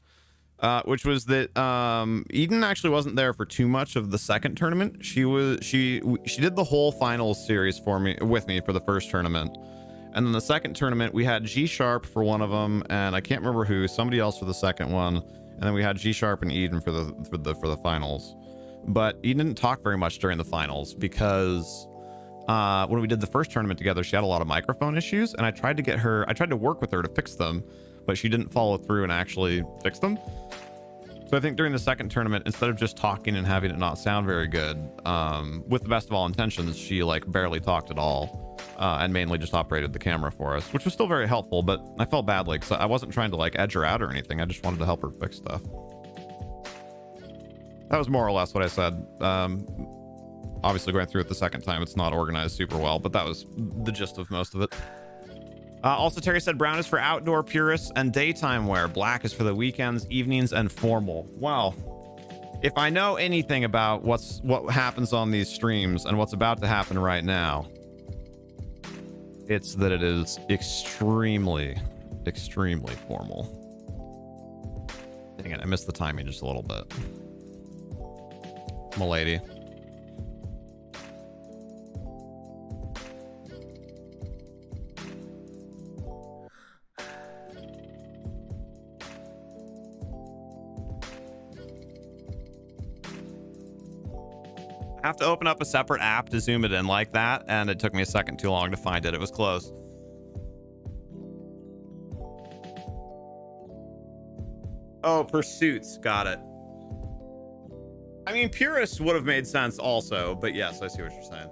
which was that Eden actually wasn't there for too much of the second tournament. She did the whole finals series for me with me for the first tournament, and then the second tournament we had G Sharp for one of them, and I can't remember who, somebody else for the second one. And then we had G Sharp and Eden for the finals, but Eden didn't talk very much during the finals because when we did the first tournament together, she had a lot of microphone issues, and I tried to work with her to fix them, but she didn't follow through and actually fix them. So I think during the second tournament, instead of just talking and having it not sound very good, with the best of all intentions, she like barely talked at all. And mainly just operated the camera for us, which was still very helpful, but I felt badly because I wasn't trying to like edge her out or anything. I just wanted to help her fix stuff. That was more or less what I said. Obviously going through it the second time, it's not organized super well, but that was the gist of most of it. Also, Terry said brown is for outdoor purists and daytime wear. Black is for the weekends, evenings, and formal. Wow. If I know anything about what happens on these streams and what's about to happen right now, it's that it is extremely, extremely formal. Dang it, I missed the timing just a little bit. M'lady. I have to open up a separate app to zoom it in like that, and it took me a second too long to find it. It was close. Oh, pursuits. Got it. I mean, purists would have made sense also, but yes, I see what you're saying.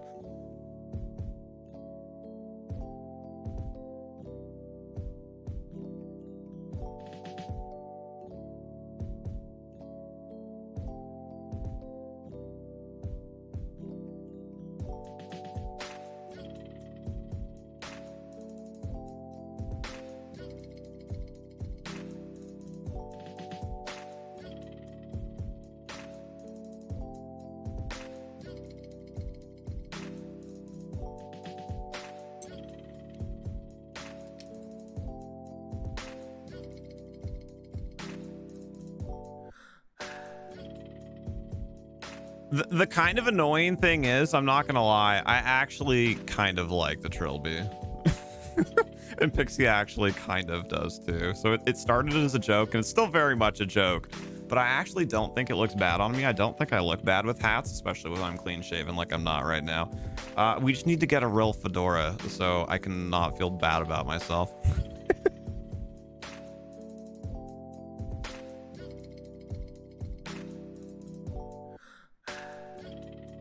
The kind of annoying thing is, I'm not gonna lie, I actually kind of like the Trilby. And Pixie actually kind of does too. So it started as a joke, and it's still very much a joke, but I actually don't think it looks bad on me. I don't think I look bad with hats, especially when I'm clean shaven like I'm not right now. We just need to get a real fedora so I can not feel bad about myself.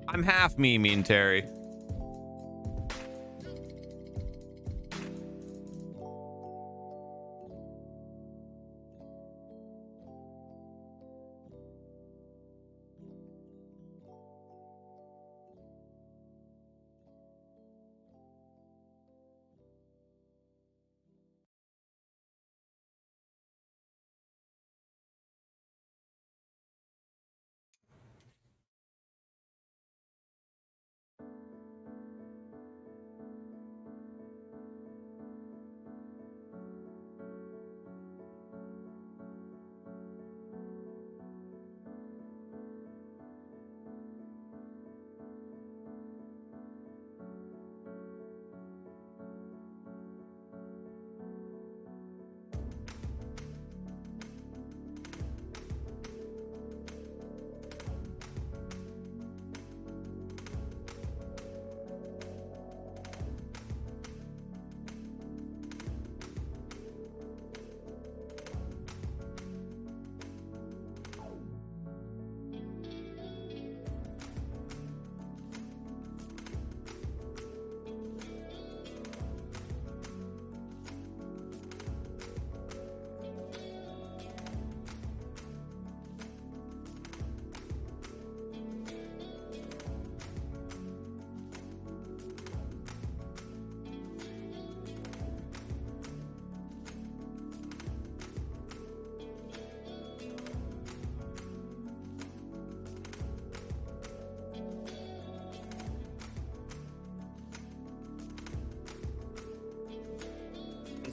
I'm half me, Mean Terry.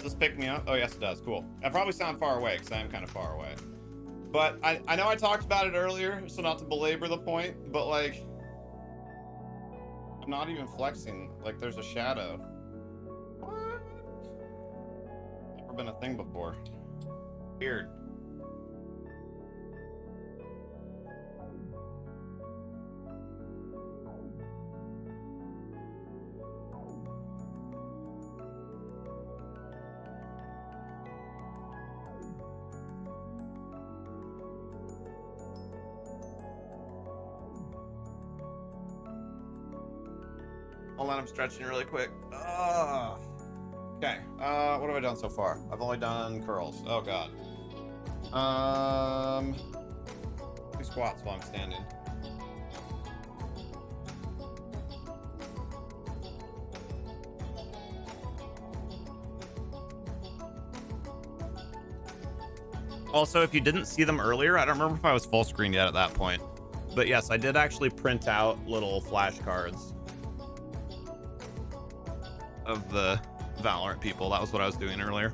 this pick me up? Oh, yes, it does. Cool. I probably sound far away because I am kind of far away. But I know I talked about it earlier, so not to belabor the point, but like, I'm not even flexing. Like, there's a shadow. What? Never been a thing before. Weird. Hold on, I'm stretching really quick. Okay, what have I done so far? I've only done curls. Oh god. Do squats while I'm standing. Also, if you didn't see them earlier, I don't remember if I was full screen yet at that point, but yes, I did actually print out little flashcards of the Valorant people. That was what I was doing earlier.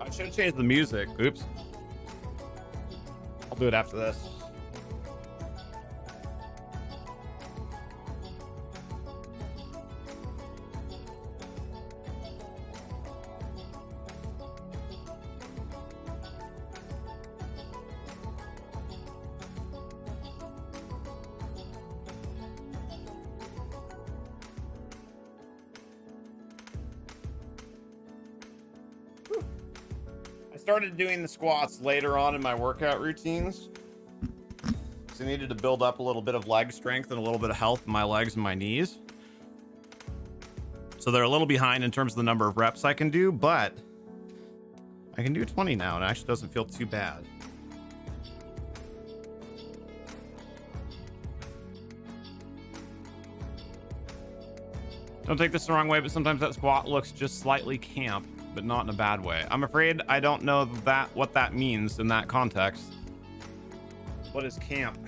I should have changed the music. Oops. I'll do it after this. Started doing the squats later on in my workout routines, so I needed to build up a little bit of leg strength and a little bit of health in my legs and my knees. So they're a little behind in terms of the number of reps I can do, but I can do 20 now and it actually doesn't feel too bad. Don't take this the wrong way, but sometimes that squat looks just slightly camp, but not in a bad way. I'm afraid I don't know what that means in that context. What is camp?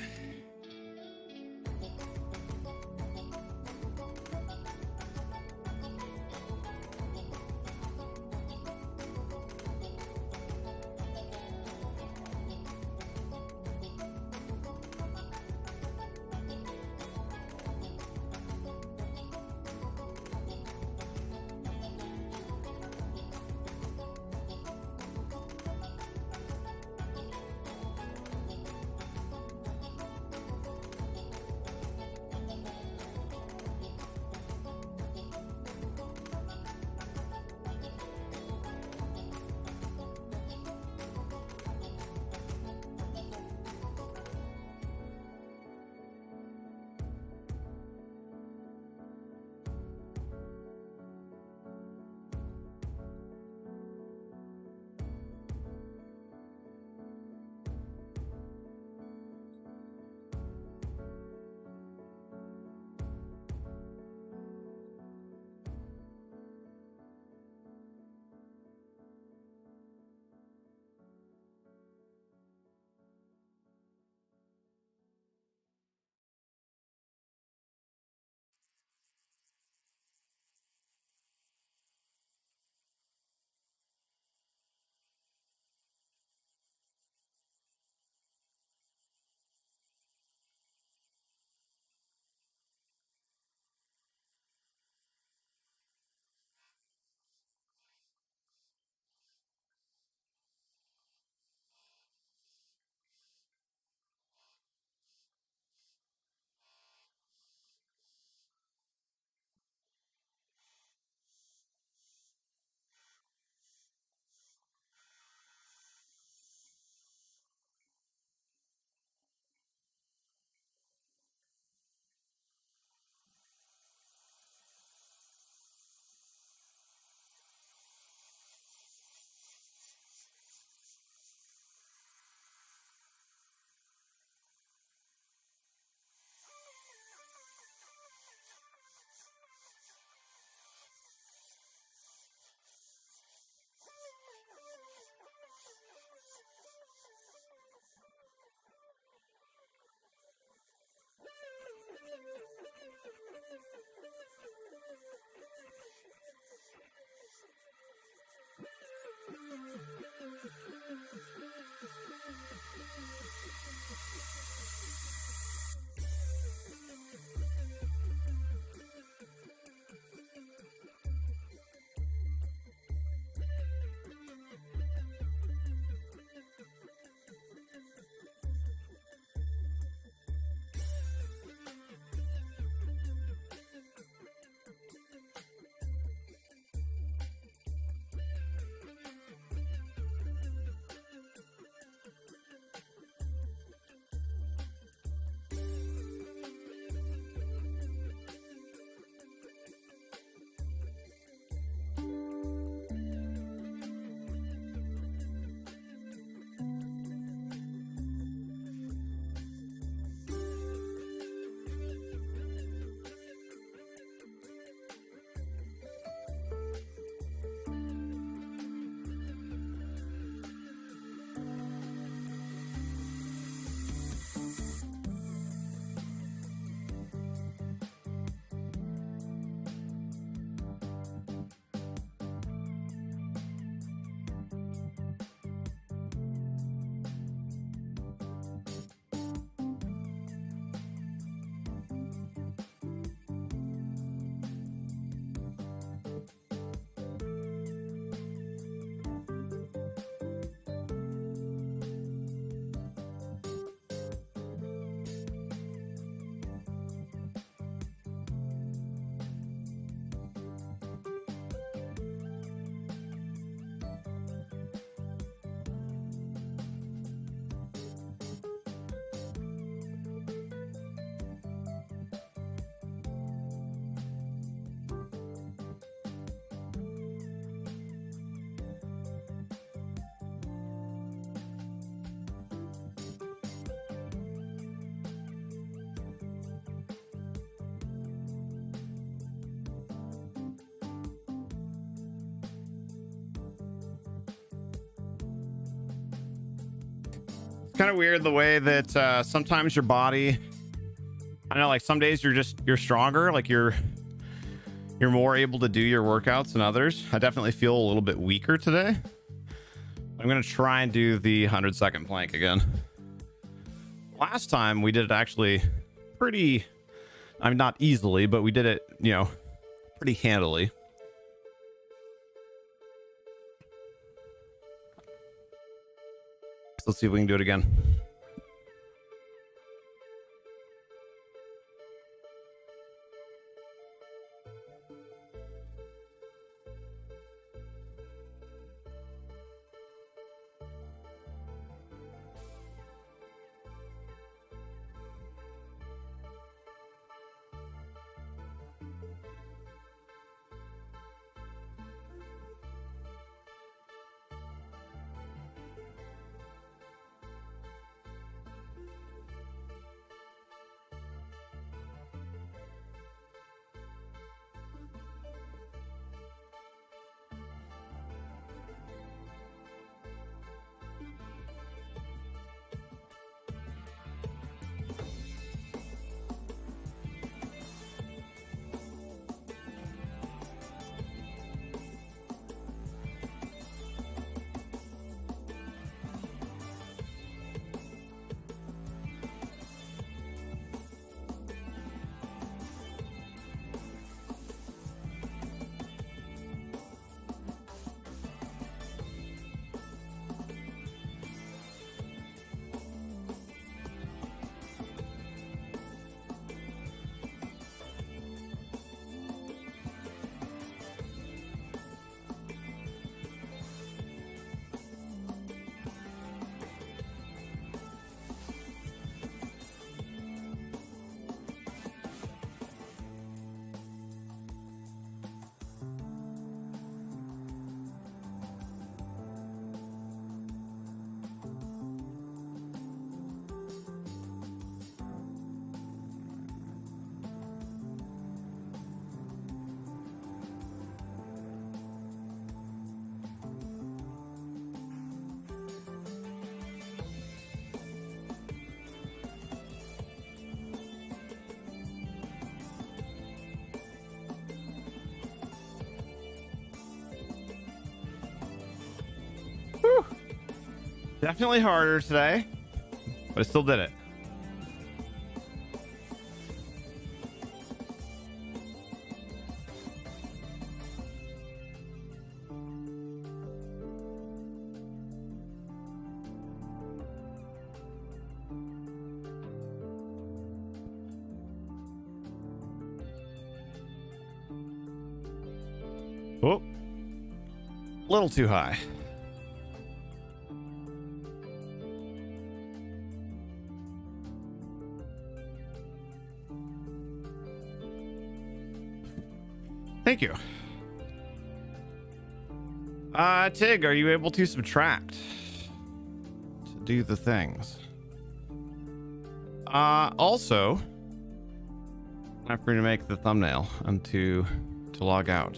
It's kind of weird the way that sometimes your body, I know, like some days you're stronger, like you're more able to do your workouts than others. I definitely feel a little bit weaker today. I'm gonna try and do the 100-second plank again. Last time we did it actually pretty, I mean, not easily, but we did it, you know, pretty handily. So let's see if we can do it again. Whew. Definitely harder today, but I still did it. Oh, a little too high. Thank you. Tig, are you able to subtract to do the things? Also, I'm free to make the thumbnail and to log out.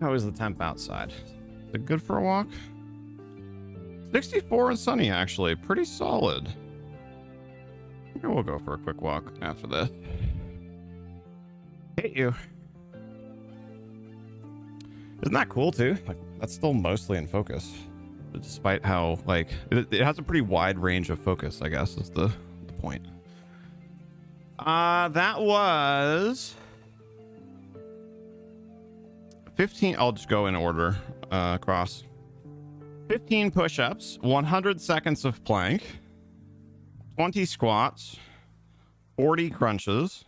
How is the temp outside? Is it good for a walk? 64 and sunny, actually. Pretty solid. Maybe we'll go for a quick walk after this. Hate you. Isn't that cool too? Like, that's still mostly in focus, despite how, like, it has a pretty wide range of focus, I guess is the point. That was 15. I'll just go in order across. 15 push-ups, 100 seconds of plank, 20 squats, 40 crunches,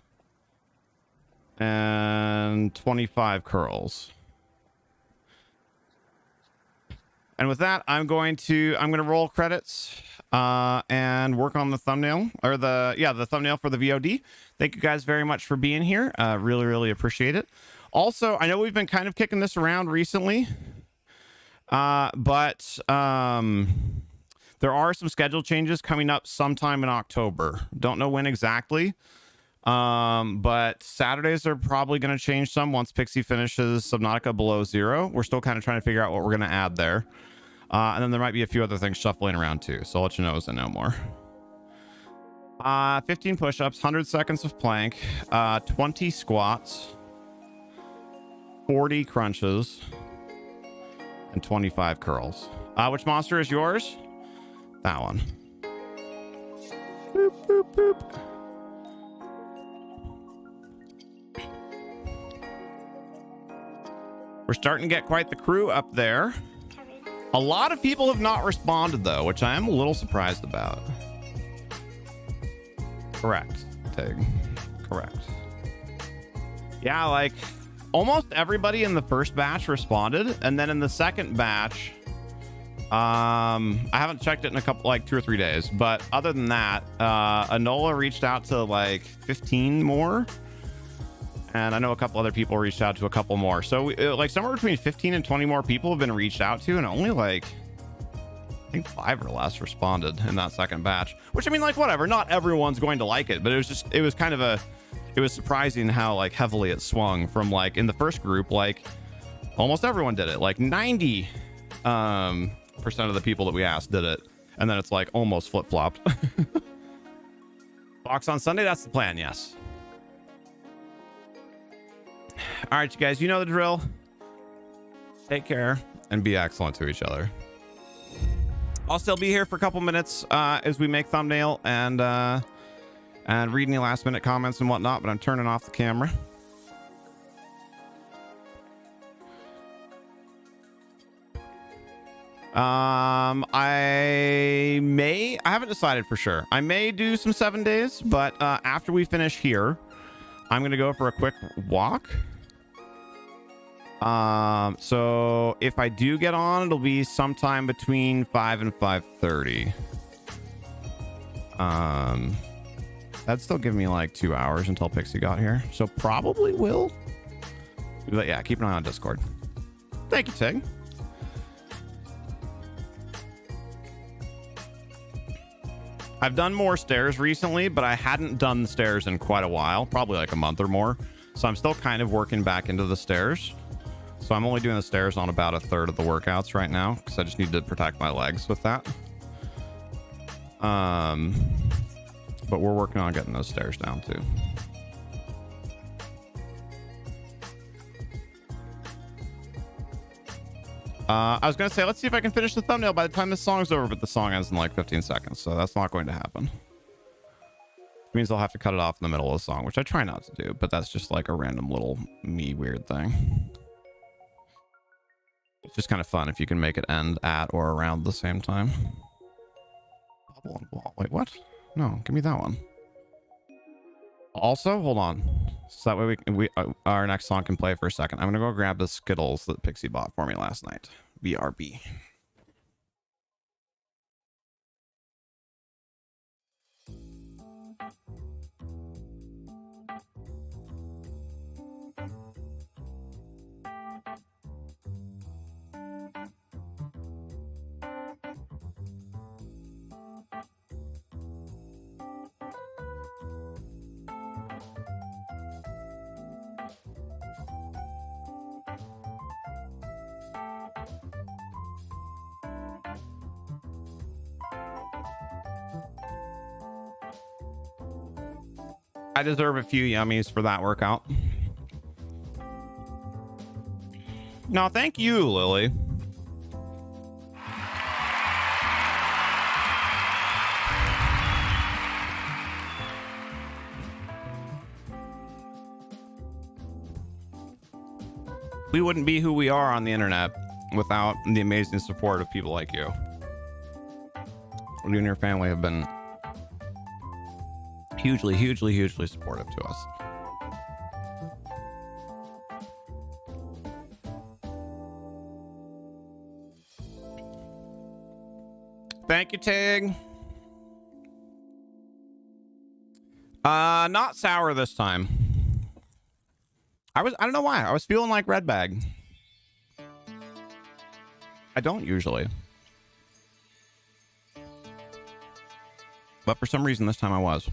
and 25 curls. And with that, I'm going to roll credits and work on the thumbnail, or the thumbnail for the VOD. Thank you guys very much for being here. Really, really appreciate it. Also, I know we've been kind of kicking this around recently, but there are some schedule changes coming up sometime in October. Don't know when exactly, but Saturdays are probably going to change some once Pixie finishes Subnautica Below Zero. We're still kind of trying to figure out what we're going to add there. And then there might be a few other things shuffling around too. So I'll let you know as I know more. 15 push-ups, 100 seconds of plank, 20 squats, 40 crunches, and 25 curls. Which monster is yours? That one. Boop, boop, boop. We're starting to get quite the crew up there. A lot of people have not responded though, which I am a little surprised about. Correct, Tig. Correct. Yeah, like almost everybody in the first batch responded, and then in the second batch, I haven't checked it in a couple, like 2 or 3 days, but other than that, Anola reached out to like 15 more, and I know a couple other people reached out to a couple more. So like somewhere between 15 and 20 more people have been reached out to, and only like I think 5 or less responded in that second batch, which I mean, like, whatever, not everyone's going to like it, but it was kind of it was surprising how like heavily it swung from like in the first group, like almost everyone did it, like 90% of the people that we asked did it. And then it's like almost flip-flopped. Box on Sunday. That's the plan. Yes. All right, you guys, you know the drill. Take care and be excellent to each other. I'll still be here for a couple minutes as we make thumbnail and read any last minute comments and whatnot, but I'm turning off the camera. I haven't decided for sure. I may do some 7 days, but after we finish here, I'm going to go for a quick walk. So if I do get on, it'll be sometime between 5 and 5:30. That'd still give me like 2 hours until Pixie got here. So probably will. But yeah, keep an eye on Discord. Thank you, Tig. I've done more stairs recently, but I hadn't done the stairs in quite a while, probably like a month or more. So I'm still kind of working back into the stairs. So I'm only doing the stairs on about 1/3 of the workouts right now because I just need to protect my legs with that. But we're working on getting those stairs down too. I was going to say, let's see if I can finish the thumbnail by the time this song's over, but the song ends in like 15 seconds. So that's not going to happen. It means I'll have to cut it off in the middle of the song, which I try not to do, but that's just like a random little me weird thing. It's just kind of fun if you can make it end at or around the same time. Bubble and wall. Wait, what? No, give me that one. Also, hold on. So that way our next song can play for a second. I'm going to go grab the Skittles that Pixie bought for me last night. BRB. I deserve a few yummies for that workout. No, thank you, Lily. We wouldn't be who we are on the internet without the amazing support of people like you. You and your family have been hugely supportive to us. Thank you, Tig. Not sour this time. I don't know why. I was feeling like red bag. I don't usually. But for some reason this time I was.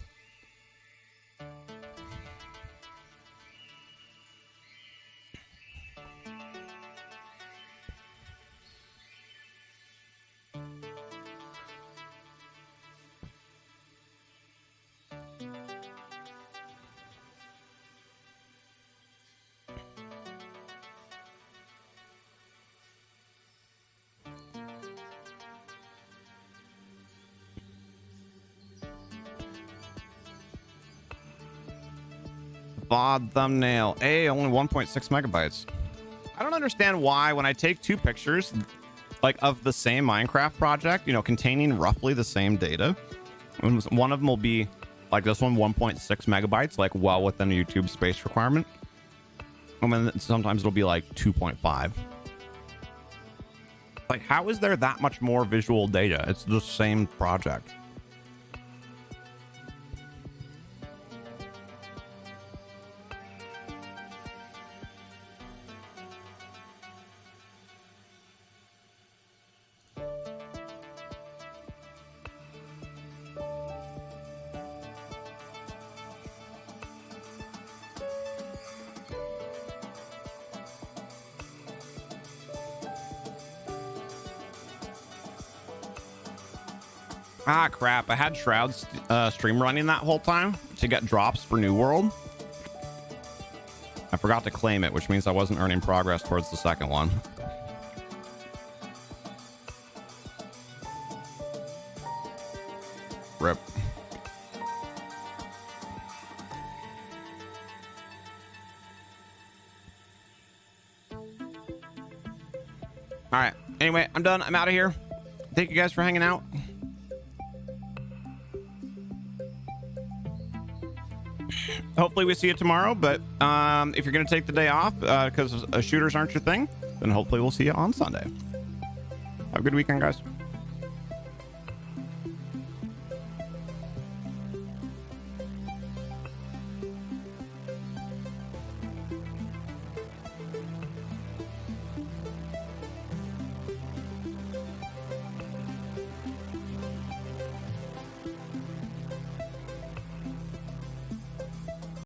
VOD thumbnail. Only 1.6 megabytes. I don't understand why when I take two pictures like of the same Minecraft project, you know, containing roughly the same data, one of them will be like this one, 1.6 megabytes, like well within a YouTube space requirement. And then sometimes it'll be like 2.5. Like, how is there that much more visual data? It's the same project. Ah, crap. I had Shroud's stream running that whole time to get drops for New World. I forgot to claim it, which means I wasn't earning progress towards the second one. Rip. All right. Anyway, I'm done. I'm out of here. Thank you guys for hanging out. Hopefully we see you tomorrow, but if you're going to take the day off because shooters aren't your thing, then hopefully we'll see you on Sunday. Have a good weekend, guys.